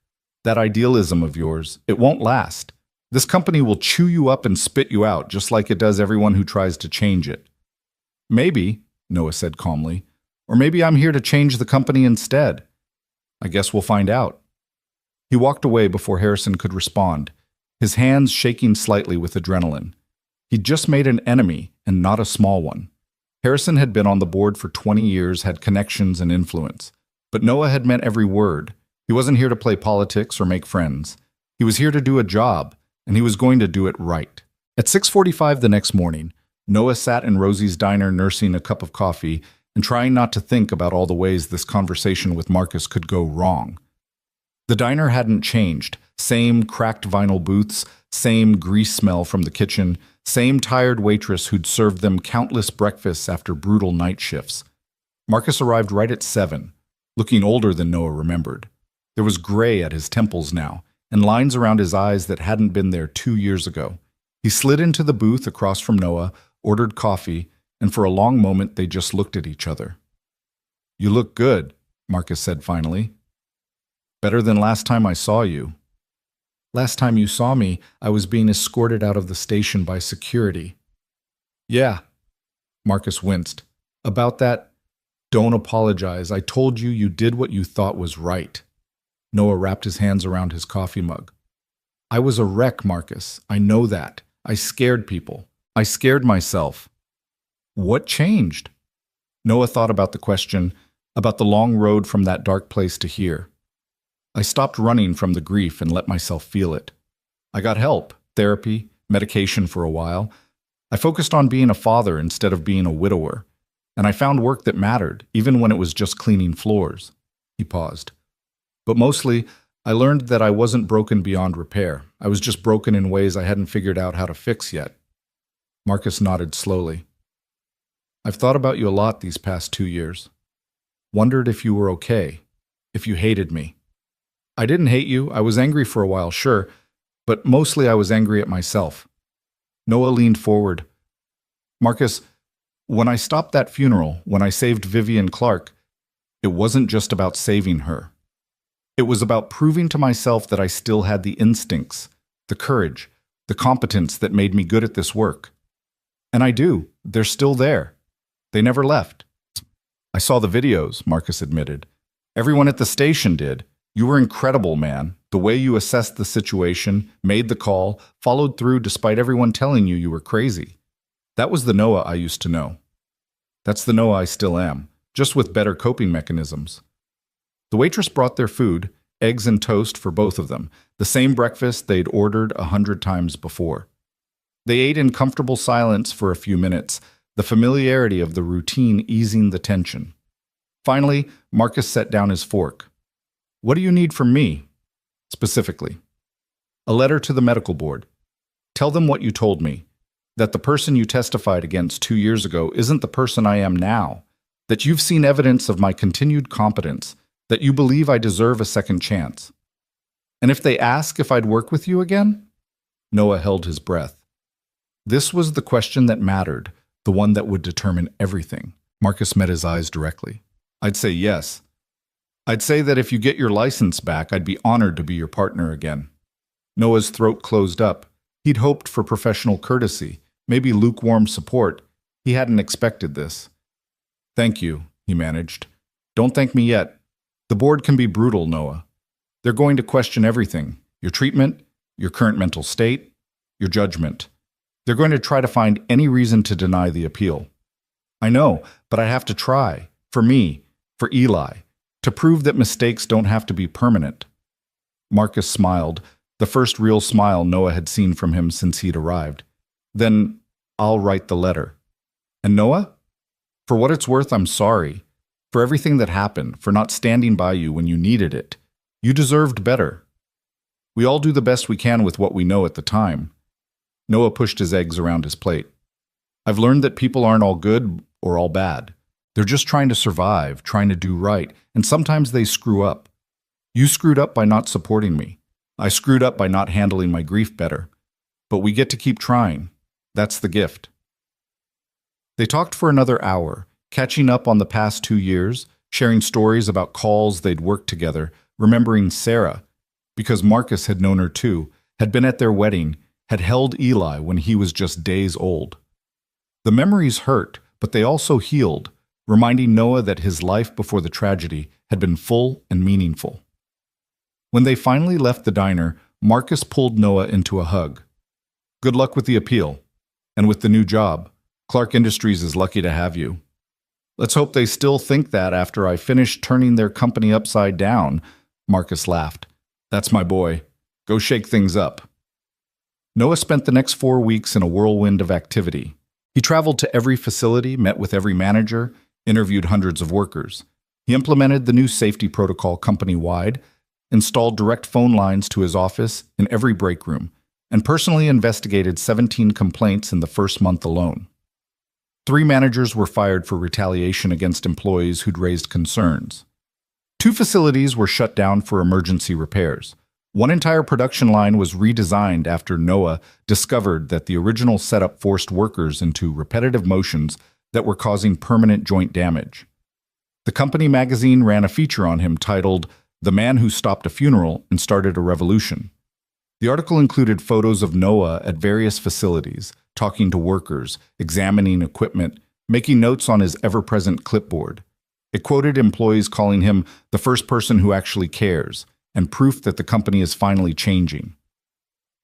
That idealism of yours, it won't last. This company will chew you up and spit you out, just like it does everyone who tries to change it. Maybe, Noah said calmly, or maybe I'm here to change the company instead. I guess we'll find out. He walked away before Harrison could respond, his hands shaking slightly with adrenaline. He'd just made an enemy, and not a small one. Harrison had been on the board for 20 years, had connections and influence. But Noah had meant every word. He wasn't here to play politics or make friends. He was here to do a job, and he was going to do it right. At 6:45 the next morning, Noah sat in Rosie's diner nursing a cup of coffee and trying not to think about all the ways this conversation with Marcus could go wrong. The diner hadn't changed. Same cracked vinyl booths, same grease smell from the kitchen, same tired waitress who'd served them countless breakfasts after brutal night shifts. Marcus arrived right at 7, looking older than Noah remembered. There was gray at his temples now, and lines around his eyes that hadn't been there 2 years ago. He slid into the booth across from Noah, ordered coffee, and for a long moment they just looked at each other. You look good, Marcus said finally. Better than last time I saw you. Last time you saw me, I was being escorted out of the station by security. Yeah, Marcus winced. About that, don't apologize. I told you you did what you thought was right. Noah wrapped his hands around his coffee mug. I was a wreck, Marcus. I know that. I scared people. I scared myself. What changed? Noah thought about the question, about the long road from that dark place to here. I stopped running from the grief and let myself feel it. I got help, therapy, medication for a while. I focused on being a father instead of being a widower. And I found work that mattered, even when it was just cleaning floors. He paused. But mostly, I learned that I wasn't broken beyond repair. I was just broken in ways I hadn't figured out how to fix yet. Marcus nodded slowly. I've thought about you a lot these past 2 years. Wondered if you were okay, if you hated me. I didn't hate you. I was angry for a while, sure, but mostly I was angry at myself. Noah leaned forward. Marcus, when I stopped that funeral, when I saved Vivian Clark, it wasn't just about saving her. It was about proving to myself that I still had the instincts, the courage, the competence that made me good at this work. And I do. They're still there. They never left. I saw the videos, Marcus admitted. Everyone at the station did. You were incredible, man. The way you assessed the situation, made the call, followed through despite everyone telling you you were crazy. That was the Noah I used to know. That's the Noah I still am, just with better coping mechanisms. The waitress brought their food, eggs and toast for both of them, the same breakfast they'd ordered 100 times before. They ate in comfortable silence for a few minutes, the familiarity of the routine easing the tension. Finally, Marcus set down his fork. What do you need from me, specifically? A letter to the medical board. Tell them what you told me, that the person you testified against 2 years ago isn't the person I am now, that you've seen evidence of my continued competence, that you believe I deserve a second chance. And if they ask if I'd work with you again? Noah held his breath. This was the question that mattered, the one that would determine everything. Marcus met his eyes directly. I'd say yes. I'd say that if you get your license back, I'd be honored to be your partner again. Noah's throat closed up. He'd hoped for professional courtesy, maybe lukewarm support. He hadn't expected this. Thank you, he managed. Don't thank me yet. The board can be brutal, Noah. They're going to question everything. Your treatment, your current mental state, your judgment. They're going to try to find any reason to deny the appeal. I know, but I have to try. For me, for Eli. To prove that mistakes don't have to be permanent. Marcus smiled, the first real smile Noah had seen from him since he'd arrived. Then, I'll write the letter. And Noah? For what it's worth, I'm sorry. For everything that happened, for not standing by you when you needed it. You deserved better. We all do the best we can with what we know at the time. Noah pushed his eggs around his plate. I've learned that people aren't all good or all bad. They're just trying to survive, trying to do right, and sometimes they screw up. You screwed up by not supporting me. I screwed up by not handling my grief better. but we get to keep trying. That's the gift. They talked for another hour, catching up on the past 2 years, sharing stories about calls they'd worked together, remembering Sarah, because Marcus had known her too, had been at their wedding, had held Eli when he was just days old. The memories hurt, but they also healed, reminding Noah that his life before the tragedy had been full and meaningful. When they finally left the diner, Marcus pulled Noah into a hug. Good luck with the appeal. And with the new job. Clark Industries is lucky to have you. Let's hope they still think that after I finish turning their company upside down, Marcus laughed. That's my boy. Go shake things up. Noah spent the next 4 weeks in a whirlwind of activity. He traveled to every facility, met with every manager, interviewed hundreds of workers. He implemented the new safety protocol company-wide, installed direct phone lines to his office in every break room, and personally investigated 17 complaints in the first month alone. 3 managers were fired for retaliation against employees who'd raised concerns. 2 facilities were shut down for emergency repairs. One entire production line was redesigned after Noah discovered that the original setup forced workers into repetitive motions that were causing permanent joint damage. The company magazine ran a feature on him titled, "The Man Who Stopped a Funeral and Started a Revolution." The article included photos of Noah at various facilities, talking to workers, examining equipment, making notes on his ever-present clipboard. It quoted employees calling him the first person who actually cares, and proof that the company is finally changing.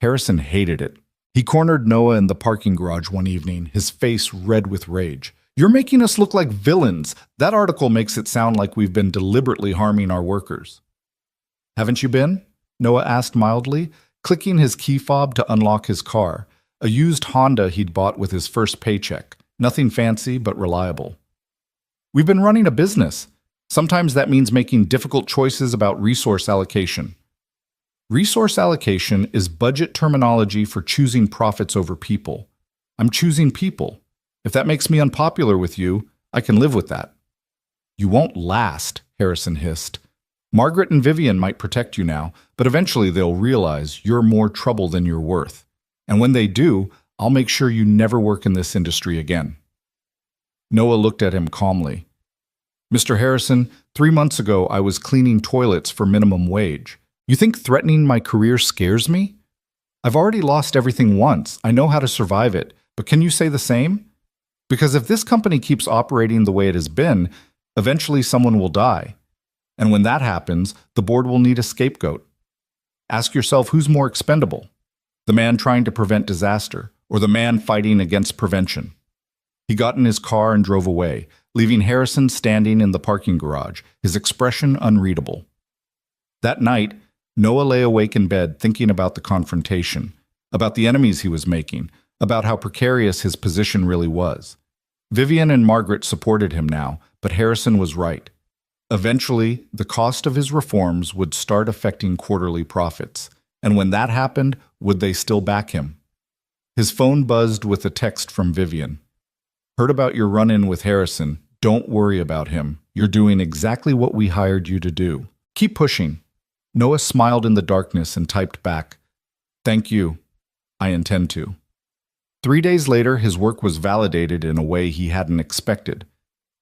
Harrison hated it. He cornered Noah in the parking garage one evening, his face red with rage. "You're making us look like villains. That article makes it sound like we've been deliberately harming our workers." "Haven't you been?" Noah asked mildly, clicking his key fob to unlock his car, a used Honda he'd bought with his first paycheck. Nothing fancy, but reliable. "We've been running a business. Sometimes that means making difficult choices about resource allocation." Resource allocation is budget terminology for choosing profits over people. I'm choosing people. If that makes me unpopular with you, I can live with that. "You won't last," Harrison hissed. "Margaret and Vivian might protect you now, but eventually they'll realize you're more trouble than you're worth. And when they do, I'll make sure you never work in this industry again." Noah looked at him calmly. "Mr. Harrison, 3 months ago I was cleaning toilets for minimum wage. You think threatening my career scares me? I've already lost everything once. I know how to survive it. But can you say the same? Because if this company keeps operating the way it has been, eventually someone will die. And when that happens, the board will need a scapegoat. Ask yourself who's more expendable, the man trying to prevent disaster or the man fighting against prevention." He got in his car and drove away, leaving Harrison standing in the parking garage, his expression unreadable. That night, Noah lay awake in bed thinking about the confrontation, about the enemies he was making, about how precarious his position really was. Vivian and Margaret supported him now, but Harrison was right. Eventually, the cost of his reforms would start affecting quarterly profits, and when that happened, would they still back him? His phone buzzed with a text from Vivian. "Heard about your run-in with Harrison. Don't worry about him. You're doing exactly what we hired you to do. Keep pushing." Noah smiled in the darkness and typed back, "Thank you. I intend to." 3 days later, his work was validated in a way he hadn't expected.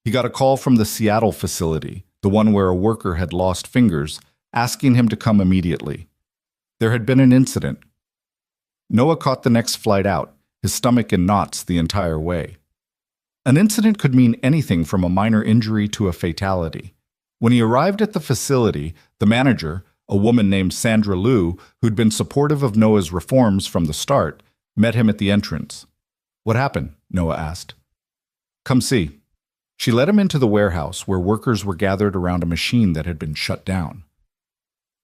He got a call from the Seattle facility, the one where a worker had lost fingers, asking him to come immediately. There had been an incident. Noah caught the next flight out, his stomach in knots the entire way. An incident could mean anything from a minor injury to a fatality. When he arrived at the facility, the manager, a woman named Sandra Liu, who'd been supportive of Noah's reforms from the start, met him at the entrance. "What happened?" Noah asked. "Come see." She led him into the warehouse where workers were gathered around a machine that had been shut down.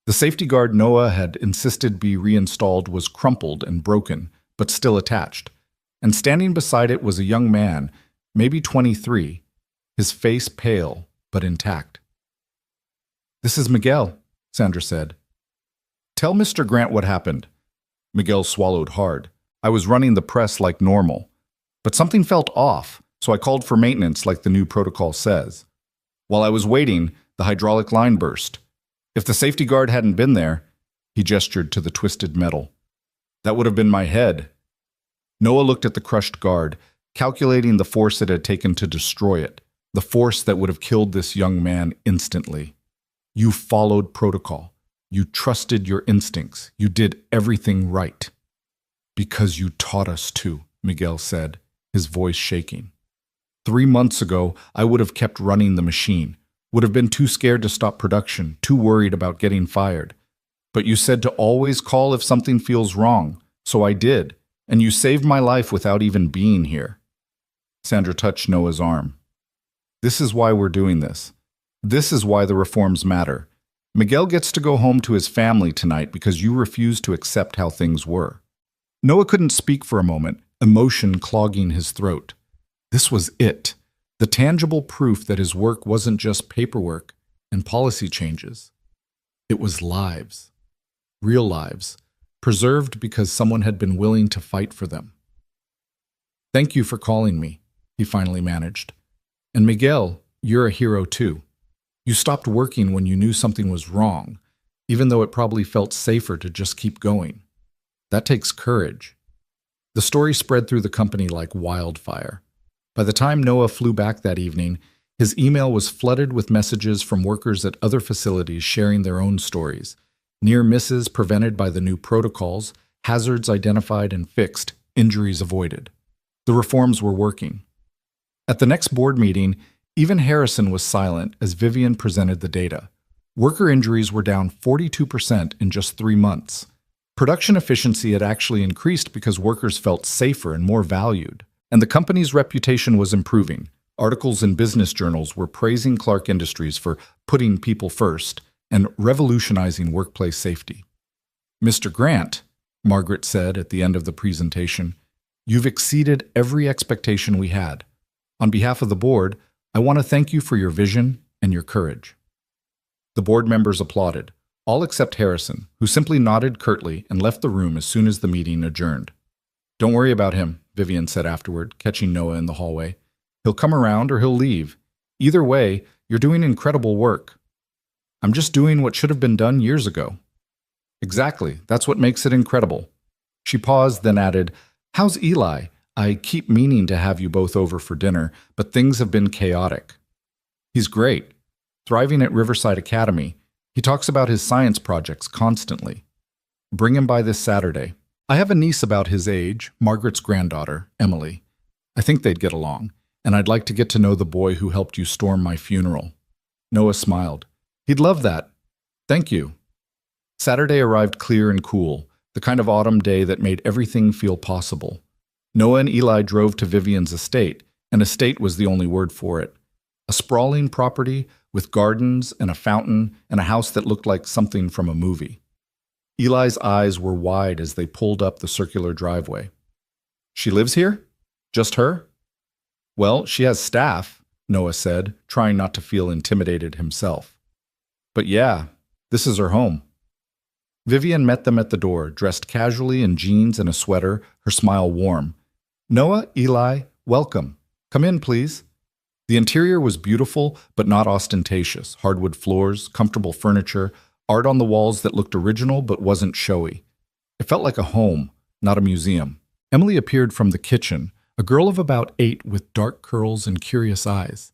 The safety guard Noah had insisted be reinstalled was crumpled and broken, but still attached, and standing beside it was a young man, maybe 23, his face pale but intact. "This is Miguel," Sandra said. "Tell Mr. Grant what happened." Miguel swallowed hard. "I was running the press like normal, but something felt off, so I called for maintenance like the new protocol says. While I was waiting, the hydraulic line burst. If the safety guard hadn't been there," he gestured to the twisted metal, "that would have been my head, Noah looked at the crushed guard, calculating the force it had taken to destroy it, the force that would have killed this young man instantly. You followed protocol. You trusted your instincts. You did everything right. Because you taught us to, Miguel said, his voice shaking. 3 months ago, I would have kept running the machine, would have been too scared to stop production, too worried about getting fired. But you said to always call if something feels wrong, so I did, and you saved my life without even being here. Sandra touched Noah's arm. This is why we're doing this. This is why the reforms matter. Miguel gets to go home to his family tonight because you refused to accept how things were. Noah couldn't speak for a moment, emotion clogging his throat. This was it, the tangible proof that his work wasn't just paperwork and policy changes. It was lives, real lives, preserved because someone had been willing to fight for them. Thank you for calling me, he finally managed. And Miguel, you're a hero too. You stopped working when you knew something was wrong, even though it probably felt safer to just keep going. That takes courage. The story spread through the company like wildfire. By the time Noah flew back that evening, his email was flooded with messages from workers at other facilities sharing their own stories. Near misses prevented by the new protocols, hazards identified and fixed, injuries avoided. The reforms were working. At the next board meeting, even Harrison was silent as Vivian presented the data. Worker injuries were down 42% in just 3 months. Production efficiency had actually increased because workers felt safer and more valued. And the company's reputation was improving. Articles in business journals were praising Clark Industries for putting people first and revolutionizing workplace safety. Mr. Grant, Margaret said at the end of the presentation, you've exceeded every expectation we had. On behalf of the board, I want to thank you for your vision and your courage. The board members applauded, all except Harrison, who simply nodded curtly and left the room as soon as the meeting adjourned. Don't worry about him, Vivian said afterward, catching Noah in the hallway. He'll come around or he'll leave. Either way, you're doing incredible work. I'm just doing what should have been done years ago. Exactly, that's what makes it incredible. She paused, then added, How's Eli? I keep meaning to have you both over for dinner, but things have been chaotic. He's great. Thriving at Riverside Academy. He talks about his science projects constantly. Bring him by this Saturday. I have a niece about his age, Margaret's granddaughter, Emily. I think they'd get along, and I'd like to get to know the boy who helped you storm my funeral. Noah smiled. He'd love that. Thank you. Saturday arrived clear and cool, the kind of autumn day that made everything feel possible. Noah and Eli drove to Vivian's estate, and estate was the only word for it. A sprawling property with gardens and a fountain and a house that looked like something from a movie. Eli's eyes were wide as they pulled up the circular driveway. She lives here? Just her? Well, she has staff, Noah said, trying not to feel intimidated himself. But yeah, this is her home. Vivian met them at the door, dressed casually in jeans and a sweater, her smile warm. Noah, Eli, welcome. Come in, please. The interior was beautiful, but not ostentatious. Hardwood floors, comfortable furniture, art on the walls that looked original but wasn't showy. It felt like a home, not a museum. Emily appeared from the kitchen, a girl of about 8 with dark curls and curious eyes.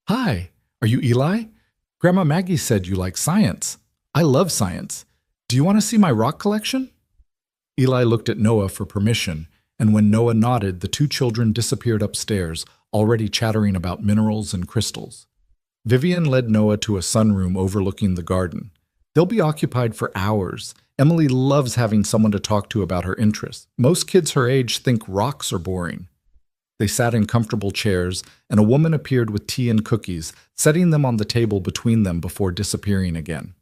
Hi, are you Eli? Grandma Maggie said you like science. I love science. Do you want to see my rock collection? Eli looked at Noah for permission, and when Noah nodded, the 2 children disappeared upstairs, already chattering about minerals and crystals. Vivian led Noah to a sunroom overlooking the garden. They'll be occupied for hours. Emily loves having someone to talk to about her interests. Most kids her age think rocks are boring. They sat in comfortable chairs, and a woman appeared with tea and cookies, setting them on the table between them before disappearing again.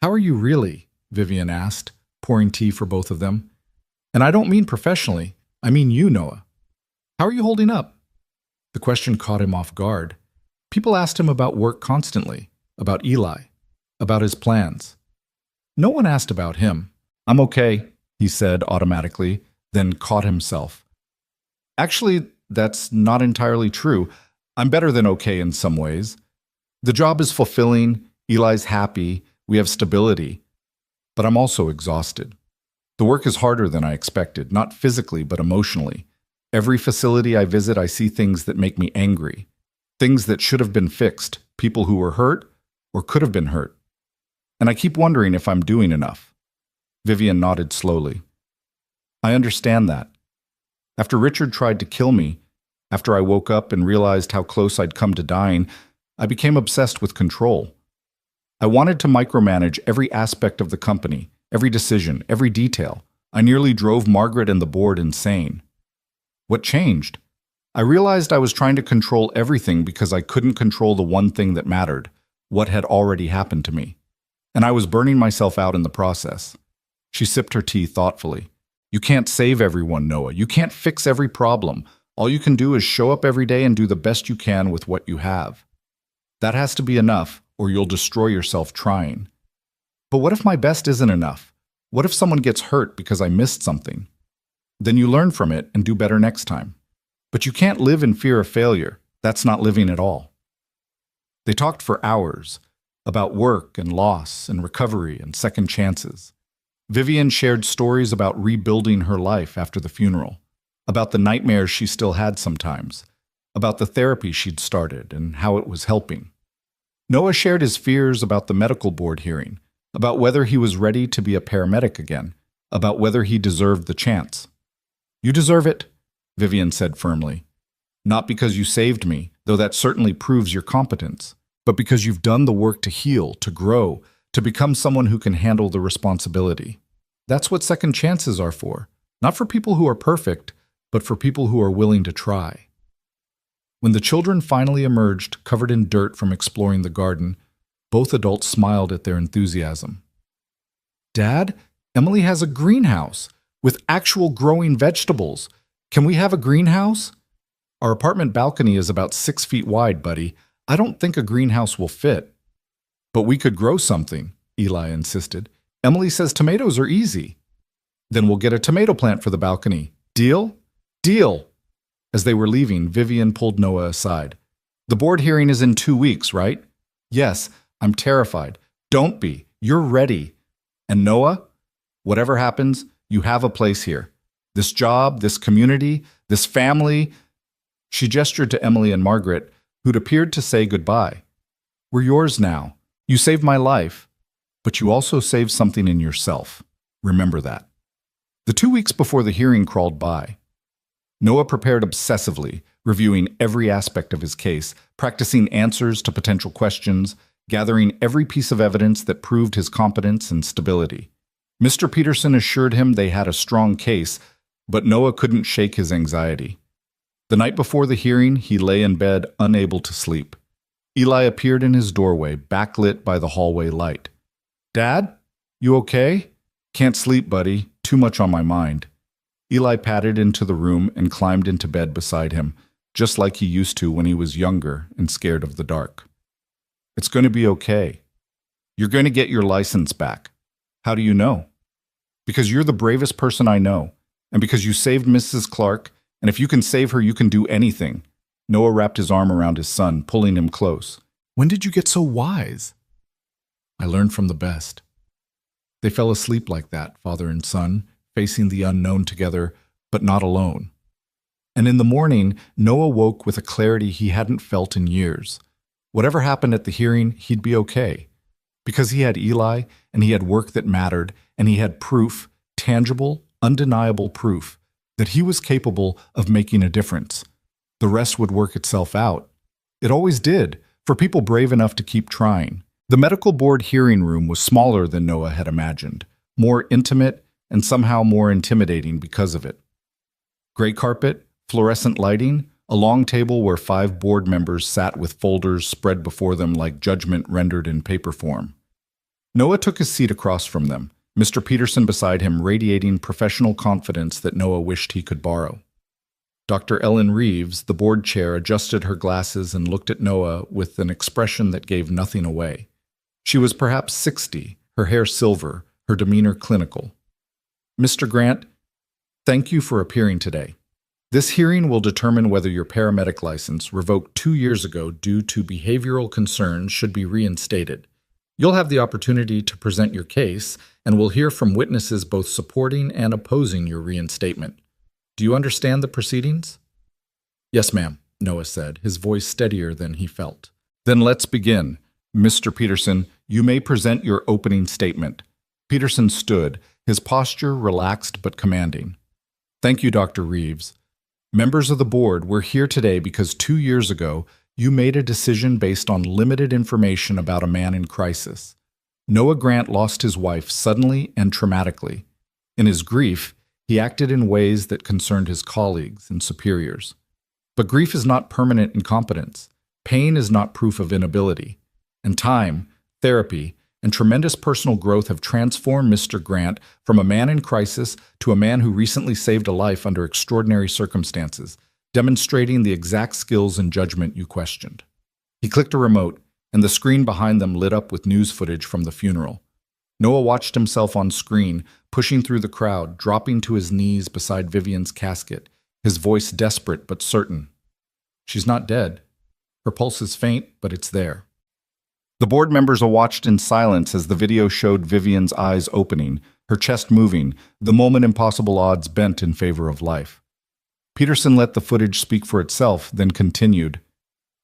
How are you really? Vivian asked, pouring tea for both of them. And I don't mean professionally. I mean you, Noah. How are you holding up? The question caught him off guard. People asked him about work constantly, about Eli, about his plans. No one asked about him. I'm okay, he said automatically, then caught himself. Actually, that's not entirely true. I'm better than okay in some ways. The job is fulfilling, Eli's happy, we have stability. But I'm also exhausted. The work is harder than I expected, not physically, but emotionally. Every facility I visit, I see things that make me angry. Things that should have been fixed, people who were hurt or could have been hurt. And I keep wondering if I'm doing enough. Vivian nodded slowly. I understand that. After Richard tried to kill me, after I woke up and realized how close I'd come to dying, I became obsessed with control. I wanted to micromanage every aspect of the company, every decision, every detail. I nearly drove Margaret and the board insane. What changed? I realized I was trying to control everything because I couldn't control the one thing that mattered, what had already happened to me. And I was burning myself out in the process. She sipped her tea thoughtfully. You can't save everyone, Noah. You can't fix every problem. All you can do is show up every day and do the best you can with what you have. That has to be enough, or you'll destroy yourself trying. But what if my best isn't enough? What if someone gets hurt because I missed something? Then you learn from it and do better next time. But you can't live in fear of failure. That's not living at all. They talked for hours about work and loss and recovery and second chances. Vivian shared stories about rebuilding her life after the funeral, about the nightmares she still had sometimes, about the therapy she'd started and how it was helping. Noah shared his fears about the medical board hearing, about whether he was ready to be a paramedic again, about whether he deserved the chance. You deserve it, Vivian said firmly. Not because you saved me, though that certainly proves your competence, but because you've done the work to heal, to grow, to become someone who can handle the responsibility. That's what second chances are for. Not for people who are perfect, but for people who are willing to try. When the children finally emerged, covered in dirt from exploring the garden, both adults smiled at their enthusiasm. Dad, Emily has a greenhouse with actual growing vegetables. Can we have a greenhouse? Our apartment balcony is about 6 feet wide, buddy. I don't think a greenhouse will fit. But we could grow something, Eli insisted. Emily says tomatoes are easy. Then we'll get a tomato plant for the balcony. Deal? Deal! As they were leaving, Vivian pulled Noah aside. The board hearing is in 2 weeks, right? Yes, I'm terrified. Don't be. You're ready. And Noah, whatever happens, you have a place here. This job, this community, this family. She gestured to Emily and Margaret, who'd appeared to say goodbye. We're yours now. You saved my life, but you also saved something in yourself. Remember that. The 2 weeks before the hearing crawled by. Noah prepared obsessively, reviewing every aspect of his case, practicing answers to potential questions, gathering every piece of evidence that proved his competence and stability. Mr. Peterson assured him they had a strong case, but Noah couldn't shake his anxiety. The night before the hearing, he lay in bed, unable to sleep. Eli appeared in his doorway, backlit by the hallway light. Dad, you okay? Can't sleep, buddy. Too much on my mind. Eli padded into the room and climbed into bed beside him, just like he used to when he was younger and scared of the dark. It's going to be okay. You're going to get your license back. How do you know? Because you're the bravest person I know, and because you saved Mrs. Clark, and if you can save her, you can do anything. Noah wrapped his arm around his son, pulling him close. When did you get so wise? I learned from the best. They fell asleep like that, father and son, facing the unknown together, but not alone. And in the morning, Noah woke with a clarity he hadn't felt in years. Whatever happened at the hearing, he'd be okay. Because he had Eli, and he had work that mattered, and he had proof, tangible, undeniable proof, that he was capable of making a difference. The rest would work itself out. It always did, for people brave enough to keep trying. The medical board hearing room was smaller than Noah had imagined, more intimate, and somehow more intimidating because of it. Gray carpet, fluorescent lighting, a long table where 5 board members sat with folders spread before them like judgment rendered in paper form. Noah took his seat across from them, Mr. Peterson beside him radiating professional confidence that Noah wished he could borrow. Dr. Ellen Reeves, the board chair, adjusted her glasses and looked at Noah with an expression that gave nothing away. She was perhaps 60, her hair silver, her demeanor clinical. Mr. Grant, thank you for appearing today. This hearing will determine whether your paramedic license, revoked 2 years ago due to behavioral concerns, should be reinstated. You'll have the opportunity to present your case, and we'll hear from witnesses both supporting and opposing your reinstatement. Do you understand the proceedings? Yes, ma'am, Noah said, his voice steadier than he felt. Then let's begin. Mr. Peterson, you may present your opening statement. Peterson stood, his posture relaxed but commanding. Thank you, Dr. Reeves. Members of the board, we're here today because 2 years ago, you made a decision based on limited information about a man in crisis. Noah Grant lost his wife suddenly and traumatically. In his grief, he acted in ways that concerned his colleagues and superiors. But grief is not permanent incompetence. Pain is not proof of inability. And time, therapy, and tremendous personal growth have transformed Mr. Grant from a man in crisis to a man who recently saved a life under extraordinary circumstances, demonstrating the exact skills and judgment you questioned. He clicked a remote, and the screen behind them lit up with news footage from the funeral. Noah watched himself on screen, pushing through the crowd, dropping to his knees beside Vivian's casket, his voice desperate but certain. She's not dead. Her pulse is faint, but it's there. The board members watched in silence as the video showed Vivian's eyes opening, her chest moving, the moment impossible odds bent in favor of life. Peterson let the footage speak for itself, then continued.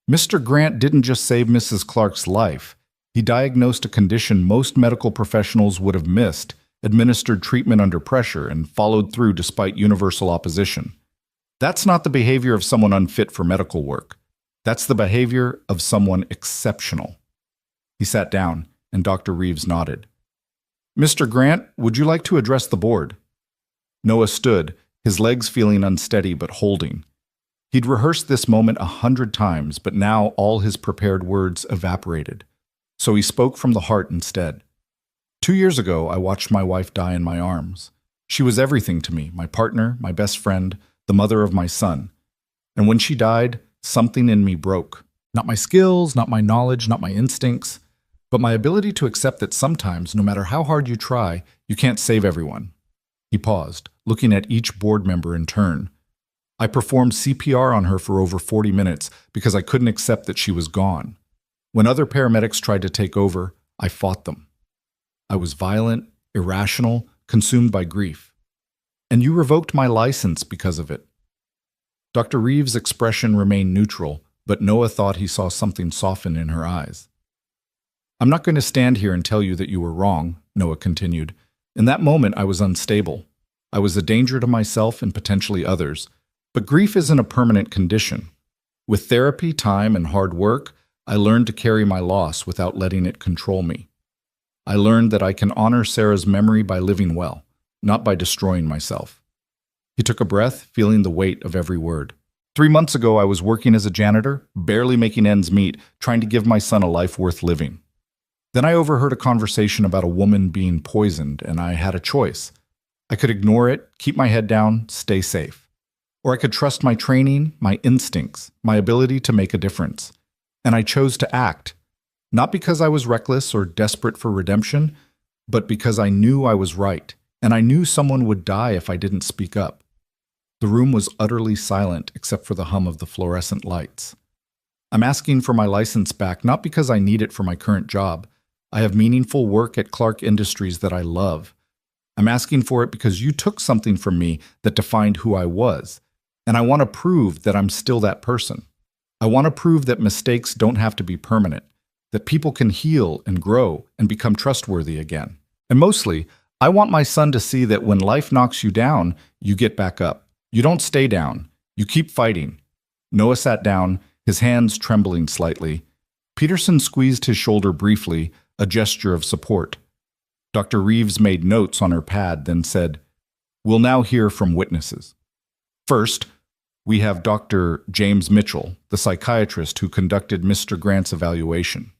Mr. Grant didn't just save Mrs. Clark's life. He diagnosed a condition most medical professionals would have missed, administered treatment under pressure, and followed through despite universal opposition. That's not the behavior of someone unfit for medical work. That's the behavior of someone exceptional. He sat down, and Dr. Reeves nodded. Mr. Grant, would you like to address the board? Noah stood, his legs feeling unsteady but holding. He'd rehearsed this moment 100 times, but now all his prepared words evaporated. So he spoke from the heart instead. 2 years ago, I watched my wife die in my arms. She was everything to me, my partner, my best friend, the mother of my son. And when she died, something in me broke. Not my skills, not my knowledge, not my instincts, but my ability to accept that sometimes, no matter how hard you try, you can't save everyone. He paused, looking at each board member in turn. I performed CPR on her for over 40 minutes because I couldn't accept that she was gone. When other paramedics tried to take over, I fought them. I was violent, irrational, consumed by grief. And you revoked my license because of it. Dr. Reeves' expression remained neutral, but Noah thought he saw something soften in her eyes. I'm not going to stand here and tell you that you were wrong, Noah continued. In that moment, I was unstable. I was a danger to myself and potentially others. But grief isn't a permanent condition. With therapy, time, and hard work, I learned to carry my loss without letting it control me. I learned that I can honor Sarah's memory by living well, not by destroying myself. He took a breath, feeling the weight of every word. 3 months ago, I was working as a janitor, barely making ends meet, trying to give my son a life worth living. Then I overheard a conversation about a woman being poisoned, and I had a choice. I could ignore it, keep my head down, stay safe. Or I could trust my training, my instincts, my ability to make a difference. And I chose to act, not because I was reckless or desperate for redemption, but because I knew I was right, and I knew someone would die if I didn't speak up. The room was utterly silent except for the hum of the fluorescent lights. I'm asking for my license back not because I need it for my current job. I have meaningful work at Clark Industries that I love. I'm asking for it because you took something from me that defined who I was, and I want to prove that I'm still that person. I want to prove that mistakes don't have to be permanent, that people can heal and grow and become trustworthy again. And mostly, I want my son to see that when life knocks you down, you get back up. You don't stay down. You keep fighting. Noah sat down, his hands trembling slightly. Peterson squeezed his shoulder briefly, a gesture of support. Dr. Reeves made notes on her pad, then said, "We'll now hear from witnesses. First, we have Dr. James Mitchell, the psychiatrist who conducted Mr. Grant's evaluation."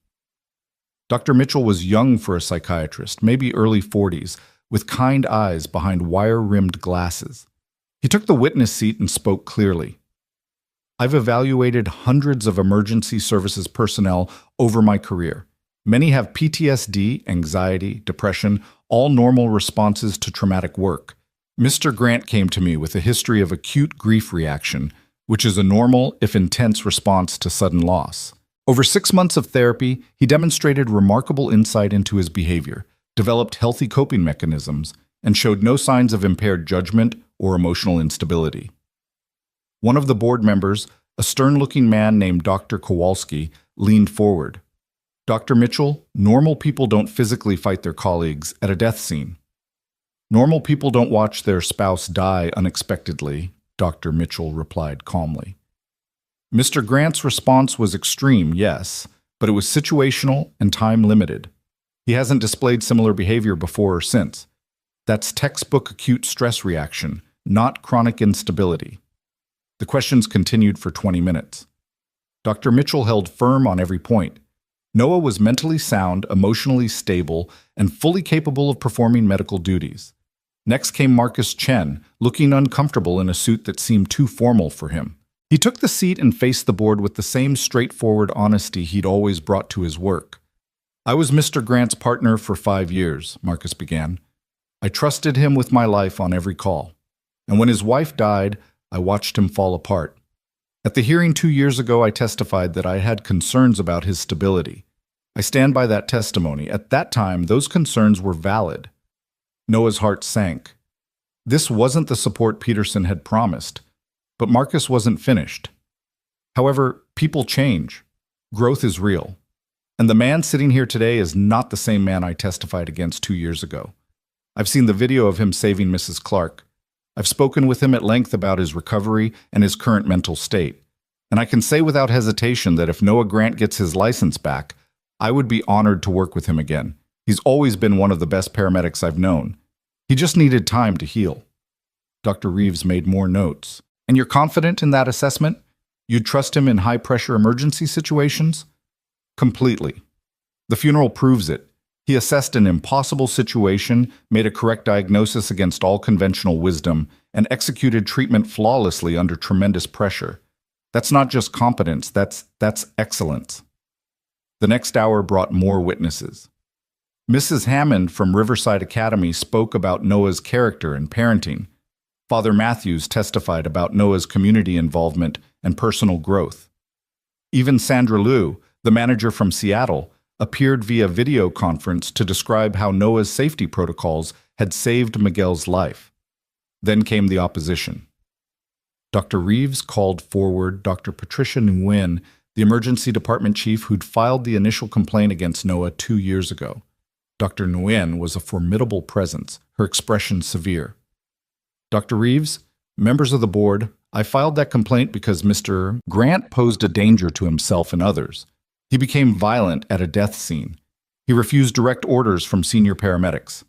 Dr. Mitchell was young for a psychiatrist, maybe early 40s, with kind eyes behind wire-rimmed glasses. He took the witness seat and spoke clearly. "I've evaluated hundreds of emergency services personnel over my career. Many have PTSD, anxiety, depression, all normal responses to traumatic work. Mr. Grant came to me with a history of acute grief reaction, which is a normal, if intense, response to sudden loss. Over 6 months of therapy, he demonstrated remarkable insight into his behavior, developed healthy coping mechanisms, and showed no signs of impaired judgment or emotional instability. One of the board members, a stern-looking man named Dr. Kowalski, leaned forward. Dr. Mitchell, normal people don't physically fight their colleagues at a death scene. Normal people don't watch their spouse die unexpectedly, Dr. Mitchell replied calmly. Mr. Grant's response was extreme, yes, but it was situational and time-limited. He hasn't displayed similar behavior before or since. That's textbook acute stress reaction, not chronic instability. The questions continued for 20 minutes. Dr. Mitchell held firm on every point. Noah was mentally sound, emotionally stable, and fully capable of performing medical duties. Next came Marcus Chen, looking uncomfortable in a suit that seemed too formal for him. He took the seat and faced the board with the same straightforward honesty he'd always brought to his work. "I was Mr. Grant's partner for 5 years," Marcus began. "I trusted him with my life on every call. And when his wife died, I watched him fall apart. At the hearing 2 years ago, I testified that I had concerns about his stability. I stand by that testimony. At that time, those concerns were valid." Noah's heart sank. This wasn't the support Peterson had promised, but Marcus wasn't finished. However, people change. Growth is real. And the man sitting here today is not the same man I testified against 2 years ago. I've seen the video of him saving Mrs. Clark. I've spoken with him at length about his recovery and his current mental state. And I can say without hesitation that if Noah Grant gets his license back, I would be honored to work with him again. He's always been one of the best paramedics I've known. He just needed time to heal. Dr. Reeves made more notes. "And you're confident in that assessment? You'd trust him in high-pressure emergency situations?" "Completely. The funeral proves it. He assessed an impossible situation, made a correct diagnosis against all conventional wisdom, and executed treatment flawlessly under tremendous pressure. That's not just competence, that's excellence." The next hour brought more witnesses. Mrs. Hammond from Riverside Academy spoke about Noah's character and parenting. Father Matthews testified about Noah's community involvement and personal growth. Even Sandra Liu, the manager from Seattle, appeared via video conference to describe how Noah's safety protocols had saved Miguel's life. Then came the opposition. Dr. Reeves called forward Dr. Patricia Nguyen, the emergency department chief who'd filed the initial complaint against Noah 2 years ago. Dr. Nguyen was a formidable presence, her expression severe. "Dr. Reeves, members of the board, I filed that complaint because Mr. Grant posed a danger to himself and others. He became violent at a death scene. He refused direct orders from senior paramedics.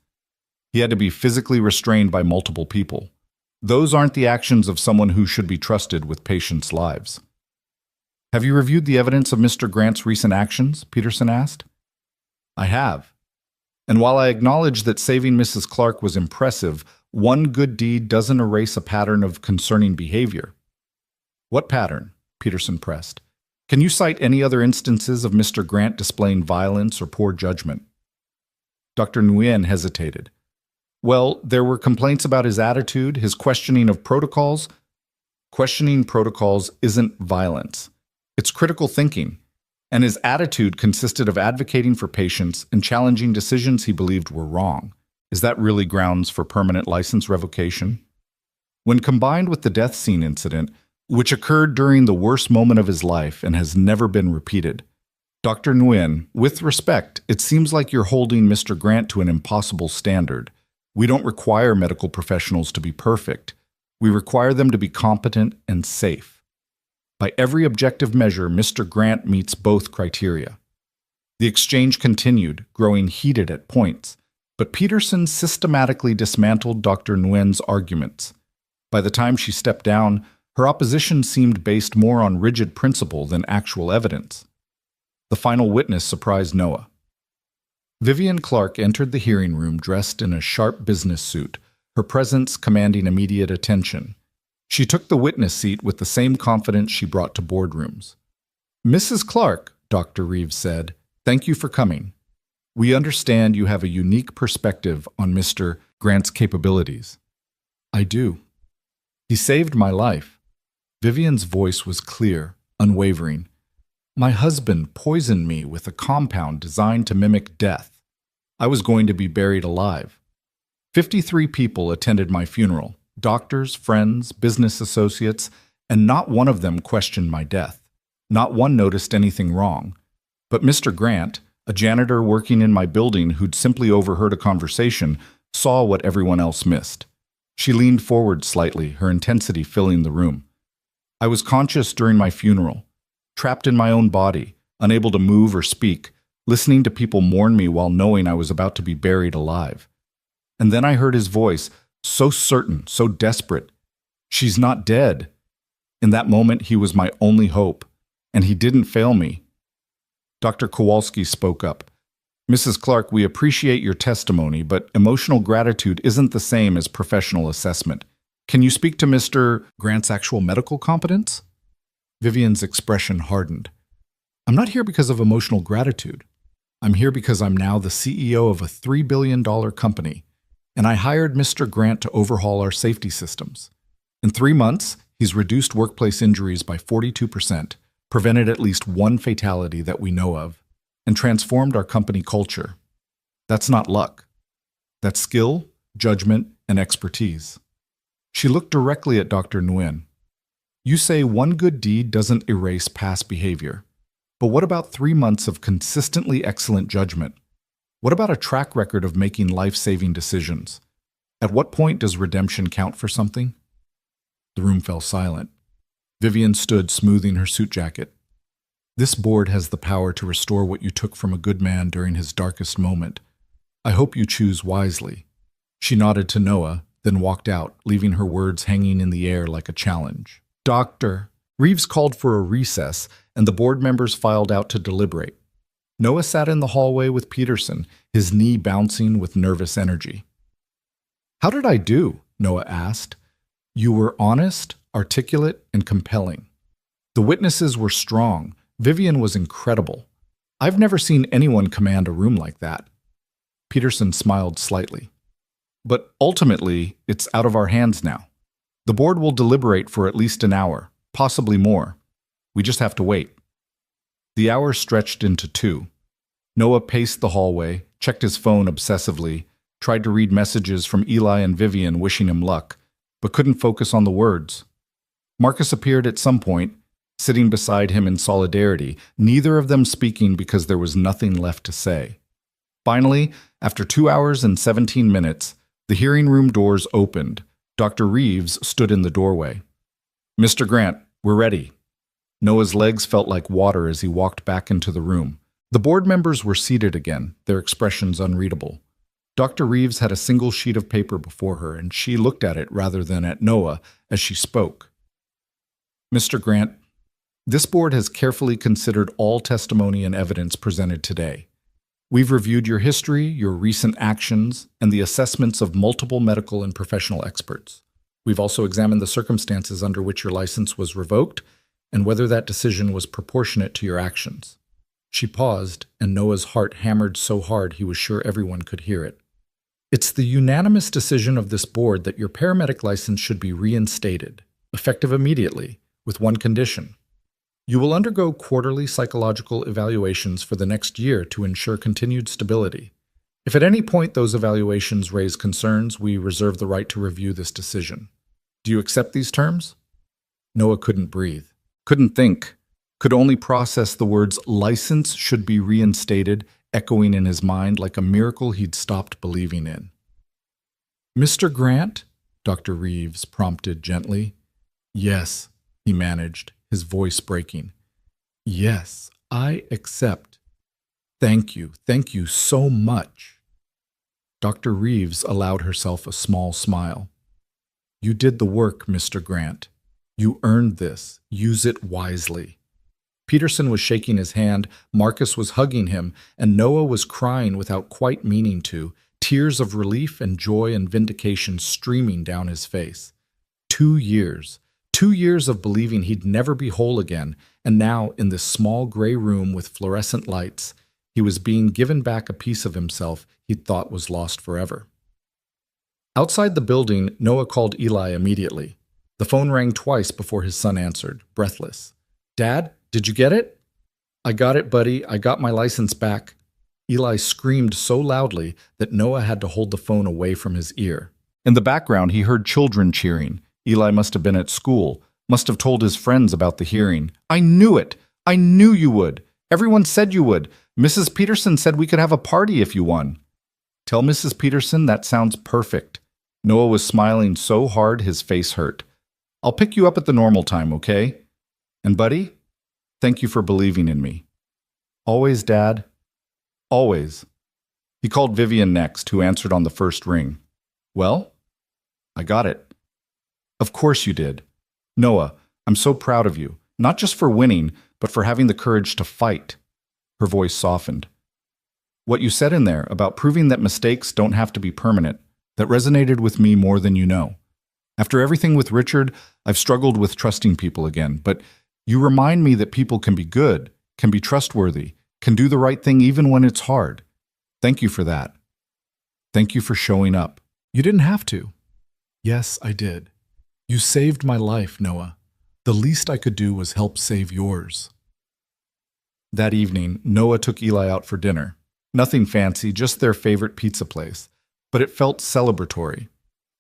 He had to be physically restrained by multiple people. Those aren't the actions of someone who should be trusted with patients' lives." "Have you reviewed the evidence of Mr. Grant's recent actions?" Peterson asked. "I have. And while I acknowledge that saving Mrs. Clark was impressive, one good deed doesn't erase a pattern of concerning behavior." "What pattern?" Peterson pressed. "Can you cite any other instances of Mr. Grant displaying violence or poor judgment?" Dr. Nguyen hesitated. "Well, there were complaints about his attitude, his questioning of protocols." "Questioning protocols isn't violence. It's critical thinking. And his attitude consisted of advocating for patients and challenging decisions he believed were wrong. Is that really grounds for permanent license revocation?" When combined with the death scene incident, which occurred during the worst moment of his life and has never been repeated, Dr. Nguyen, with respect, it seems like you're holding Mr. Grant to an impossible standard. We don't require medical professionals to be perfect. We require them to be competent and safe. By every objective measure, Mr. Grant meets both criteria. The exchange continued, growing heated at points, but Peterson systematically dismantled Dr. Nguyen's arguments. By the time she stepped down, her opposition seemed based more on rigid principle than actual evidence. The final witness surprised Noah. Vivian Clark entered the hearing room dressed in a sharp business suit, her presence commanding immediate attention. She took the witness seat with the same confidence she brought to boardrooms. "Mrs. Clark," Dr. Reeves said, "thank you for coming. We understand you have a unique perspective on Mr. Grant's capabilities." "I do. He saved my life." Vivian's voice was clear, unwavering. My husband poisoned me with a compound designed to mimic death. I was going to be buried alive. 53 people attended my funeral, doctors, friends, business associates, and not one of them questioned my death. Not one noticed anything wrong. But Mr. Grant, a janitor working in my building who'd simply overheard a conversation, saw what everyone else missed. She leaned forward slightly, her intensity filling the room. I was conscious during my funeral, trapped in my own body, unable to move or speak, listening to people mourn me while knowing I was about to be buried alive. And then I heard his voice, so certain, so desperate. She's not dead. In that moment, he was my only hope, and he didn't fail me. Dr. Kowalski spoke up. Mrs. Clark, we appreciate your testimony, but emotional gratitude isn't the same as professional assessment. Can you speak to Mr. Grant's actual medical competence? Vivian's expression hardened. I'm not here because of emotional gratitude. I'm here because I'm now the CEO of a $3 billion company, and I hired Mr. Grant to overhaul our safety systems. In 3 months, he's reduced workplace injuries by 42%, prevented at least one fatality that we know of, and transformed our company culture. That's not luck. That's skill, judgment, and expertise. She looked directly at Dr. Nguyen. You say one good deed doesn't erase past behavior. But what about 3 months of consistently excellent judgment? What about a track record of making life-saving decisions? At what point does redemption count for something? The room fell silent. Vivian stood, smoothing her suit jacket. This board has the power to restore what you took from a good man during his darkest moment. I hope you choose wisely. She nodded to Noah, then walked out, leaving her words hanging in the air like a challenge. Doctor. Reeves called for a recess, and the board members filed out to deliberate. Noah sat in the hallway with Peterson, his knee bouncing with nervous energy. How did I do? Noah asked. You were honest, articulate, and compelling. The witnesses were strong. Vivian was incredible. I've never seen anyone command a room like that. Peterson smiled slightly. But ultimately, it's out of our hands now. The board will deliberate for at least an hour, possibly more. We just have to wait. The hour stretched into 2. Noah paced the hallway, checked his phone obsessively, tried to read messages from Eli and Vivian wishing him luck, but couldn't focus on the words. Marcus appeared at some point, sitting beside him in solidarity, neither of them speaking because there was nothing left to say. Finally, after 2 hours and 17 minutes, the hearing room doors opened. Dr. Reeves stood in the doorway. Mr. Grant, we're ready. Noah's legs felt like water as he walked back into the room. The board members were seated again, their expressions unreadable. Dr. Reeves had a single sheet of paper before her, and she looked at it rather than at Noah as she spoke. Mr. Grant, this board has carefully considered all testimony and evidence presented today. We've reviewed your history, your recent actions, and the assessments of multiple medical and professional experts. We've also examined the circumstances under which your license was revoked and whether that decision was proportionate to your actions. She paused, and Noah's heart hammered so hard he was sure everyone could hear it. It's the unanimous decision of this board that your paramedic license should be reinstated, effective immediately, with one condition. You will undergo quarterly psychological evaluations for the next year to ensure continued stability. If at any point those evaluations raise concerns, we reserve the right to review this decision. Do you accept these terms? Noah couldn't breathe, couldn't think, could only process the words license should be reinstated echoing in his mind like a miracle he'd stopped believing in. Mr. Grant? Dr. Reeves prompted gently. Yes, he managed, his voice breaking. Yes, I accept. Thank you so much. Dr. Reeves allowed herself a small smile. You did the work, Mr. Grant. You earned this. Use it wisely. Peterson was shaking his hand, Marcus was hugging him, and Noah was crying without quite meaning to, tears of relief and joy and vindication streaming down his face. 2 years. 2 years of believing he'd never be whole again, and now, in this small gray room with fluorescent lights, he was being given back a piece of himself he'd thought was lost forever. Outside the building, Noah called Eli immediately. The phone rang twice before his son answered, breathless. Dad, did you get it? I got it, buddy. I got my license back. Eli screamed so loudly that Noah had to hold the phone away from his ear. In the background, he heard children cheering. Eli must have been at school, must have told his friends about the hearing. I knew it! I knew you would! Everyone said you would! Mrs. Peterson said we could have a party if you won. Tell Mrs. Peterson that sounds perfect. Noah was smiling so hard his face hurt. I'll pick you up at the normal time, okay? And buddy, thank you for believing in me. Always, Dad. Always. He called Vivian next, who answered on the first ring. Well? I got it. Of course you did. Noah, I'm so proud of you, not just for winning, but for having the courage to fight. Her voice softened. What you said in there about proving that mistakes don't have to be permanent, that resonated with me more than you know. After everything with Richard, I've struggled with trusting people again, but you remind me that people can be good, can be trustworthy, can do the right thing even when it's hard. Thank you for that. Thank you for showing up. You didn't have to. Yes, I did. You saved my life, Noah. The least I could do was help save yours. That evening, Noah took Eli out for dinner. Nothing fancy, just their favorite pizza place. But it felt celebratory.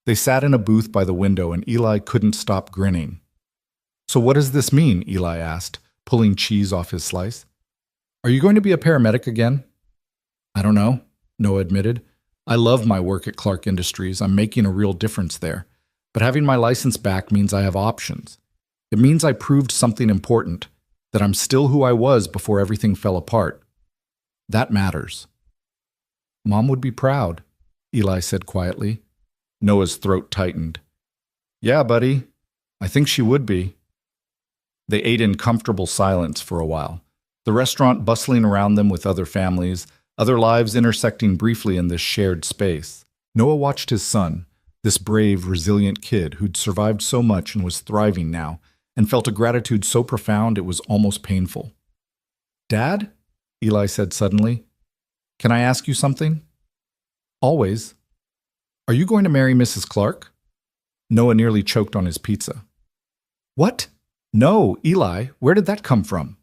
They sat in a booth by the window and Eli couldn't stop grinning. So what does this mean? Eli asked, pulling cheese off his slice. Are you going to be a paramedic again? I don't know, Noah admitted. I love my work at Clark Industries. I'm making a real difference there. But having my license back means I have options. It means I proved something important, that I'm still who I was before everything fell apart. That matters. Mom would be proud, Eli said quietly. Noah's throat tightened. Yeah, buddy. I think she would be. They ate in comfortable silence for a while, the restaurant bustling around them with other families, other lives intersecting briefly in this shared space. Noah watched his son, this brave, resilient kid who'd survived so much and was thriving now, and felt a gratitude so profound it was almost painful. Dad? Eli said suddenly. Can I ask you something? Always. Are you going to marry Mrs. Clark? Noah nearly choked on his pizza. What? No, Eli, where did that come from?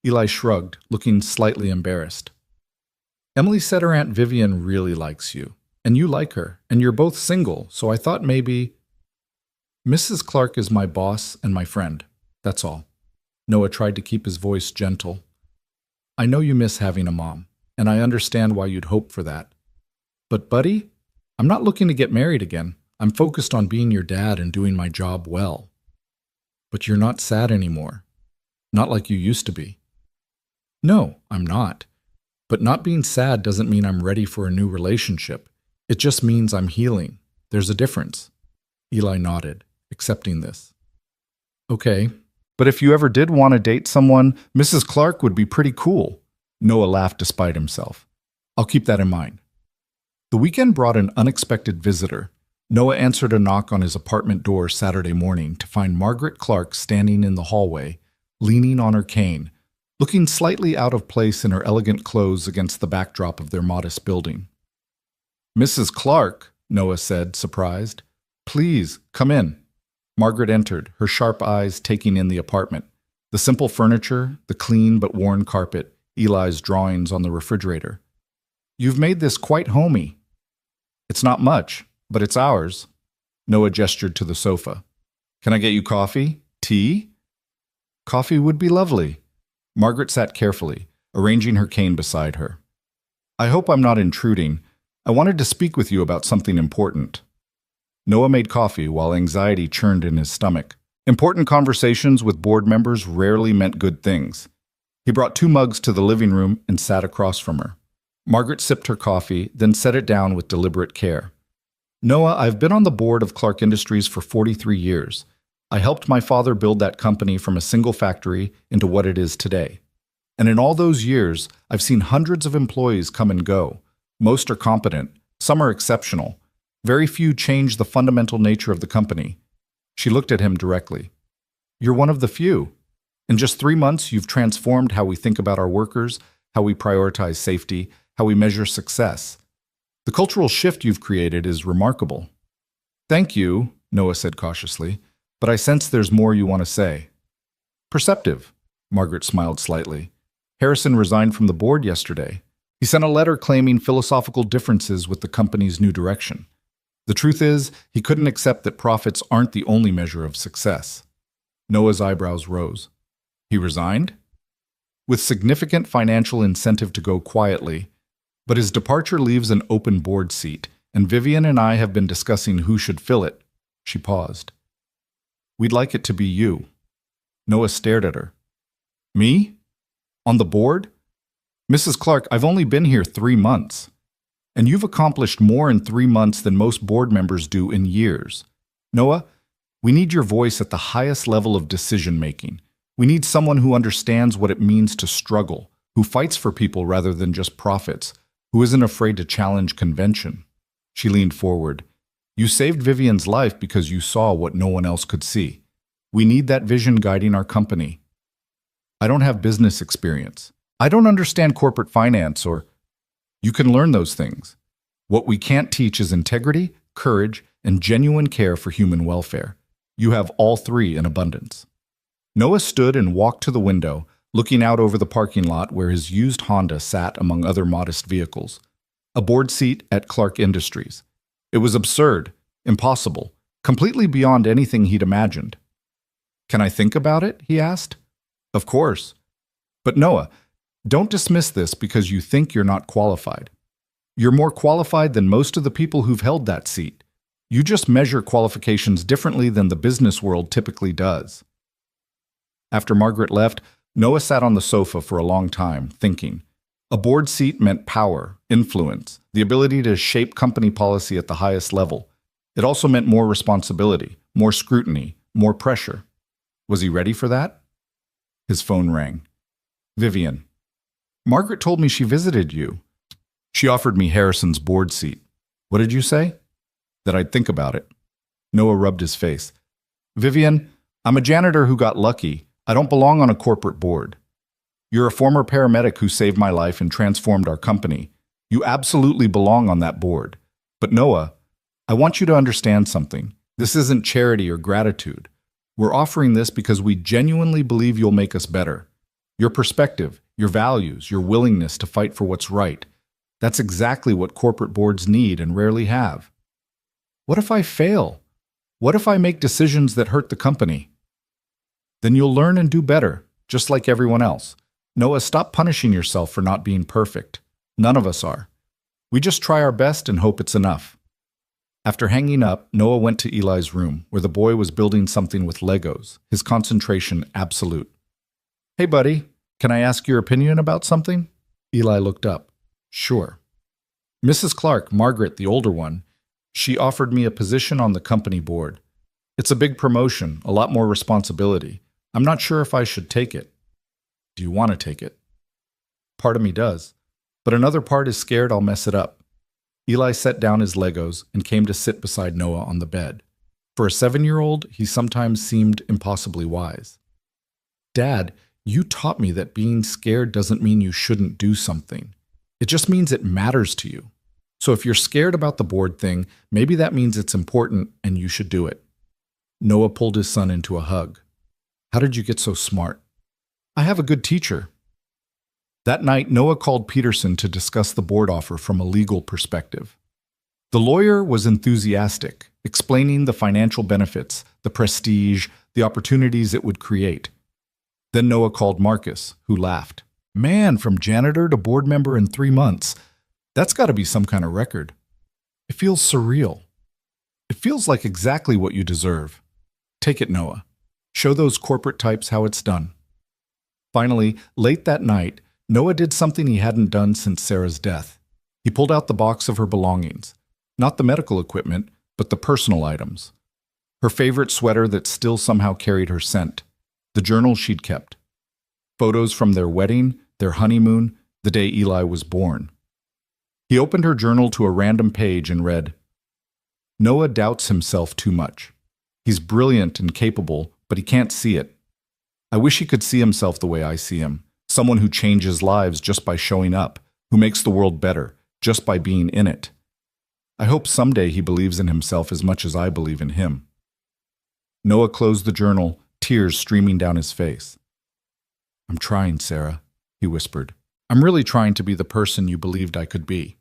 Eli shrugged, looking slightly embarrassed. Emily said her Aunt Vivian really likes you, and you like her, and you're both single, so I thought maybe… Mrs. Clark is my boss and my friend, that's all. Noah tried to keep his voice gentle. I know you miss having a mom, and I understand why you'd hope for that. But buddy, I'm not looking to get married again. I'm focused on being your dad and doing my job well. But you're not sad anymore. Not like you used to be. No, I'm not. But not being sad doesn't mean I'm ready for a new relationship. It just means I'm healing. There's a difference. Eli nodded, accepting this. Okay, but if you ever did want to date someone, Mrs. Clark would be pretty cool. Noah laughed despite himself. I'll keep that in mind. The weekend brought an unexpected visitor. Noah answered a knock on his apartment door Saturday morning to find Margaret Clark standing in the hallway, leaning on her cane, looking slightly out of place in her elegant clothes against the backdrop of their modest building. Mrs. Clark, Noah said, surprised. Please, come in. Margaret entered, her sharp eyes taking in the apartment. The simple furniture, the clean but worn carpet, Eli's drawings on the refrigerator. You've made this quite homey. It's not much, but it's ours. Noah gestured to the sofa. Can I get you coffee? Tea? Coffee would be lovely. Margaret sat carefully, arranging her cane beside her. I hope I'm not intruding. I wanted to speak with you about something important. Noah made coffee while anxiety churned in his stomach. Important conversations with board members rarely meant good things. He brought 2 mugs to the living room and sat across from her. Margaret sipped her coffee, then set it down with deliberate care. Noah, I've been on the board of Clark Industries for 43 years. I helped my father build that company from a single factory into what it is today. And in all those years, I've seen hundreds of employees come and go. Most are competent, some are exceptional. Very few change the fundamental nature of the company. She looked at him directly. You're one of the few. In just 3 months, you've transformed how we think about our workers, how we prioritize safety, how we measure success. The cultural shift you've created is remarkable. Thank you, Noah said cautiously, but I sense there's more you want to say. Perceptive, Margaret smiled slightly. Harrison resigned from the board yesterday. He sent a letter claiming philosophical differences with the company's new direction. The truth is, he couldn't accept that profits aren't the only measure of success. Noah's eyebrows rose. He resigned? With significant financial incentive to go quietly, but his departure leaves an open board seat, and Vivian and I have been discussing who should fill it. She paused. We'd like it to be you. Noah stared at her. Me? On the board? Mrs. Clark, I've only been here 3 months. And you've accomplished more in 3 months than most board members do in years. Noah, we need your voice at the highest level of decision-making. We need someone who understands what it means to struggle, who fights for people rather than just profits, who isn't afraid to challenge convention. She leaned forward. You saved Vivian's life because you saw what no one else could see. We need that vision guiding our company. I don't have business experience. I don't understand corporate finance or... You can learn those things. What we can't teach is integrity, courage, and genuine care for human welfare. You have all three in abundance. Noah stood and walked to the window, looking out over the parking lot where his used Honda sat among other modest vehicles. A board seat at Clark Industries. It was absurd, impossible, completely beyond anything he'd imagined. Can I think about it? He asked. Of course. But Noah, don't dismiss this because you think you're not qualified. You're more qualified than most of the people who've held that seat. You just measure qualifications differently than the business world typically does. After Margaret left, Noah sat on the sofa for a long time, thinking. A board seat meant power, influence, the ability to shape company policy at the highest level. It also meant more responsibility, more scrutiny, more pressure. Was he ready for that? His phone rang. Vivian. Margaret told me she visited you. She offered me Harrison's board seat. What did you say? That I'd think about it. Noah rubbed his face. Vivian, I'm a janitor who got lucky. I don't belong on a corporate board. You're a former paramedic who saved my life and transformed our company. You absolutely belong on that board. But Noah, I want you to understand something. This isn't charity or gratitude. We're offering this because we genuinely believe you'll make us better. Your perspective, your values, your willingness to fight for what's right. That's exactly what corporate boards need and rarely have. What if I fail? What if I make decisions that hurt the company? Then you'll learn and do better, just like everyone else. Noah, stop punishing yourself for not being perfect. None of us are. We just try our best and hope it's enough. After hanging up, Noah went to Eli's room, where the boy was building something with Legos, his concentration absolute. Hey, buddy, can I ask your opinion about something? Eli looked up. Sure. Mrs. Clark, Margaret, the older one, she offered me a position on the company board. It's a big promotion, a lot more responsibility. I'm not sure if I should take it. Do you want to take it? Part of me does, but another part is scared I'll mess it up. Eli set down his Legos and came to sit beside Noah on the bed. For a 7-year-old, he sometimes seemed impossibly wise. Dad, you taught me that being scared doesn't mean you shouldn't do something. It just means it matters to you. So if you're scared about the board thing, maybe that means it's important and you should do it. Noah pulled his son into a hug. How did you get so smart? I have a good teacher. That night, Noah called Peterson to discuss the board offer from a legal perspective. The lawyer was enthusiastic, explaining the financial benefits, the prestige, the opportunities it would create. Then Noah called Marcus, who laughed. Man, from janitor to board member in 3 months. That's got to be some kind of record. It feels surreal. It feels like exactly what you deserve. Take it, Noah. Show those corporate types how it's done. Finally, late that night, Noah did something he hadn't done since Sarah's death. He pulled out the box of her belongings. Not the medical equipment, but the personal items. Her favorite sweater that still somehow carried her scent. The journal she'd kept. Photos from their wedding, their honeymoon, the day Eli was born. He opened her journal to a random page and read, Noah doubts himself too much. He's brilliant and capable, but he can't see it. I wish he could see himself the way I see him. Someone who changes lives just by showing up, who makes the world better, just by being in it. I hope someday he believes in himself as much as I believe in him. Noah closed the journal, tears streaming down his face. I'm trying, Sarah. he whispered. "I'm really trying to be the person you believed I could be."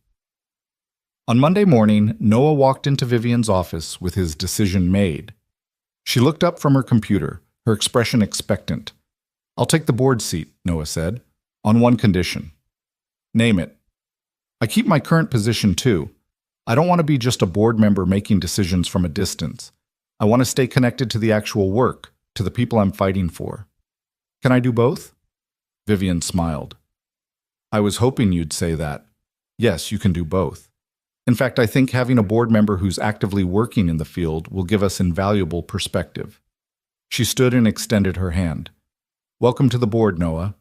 On Monday morning, Noah walked into Vivian's office with his decision made. She looked up from her computer, her expression expectant. "I'll take the board seat," Noah said, "on one condition." "Name it." "I keep my current position too. I don't want to be just a board member making decisions from a distance. I want to stay connected to the actual work, to the people I'm fighting for." "Can I do both?" Vivian smiled. "I was hoping you'd say that. Yes, you can do both. In fact, I think having a board member who's actively working in the field will give us invaluable perspective." She stood and extended her hand. "Welcome to the board, Noah.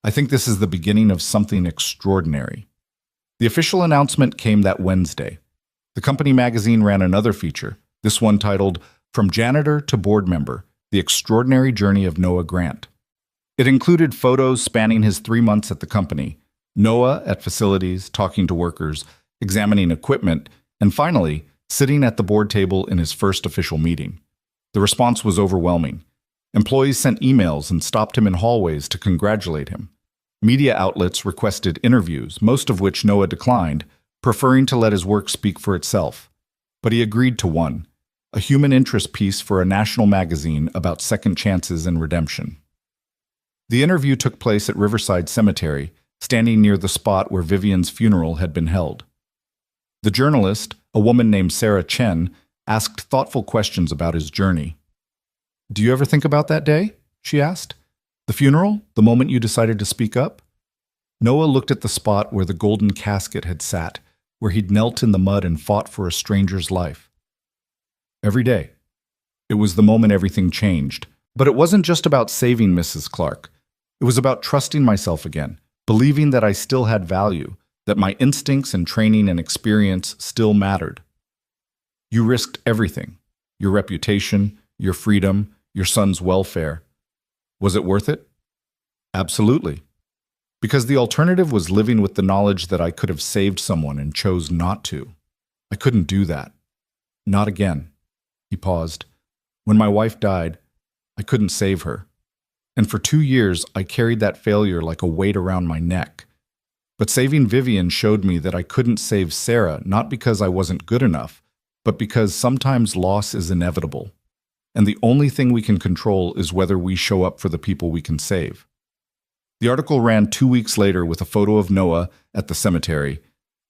I think this is the beginning of something extraordinary." The official announcement came that Wednesday. The company magazine ran another feature, this one titled, "From Janitor to Board Member, The Extraordinary Journey of Noah Grant." It included photos spanning his 3 months at the company, Noah at facilities, talking to workers, examining equipment, and finally, sitting at the board table in his first official meeting. The response was overwhelming. Employees sent emails and stopped him in hallways to congratulate him. Media outlets requested interviews, most of which Noah declined, preferring to let his work speak for itself. But he agreed to one, a human interest piece for a national magazine about second chances and redemption. The interview took place at Riverside Cemetery, standing near the spot where Vivian's funeral had been held. The journalist, a woman named Sarah Chen, asked thoughtful questions about his journey. "Do you ever think about that day?" she asked. "The funeral? The moment you decided to speak up?" Noah looked at the spot where the golden casket had sat, where he'd knelt in the mud and fought for a stranger's life. "Every day." It was the moment everything changed. But it wasn't just about saving Mrs. Clark. It was about trusting myself again, believing that I still had value, that my instincts and training and experience still mattered. "You risked everything, your reputation, your freedom, your son's welfare. Was it worth it?" "Absolutely. Because the alternative was living with the knowledge that I could have saved someone and chose not to. I couldn't do that. Not again." He paused. "When my wife died, I couldn't save her. And for 2 years, I carried that failure like a weight around my neck. But saving Vivian showed me that I couldn't save Sarah, not because I wasn't good enough, but because sometimes loss is inevitable. And the only thing we can control is whether we show up for the people we can save." The article ran 2 weeks later with a photo of Noah at the cemetery,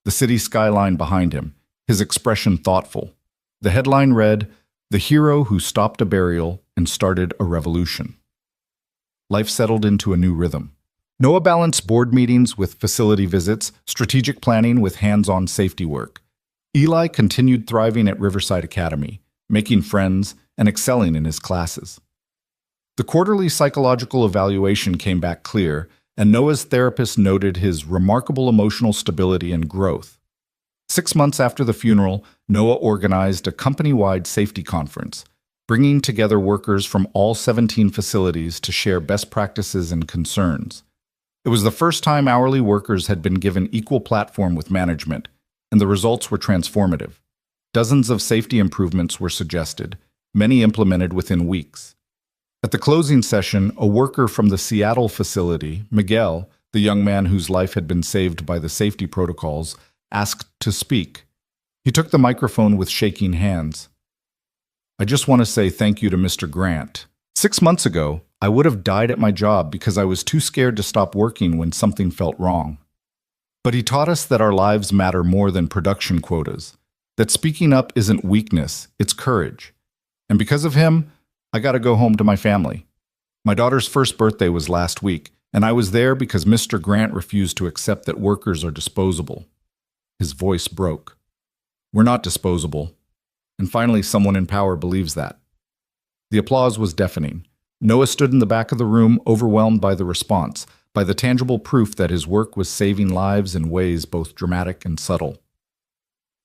the city skyline behind him, his expression thoughtful. The headline read, "The hero who stopped a burial and started a revolution." Life settled into a new rhythm. Noah balanced board meetings with facility visits, strategic planning with hands-on safety work. Eli continued thriving at Riverside Academy, making friends and excelling in his classes. The quarterly psychological evaluation came back clear, and Noah's therapist noted his remarkable emotional stability and growth. 6 months after the funeral, Noah organized a company-wide safety conference, bringing together workers from all 17 facilities to share best practices and concerns. It was the first time hourly workers had been given equal platform with management, and the results were transformative. Dozens of safety improvements were suggested, many implemented within weeks. At the closing session, a worker from the Seattle facility, Miguel, the young man whose life had been saved by the safety protocols, asked to speak. He took the microphone with shaking hands. "I just want to say thank you to Mr. Grant. 6 months ago, I would have died at my job because I was too scared to stop working when something felt wrong. But he taught us that our lives matter more than production quotas, that speaking up isn't weakness, it's courage. And because of him, I got to go home to my family. My daughter's first birthday was last week, and I was there because Mr. Grant refused to accept that workers are disposable." His voice broke. "We're not disposable. And finally, someone in power believes that." The applause was deafening. Noah stood in the back of the room, overwhelmed by the response, by the tangible proof that his work was saving lives in ways both dramatic and subtle.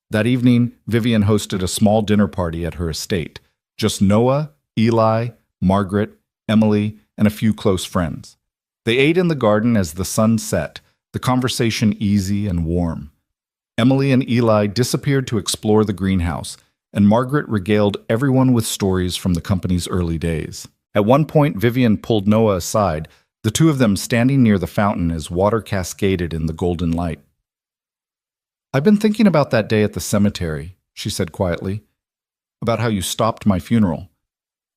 That evening, Vivian hosted a small dinner party at her estate. Just Noah, Eli, Margaret, Emily, and a few close friends. They ate in the garden as the sun set, the conversation easy and warm. Emily and Eli disappeared to explore the greenhouse, and Margaret regaled everyone with stories from the company's early days. At one point, Vivian pulled Noah aside, the two of them standing near the fountain as water cascaded in the golden light. "I've been thinking about that day at the cemetery," she said quietly, "about how you stopped my funeral.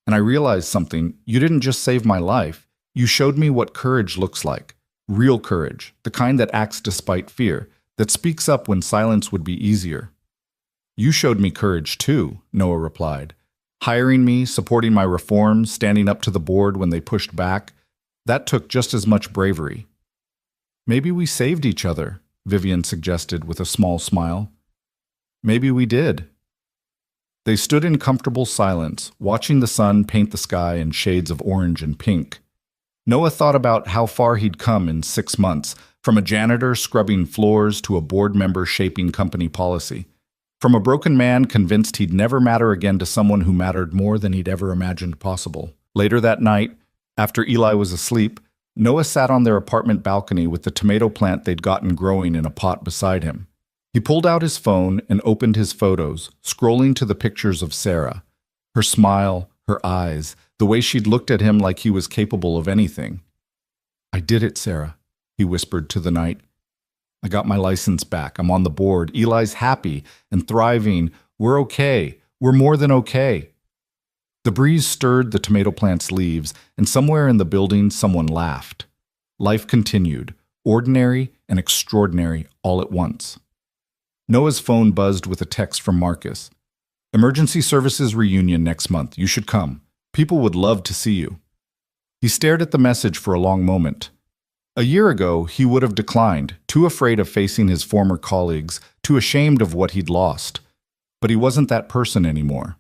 And I realized something. You didn't just save my life. You showed me what courage looks like. Real courage, the kind that acts despite fear, that speaks up when silence would be easier." "You showed me courage too," Noah replied. "Hiring me, supporting my reforms, standing up to the board when they pushed back. That took just as much bravery." "Maybe we saved each other," Vivian suggested with a small smile. "Maybe we did." They stood in comfortable silence, watching the sun paint the sky in shades of orange and pink. Noah thought about how far he'd come in 6 months, from a janitor scrubbing floors to a board member shaping company policy. From a broken man convinced he'd never matter again to someone who mattered more than he'd ever imagined possible. Later that night, after Eli was asleep, Noah sat on their apartment balcony with the tomato plant they'd gotten growing in a pot beside him. He pulled out his phone and opened his photos, scrolling to the pictures of Sarah. Her smile, her eyes, the way she'd looked at him like he was capable of anything. "I did it, Sarah," he whispered to the night. "I got my license back. I'm on the board. Eli's happy and thriving. We're okay. We're more than okay." The breeze stirred the tomato plant's leaves, and somewhere in the building someone laughed. Life continued, ordinary and extraordinary all at once. Noah's phone buzzed with a text from Marcus. "Emergency services reunion next month. You should come. People would love to see you." He stared at the message for a long moment. A year ago, he would have declined, too afraid of facing his former colleagues, too ashamed of what he'd lost. But he wasn't that person anymore.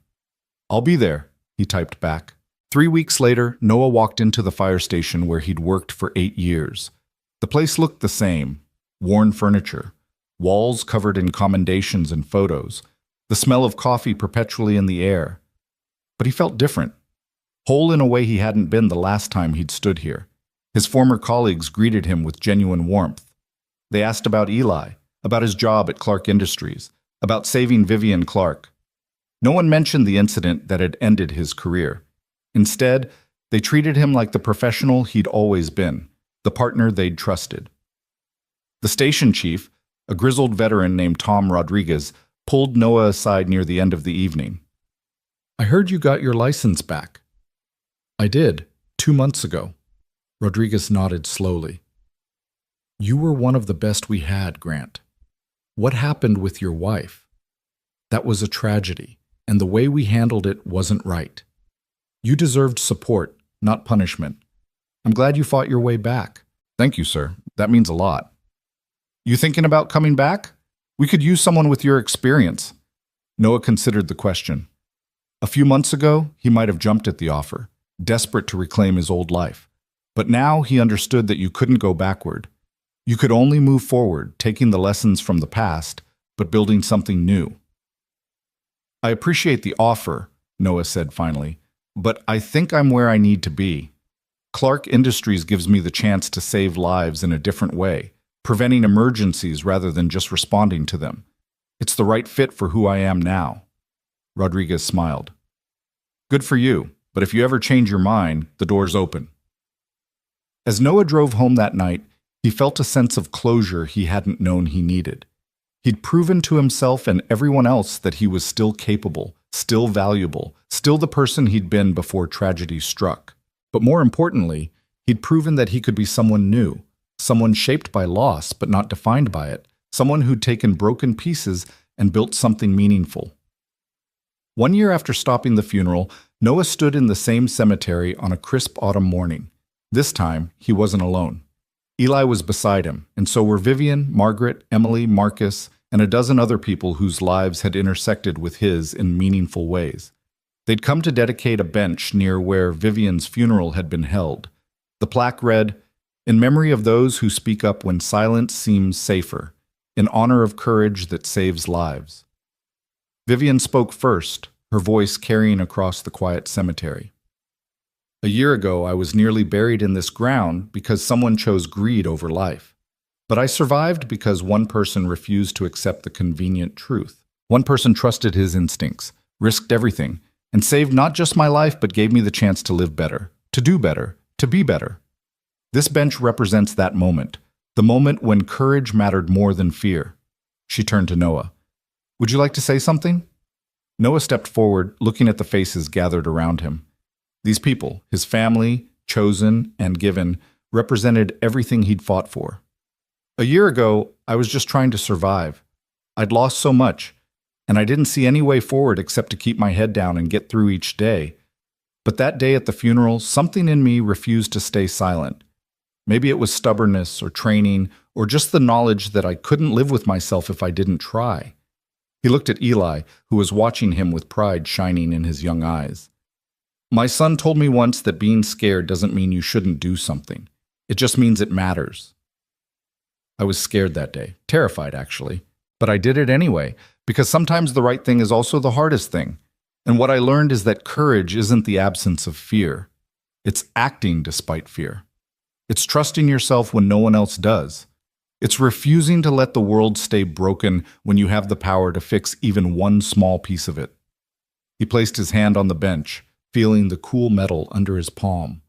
"I'll be there," he typed back. 3 weeks later, Noah walked into the fire station where he'd worked for 8 years. The place looked the same: worn furniture, walls covered in commendations and photos, the smell of coffee perpetually in the air. But he felt different, whole in a way he hadn't been the last time he'd stood here. His former colleagues greeted him with genuine warmth. They asked about Eli, about his job at Clark Industries, about saving Vivian Clark. No one mentioned the incident that had ended his career. Instead, they treated him like the professional he'd always been, the partner they'd trusted. The station chief, a grizzled veteran named Tom Rodriguez, pulled Noah aside near the end of the evening. "I heard you got your license back." "I did, 2 months ago." Rodriguez nodded slowly. "You were one of the best we had, Grant. What happened with your wife? That was a tragedy, and the way we handled it wasn't right. You deserved support, not punishment. I'm glad you fought your way back." "Thank you, sir. That means a lot." "You thinking about coming back? We could use someone with your experience." Noah considered the question. A few months ago, he might have jumped at the offer, desperate to reclaim his old life. But now he understood that you couldn't go backward. You could only move forward, taking the lessons from the past, but building something new. "I appreciate the offer," Noah said finally, "but I think I'm where I need to be. Clark Industries gives me the chance to save lives in a different way, preventing emergencies rather than just responding to them. It's the right fit for who I am now." Rodriguez smiled. "Good for you, but if you ever change your mind, the door's open." As Noah drove home that night, he felt a sense of closure he hadn't known he needed. He'd proven to himself and everyone else that he was still capable, still valuable, still the person he'd been before tragedy struck. But more importantly, he'd proven that he could be someone new, someone shaped by loss but not defined by it, someone who'd taken broken pieces and built something meaningful. 1 year after stopping the funeral, Noah stood in the same cemetery on a crisp autumn morning. This time, he wasn't alone. Eli was beside him, and so were Vivian, Margaret, Emily, Marcus, and a dozen other people whose lives had intersected with his in meaningful ways. They'd come to dedicate a bench near where Vivian's funeral had been held. The plaque read, "In memory of those who speak up when silence seems safer, in honor of courage that saves lives." Vivian spoke first, her voice carrying across the quiet cemetery. "A year ago, I was nearly buried in this ground because someone chose greed over life. But I survived because one person refused to accept the convenient truth. One person trusted his instincts, risked everything, and saved not just my life but gave me the chance to live better, to do better, to be better." This bench represents that moment, the moment when courage mattered more than fear. She turned to Noah. Would you like to say something? Noah stepped forward, looking at the faces gathered around him. These people, his family, chosen and given, represented everything he'd fought for. A year ago, I was just trying to survive. I'd lost so much, and I didn't see any way forward except to keep my head down and get through each day. But that day at the funeral, something in me refused to stay silent. Maybe it was stubbornness or training or just the knowledge that I couldn't live with myself if I didn't try. He looked at Eli, who was watching him with pride shining in his young eyes. My son told me once that being scared doesn't mean you shouldn't do something. It just means it matters. I was scared that day, terrified actually, but I did it anyway, because sometimes the right thing is also the hardest thing. And what I learned is that courage isn't the absence of fear. It's acting despite fear. It's trusting yourself when no one else does. It's refusing to let the world stay broken when you have the power to fix even one small piece of it. He placed his hand on the bench, feeling the cool metal under his palm.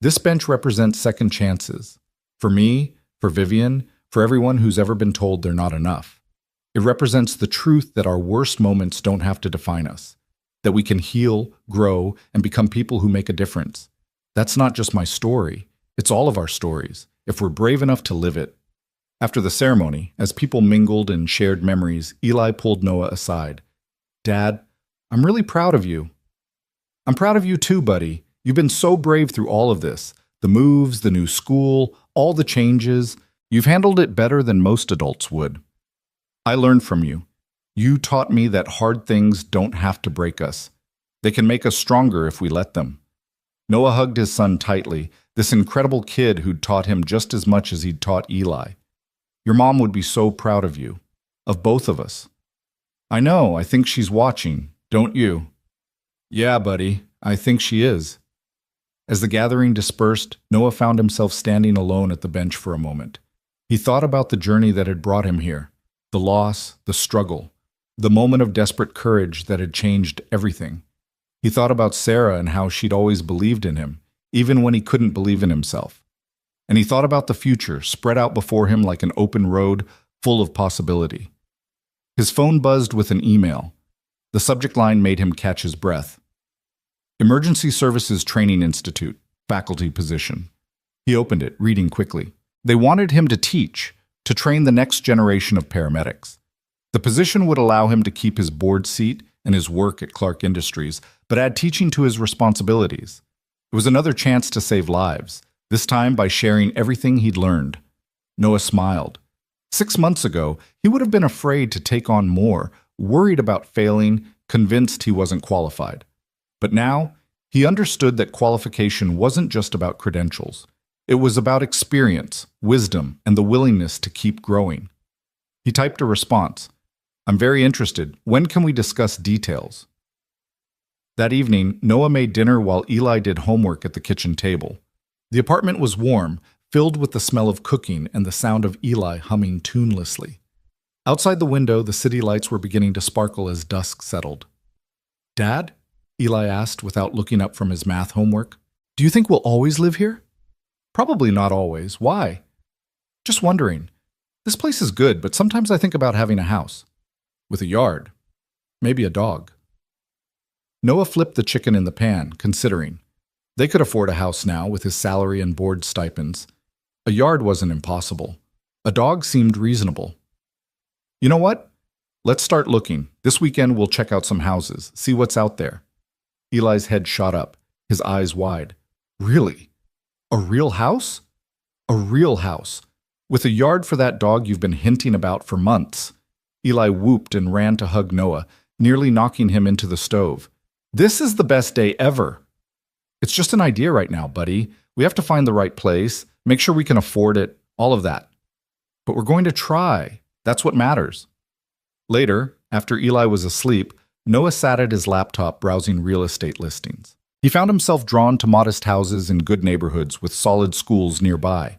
This bench represents second chances. For me, for Vivian, for everyone who's ever been told they're not enough. It represents the truth that our worst moments don't have to define us, that we can heal, grow, and become people who make a difference. That's not just my story. It's all of our stories, if we're brave enough to live it. After the ceremony, as people mingled and shared memories, Eli pulled Noah aside. Dad, I'm really proud of you. I'm proud of you too, buddy. You've been so brave through all of this. The moves, the new school, all the changes. You've handled it better than most adults would. I learned from you. You taught me that hard things don't have to break us. They can make us stronger if we let them. Noah hugged his son tightly, this incredible kid who'd taught him just as much as he'd taught Eli. Your mom would be so proud of you, of both of us. I know, I think she's watching, don't you? Yeah, buddy, I think she is. As the gathering dispersed, Noah found himself standing alone at the bench for a moment. He thought about the journey that had brought him here, the loss, the struggle, the moment of desperate courage that had changed everything. He thought about Sarah and how she'd always believed in him, even when he couldn't believe in himself. And he thought about the future, spread out before him like an open road full of possibility. His phone buzzed with an email. The subject line made him catch his breath. Emergency Services Training Institute, faculty position. He opened it, reading quickly. They wanted him to teach, to train the next generation of paramedics. The position would allow him to keep his board seat and his work at Clark Industries, but add teaching to his responsibilities. It was another chance to save lives, this time by sharing everything he'd learned. Noah smiled. 6 months ago, he would have been afraid to take on more, worried about failing, convinced he wasn't qualified. But now, he understood that qualification wasn't just about credentials. It was about experience, wisdom, and the willingness to keep growing. He typed a response. I'm very interested. When can we discuss details? That evening, Noah made dinner while Eli did homework at the kitchen table. The apartment was warm, filled with the smell of cooking and the sound of Eli humming tunelessly. Outside the window, the city lights were beginning to sparkle as dusk settled. Dad? Eli asked without looking up from his math homework. Do you think we'll always live here? Probably not always. Why? Just wondering. This place is good, but sometimes I think about having a house. With a yard. Maybe a dog. Noah flipped the chicken in the pan, considering. They could afford a house now with his salary and board stipends. A yard wasn't impossible. A dog seemed reasonable. You know what? Let's start looking. This weekend we'll check out some houses, see what's out there. Eli's head shot up, his eyes wide. Really? A real house? A real house. With a yard for that dog you've been hinting about for months. Eli whooped and ran to hug Noah, nearly knocking him into the stove. This is the best day ever. It's just an idea right now, buddy. We have to find the right place, make sure we can afford it, all of that. But we're going to try. That's what matters. Later, after Eli was asleep, Noah sat at his laptop browsing real estate listings. He found himself drawn to modest houses in good neighborhoods with solid schools nearby.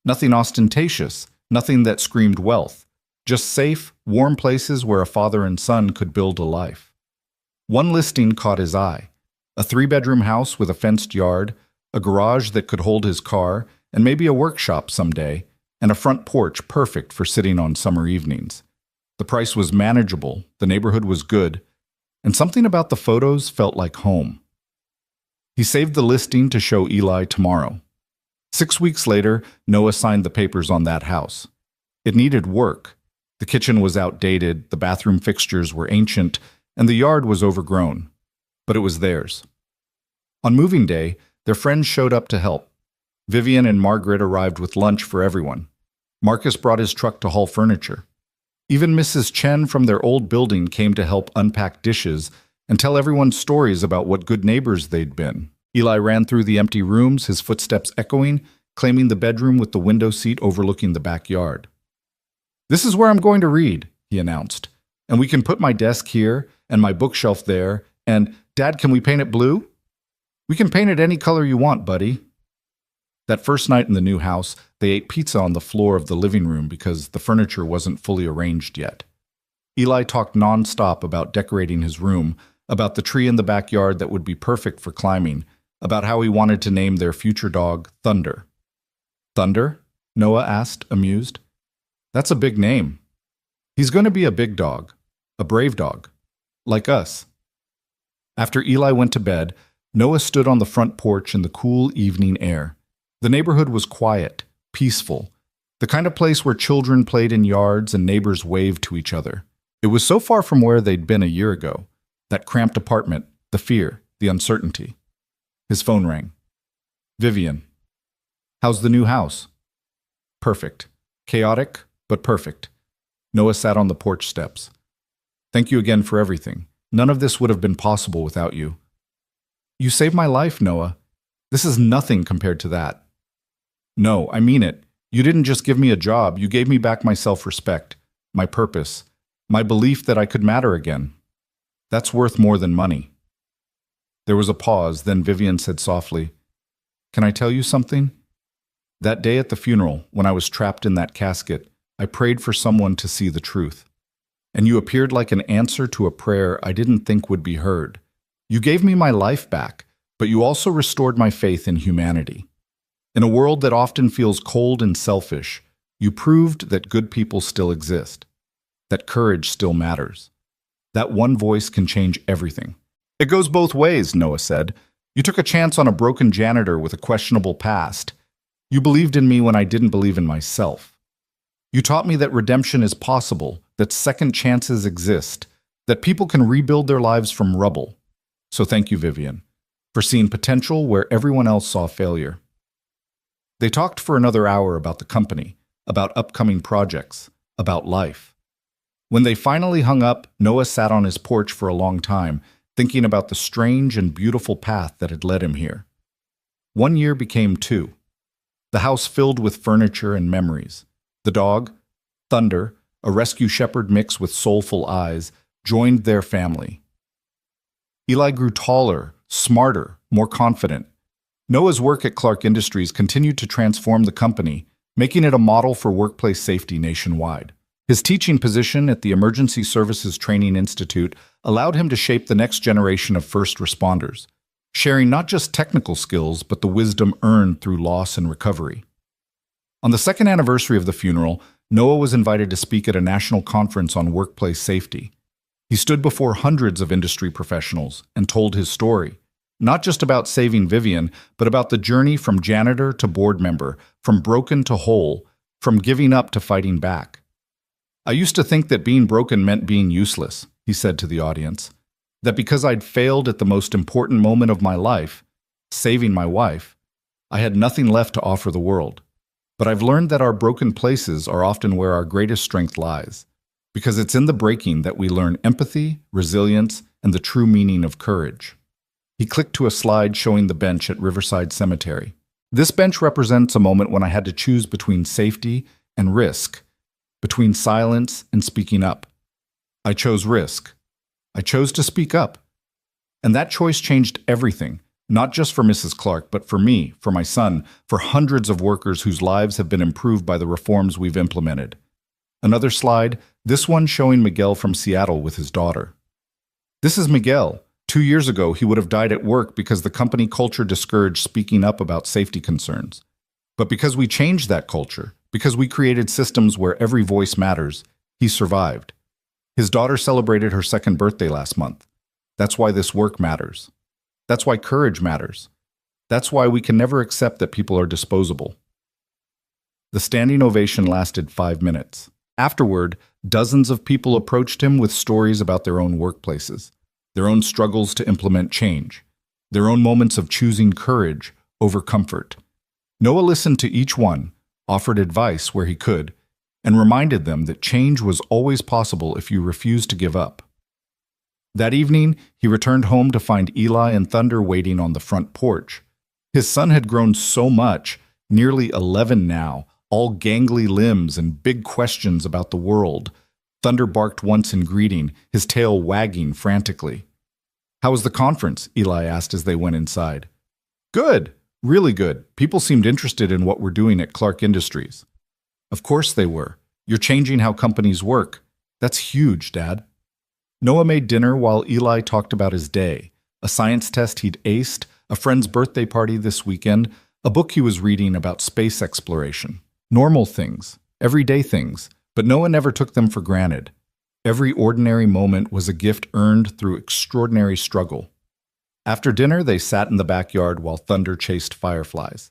Nothing ostentatious, nothing that screamed wealth. Just safe, warm places where a father and son could build a life. One listing caught his eye. A 3-bedroom house with a fenced yard, a garage that could hold his car, and maybe a workshop someday, and a front porch perfect for sitting on summer evenings. The price was manageable, the neighborhood was good, and something about the photos felt like home. He saved the listing to show Eli tomorrow. 6 weeks later, Noah signed the papers on that house. It needed work. The kitchen was outdated, the bathroom fixtures were ancient, and the yard was overgrown. But it was theirs. On moving day, their friends showed up to help. Vivian and Margaret arrived with lunch for everyone. Marcus brought his truck to haul furniture. Even Mrs. Chen from their old building came to help unpack dishes and tell everyone stories about what good neighbors they'd been. Eli ran through the empty rooms, his footsteps echoing, claiming the bedroom with the window seat overlooking the backyard. "This is where I'm going to read," he announced. "And we can put my desk here and my bookshelf there, and, Dad, can we paint it blue?" "We can paint it any color you want, buddy." That first night in the new house, they ate pizza on the floor of the living room because the furniture wasn't fully arranged yet. Eli talked nonstop about decorating his room, about the tree in the backyard that would be perfect for climbing, about how he wanted to name their future dog Thunder. "Thunder?" Noah asked, amused. "That's a big name. He's going to be a big dog, a brave dog, like us." After Eli went to bed, Noah stood on the front porch in the cool evening air. The neighborhood was quiet, peaceful, the kind of place where children played in yards and neighbors waved to each other. It was so far from where they'd been a year ago, that cramped apartment, the fear, the uncertainty. His phone rang. "Vivian. How's the new house?" "Perfect. Chaotic, but perfect." Noah sat on the porch steps. "Thank you again for everything. None of this would have been possible without you." "You saved my life, Noah. This is nothing compared to that." "No, I mean it. You didn't just give me a job, you gave me back my self-respect, my purpose, my belief that I could matter again. That's worth more than money." There was a pause, then Vivian said softly, "Can I tell you something? That day at the funeral, when I was trapped in that casket, I prayed for someone to see the truth. And you appeared like an answer to a prayer I didn't think would be heard. You gave me my life back, but you also restored my faith in humanity. In a world that often feels cold and selfish, you proved that good people still exist, that courage still matters. That one voice can change everything." "It goes both ways," Noah said. "You took a chance on a broken janitor with a questionable past. You believed in me when I didn't believe in myself. You taught me that redemption is possible, that second chances exist, that people can rebuild their lives from rubble. So thank you, Vivian, for seeing potential where everyone else saw failure." They talked for another hour about the company, about upcoming projects, about life. When they finally hung up, Noah sat on his porch for a long time, thinking about the strange and beautiful path that had led him here. 1 year became 2. The house filled with furniture and memories. The dog, Thunder, a rescue shepherd mix with soulful eyes, joined their family. Eli grew taller, smarter, more confident. Noah's work at Clark Industries continued to transform the company, making it a model for workplace safety nationwide. His teaching position at the Emergency Services Training Institute allowed him to shape the next generation of first responders, sharing not just technical skills, but the wisdom earned through loss and recovery. On the second anniversary of the funeral, Noah was invited to speak at a national conference on workplace safety. He stood before hundreds of industry professionals and told his story, not just about saving Vivian, but about the journey from janitor to board member, from broken to whole, from giving up to fighting back. "I used to think that being broken meant being useless," he said to the audience, "that because I'd failed at the most important moment of my life, saving my wife, I had nothing left to offer the world. But I've learned that our broken places are often where our greatest strength lies, because it's in the breaking that we learn empathy, resilience, and the true meaning of courage." He clicked to a slide showing the bench at Riverside Cemetery. "This bench represents a moment when I had to choose between safety and risk, between silence and speaking up. I chose risk. I chose to speak up. And that choice changed everything, not just for Mrs. Clark, but for me, for my son, for hundreds of workers whose lives have been improved by the reforms we've implemented." Another slide, this one showing Miguel from Seattle with his daughter. "This is Miguel. 2 years ago, he would have died at work because the company culture discouraged speaking up about safety concerns. But because we changed that culture, because we created systems where every voice matters, he survived. His daughter celebrated her second birthday last month. That's why this work matters. That's why courage matters. That's why we can never accept that people are disposable. The standing ovation lasted 5 minutes. Afterward, dozens of people approached him with stories about their own workplaces, their own struggles to implement change, their own moments of choosing courage over comfort. Noah listened to each one, offered advice where he could, and reminded them that change was always possible if you refused to give up. That evening, he returned home to find Eli and Thunder waiting on the front porch. His son had grown so much, nearly 11 now, all gangly limbs and big questions about the world. Thunder barked once in greeting, his tail wagging frantically. "How was the conference?" Eli asked as they went inside. "Good, really good. People seemed interested in what we're doing at Clark Industries." "Of course they were. You're changing how companies work. That's huge, Dad." Noah made dinner while Eli talked about his day, a science test he'd aced, a friend's birthday party this weekend, a book he was reading about space exploration. Normal things, everyday things, but Noah never took them for granted. Every ordinary moment was a gift earned through extraordinary struggle. After dinner, they sat in the backyard while Thunder chased fireflies.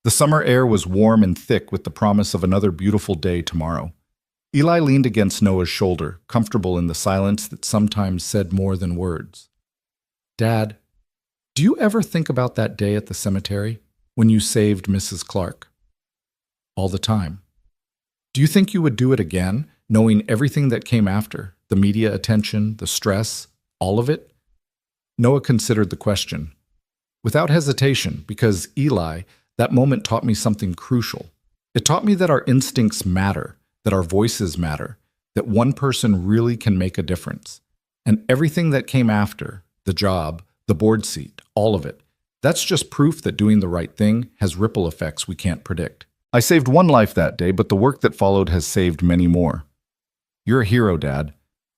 The summer air was warm and thick with the promise of another beautiful day tomorrow. Eli leaned against Noah's shoulder, comfortable in the silence that sometimes said more than words. "Dad, do you ever think about that day at the cemetery when you saved Mrs. Clark?" "All the time." "Do you think you would do it again, knowing everything that came after, the media attention, the stress, all of it?" Noah considered the question. Without hesitation, because Eli, that moment taught me something crucial. It taught me that our instincts matter, that our voices matter, that one person really can make a difference. And everything that came after, the job, the board seat, all of it, that's just proof that doing the right thing has ripple effects we can't predict. I saved one life that day, but the work that followed has saved many more. You're a hero, Dad.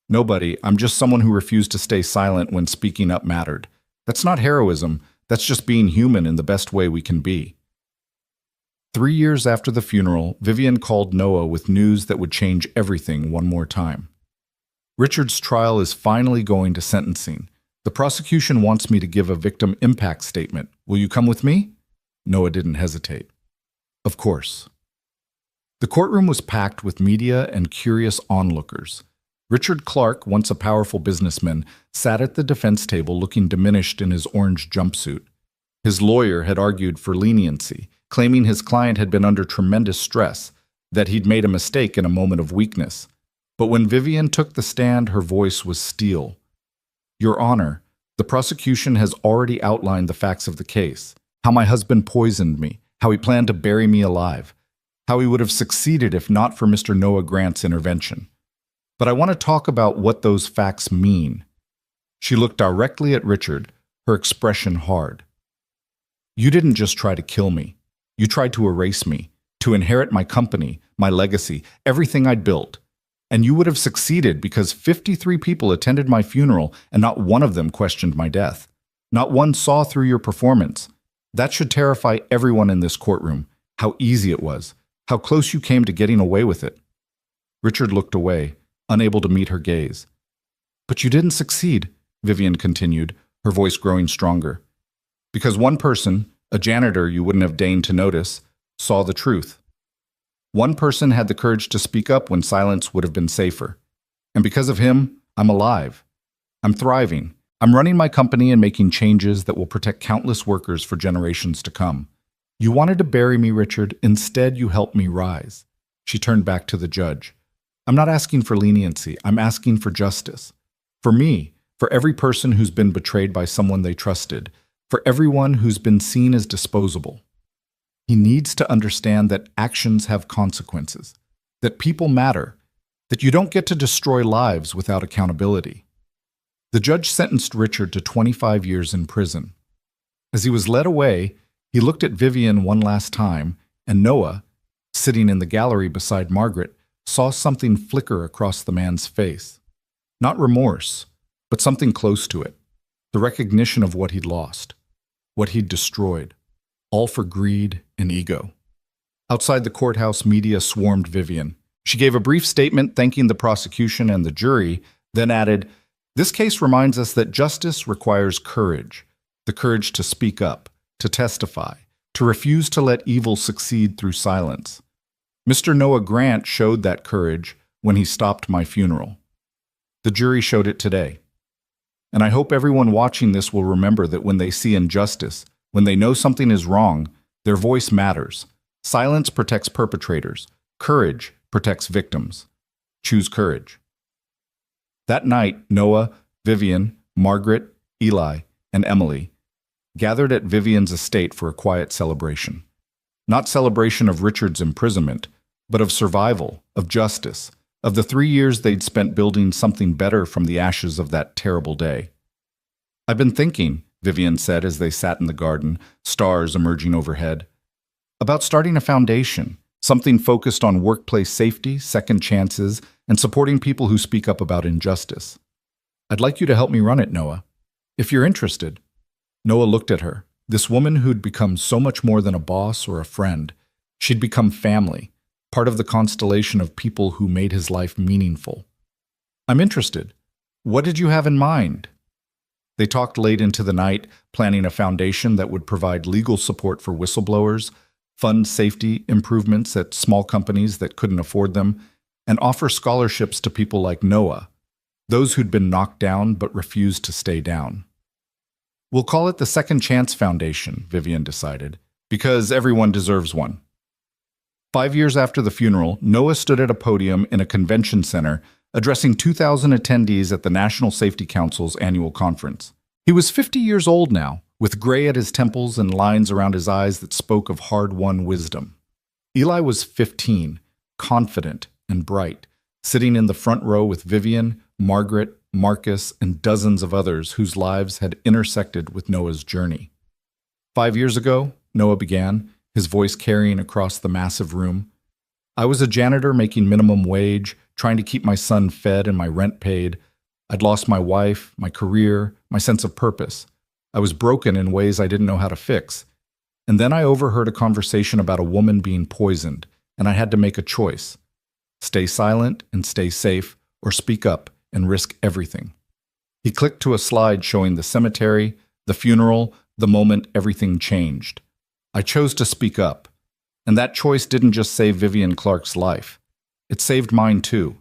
Nobody, I'm just someone who refused to stay silent when speaking up mattered. That's not heroism, that's just being human in the best way we can be. 3 years after the funeral, Vivian called Noah with news that would change everything one more time. "Richard's trial is finally going to sentencing. The prosecution wants me to give a victim impact statement. Will you come with me?" Noah didn't hesitate. "Of course." The courtroom was packed with media and curious onlookers. Richard Clark, once a powerful businessman, sat at the defense table looking diminished in his orange jumpsuit. His lawyer had argued for leniency, claiming his client had been under tremendous stress, that he'd made a mistake in a moment of weakness. But when Vivian took the stand, her voice was steel. "Your Honor, the prosecution has already outlined the facts of the case, how my husband poisoned me, how he planned to bury me alive, how he would have succeeded if not for Mr. Noah Grant's intervention. But I want to talk about what those facts mean." She looked directly at Richard, her expression hard. "You didn't just try to kill me. You tried to erase me, to inherit my company, my legacy, everything I'd built. And you would have succeeded because 53 people attended my funeral and not one of them questioned my death. Not one saw through your performance. That should terrify everyone in this courtroom, how easy it was, how close you came to getting away with it." Richard looked away, unable to meet her gaze. "But you didn't succeed," Vivian continued, her voice growing stronger. "Because one person, a janitor you wouldn't have deigned to notice, saw the truth. One person had the courage to speak up when silence would have been safer. And because of him, I'm alive. I'm thriving. I'm running my company and making changes that will protect countless workers for generations to come. You wanted to bury me, Richard. Instead, you helped me rise." She turned back to the judge. "I'm not asking for leniency. I'm asking for justice. For me, for every person who's been betrayed by someone they trusted, for everyone who's been seen as disposable. He needs to understand that actions have consequences, that people matter, that you don't get to destroy lives without accountability." The judge sentenced Richard to 25 years in prison. As he was led away, he looked at Vivian one last time, and Noah, sitting in the gallery beside Margaret, saw something flicker across the man's face. Not remorse, but something close to it. The recognition of what he'd lost, what he'd destroyed, all for greed and ego. Outside the courthouse, media swarmed Vivian. She gave a brief statement thanking the prosecution and the jury, then added, "This case reminds us that justice requires courage, the courage to speak up, to testify, to refuse to let evil succeed through silence. Mr. Noah Grant showed that courage when he stopped my funeral. The jury showed it today. And I hope everyone watching this will remember that when they see injustice, when they know something is wrong, their voice matters. Silence protects perpetrators. Courage protects victims. Choose courage." That night, Noah, Vivian, Margaret, Eli, and Emily gathered at Vivian's estate for a quiet celebration. Not celebration of Richard's imprisonment, but of survival, of justice, of the 3 years they'd spent building something better from the ashes of that terrible day. "I've been thinking," Vivian said as they sat in the garden, stars emerging overhead, "about starting a foundation, something focused on workplace safety, second chances, and supporting people who speak up about injustice. I'd like you to help me run it, Noah, if you're interested." Noah looked at her, this woman who'd become so much more than a boss or a friend. She'd become family, part of the constellation of people who made his life meaningful. "I'm interested. What did you have in mind?" They talked late into the night, planning a foundation that would provide legal support for whistleblowers, fund safety improvements at small companies that couldn't afford them, and offer scholarships to people like Noah, those who'd been knocked down but refused to stay down. "We'll call it the Second Chance Foundation," Vivian decided, "because everyone deserves one." 5 years after the funeral, Noah stood at a podium in a convention center addressing 2,000 attendees at the National Safety Council's annual conference. He was 50 years old now, with gray at his temples and lines around his eyes that spoke of hard-won wisdom. Eli was 15, confident and bright, sitting in the front row with Vivian, Margaret, Marcus, and dozens of others whose lives had intersected with Noah's journey. 5 years ago, Noah began, his voice carrying across the massive room, "I was a janitor making minimum wage, trying to keep my son fed and my rent paid. I'd lost my wife, my career, my sense of purpose. I was broken in ways I didn't know how to fix. And then I overheard a conversation about a woman being poisoned, and I had to make a choice. Stay silent and stay safe, or speak up and risk everything." He clicked to a slide showing the cemetery, the funeral, the moment everything changed. "I chose to speak up. And that choice didn't just save Vivian Clark's life. It saved mine too.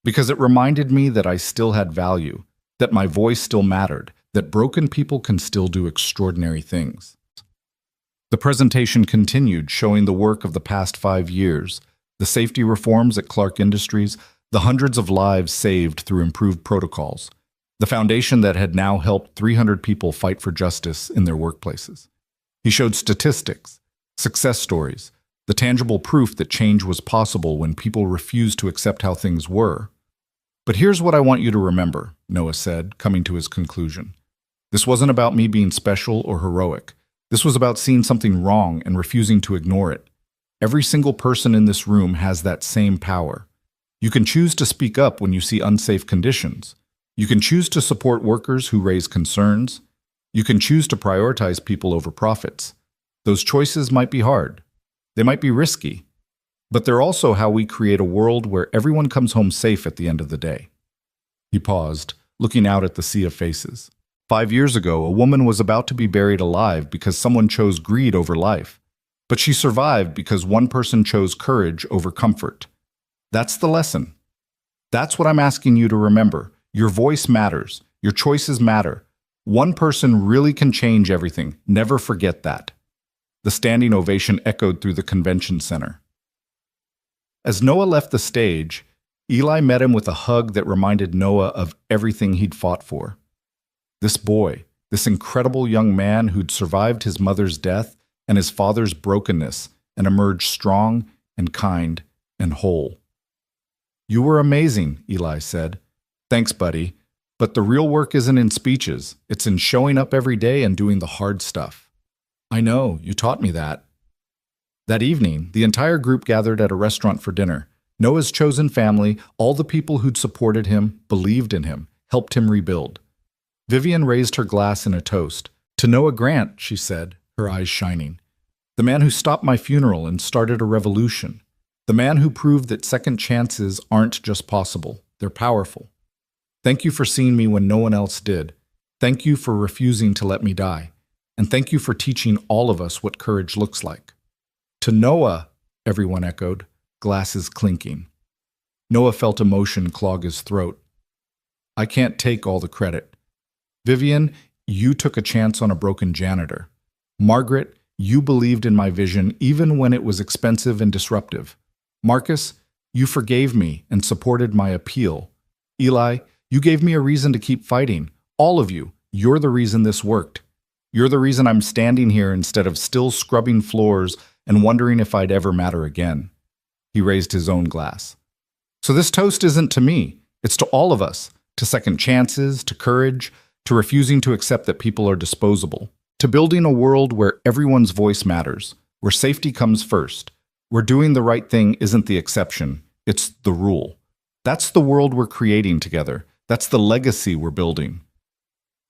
Because it reminded me that I still had value, that my voice still mattered, that broken people can still do extraordinary things." The presentation continued, showing the work of the past 5 years, the safety reforms at Clark Industries, the hundreds of lives saved through improved protocols, the foundation that had now helped 300 people fight for justice in their workplaces. He showed statistics, success stories, the tangible proof that change was possible when people refused to accept how things were. "But here's what I want you to remember," Noah said, coming to his conclusion. "This wasn't about me being special or heroic. This was about seeing something wrong and refusing to ignore it. Every single person in this room has that same power. You can choose to speak up when you see unsafe conditions. You can choose to support workers who raise concerns. You can choose to prioritize people over profits. Those choices might be hard. They might be risky. But they're also how we create a world where everyone comes home safe at the end of the day." He paused, looking out at the sea of faces. 5 years ago, a woman was about to be buried alive because someone chose greed over life. But she survived because one person chose courage over comfort. That's the lesson. That's what I'm asking you to remember. Your voice matters. Your choices matter. One person really can change everything. Never forget that. The standing ovation echoed through the convention center. As Noah left the stage, Eli met him with a hug that reminded Noah of everything he'd fought for. This boy, this incredible young man who'd survived his mother's death and his father's brokenness and emerged strong and kind and whole. "You were amazing," Eli said. "Thanks, buddy. But the real work isn't in speeches. It's in showing up every day and doing the hard stuff." "I know, you taught me that." That evening, the entire group gathered at a restaurant for dinner. Noah's chosen family, all the people who'd supported him, believed in him, helped him rebuild. Vivian raised her glass in a toast. "To Noah Grant," she said, her eyes shining. The man who stopped my funeral and started a revolution. The man who proved that second chances aren't just possible, they're powerful. Thank you for seeing me when no one else did. Thank you for refusing to let me die. And thank you for teaching all of us what courage looks like. To Noah, everyone echoed, glasses clinking. Noah felt emotion clog his throat. I can't take all the credit. Vivian, you took a chance on a broken janitor. Margaret, you believed in my vision even when it was expensive and disruptive. Marcus, you forgave me and supported my appeal. Eli, you gave me a reason to keep fighting. All of you, you're the reason this worked. You're the reason I'm standing here instead of still scrubbing floors and wondering if I'd ever matter again. He raised his own glass. So this toast isn't to me. It's to all of us, to second chances, to courage, to refusing to accept that people are disposable, to building a world where everyone's voice matters, where safety comes first, where doing the right thing isn't the exception, it's the rule. That's the world we're creating together. That's the legacy we're building.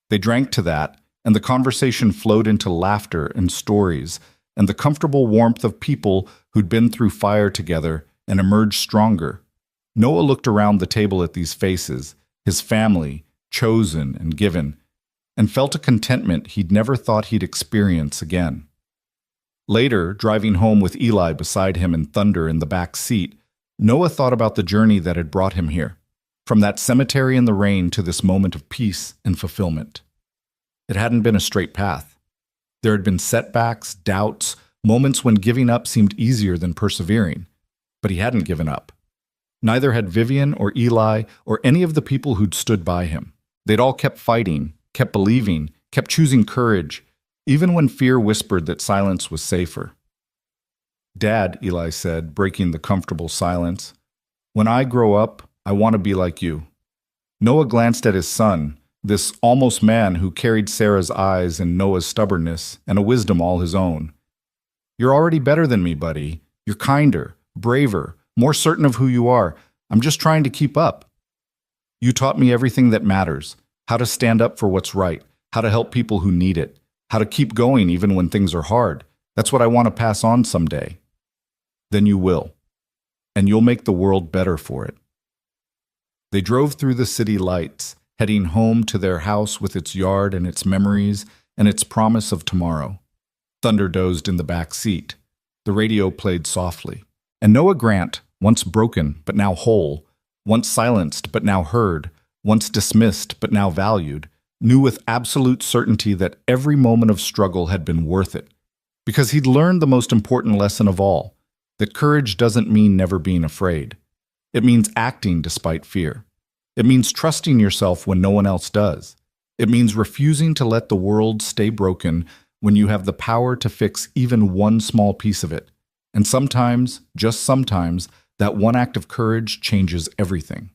They drank to that, and the conversation flowed into laughter and stories, and the comfortable warmth of people who'd been through fire together and emerged stronger. Noah looked around the table at these faces, his family, chosen and given, and felt a contentment he'd never thought he'd experience again. Later, driving home with Eli beside him and Thunder in the back seat, Noah thought about the journey that had brought him here, from that cemetery in the rain to this moment of peace and fulfillment. It hadn't been a straight path. There had been setbacks, doubts, moments when giving up seemed easier than persevering, but he hadn't given up. Neither had Vivian or Eli or any of the people who'd stood by him. They'd all kept fighting, kept believing, kept choosing courage, even when fear whispered that silence was safer. Dad, Eli said, breaking the comfortable silence, when I grow up, I want to be like you. Noah glanced at his son, this almost man who carried Sarah's eyes and Noah's stubbornness and a wisdom all his own. You're already better than me, buddy. You're kinder, braver, more certain of who you are. I'm just trying to keep up. You taught me everything that matters, how to stand up for what's right, how to help people who need it, how to keep going even when things are hard. That's what I want to pass on someday. Then you will, and you'll make the world better for it. They drove through the city lights, heading home to their house with its yard and its memories and its promise of tomorrow. Thunder dozed in the back seat. The radio played softly. And Noah Grant, once broken but now whole, once silenced but now heard, once dismissed but now valued, knew with absolute certainty that every moment of struggle had been worth it. Because he'd learned the most important lesson of all, that courage doesn't mean never being afraid. It means acting despite fear. It means trusting yourself when no one else does. It means refusing to let the world stay broken when you have the power to fix even one small piece of it. And sometimes, just sometimes, that one act of courage changes everything.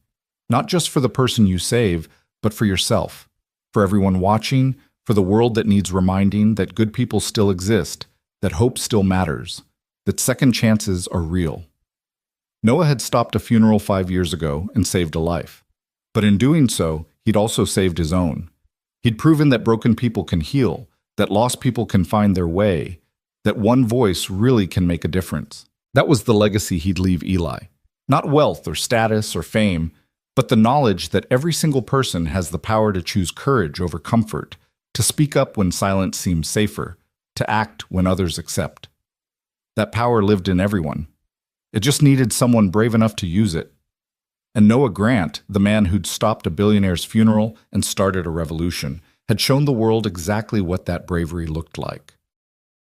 Not just for the person you save, but for yourself, for everyone watching, for the world that needs reminding that good people still exist, that hope still matters, that second chances are real. Noah had stopped a funeral 5 years ago and saved a life. But in doing so, he'd also saved his own. He'd proven that broken people can heal, that lost people can find their way, that one voice really can make a difference. That was the legacy he'd leave Eli. Not wealth or status or fame, but the knowledge that every single person has the power to choose courage over comfort, to speak up when silence seems safer, to act when others accept. That power lived in everyone. It just needed someone brave enough to use it. And Noah Grant, the man who'd stopped a billionaire's funeral and started a revolution, had shown the world exactly what that bravery looked like.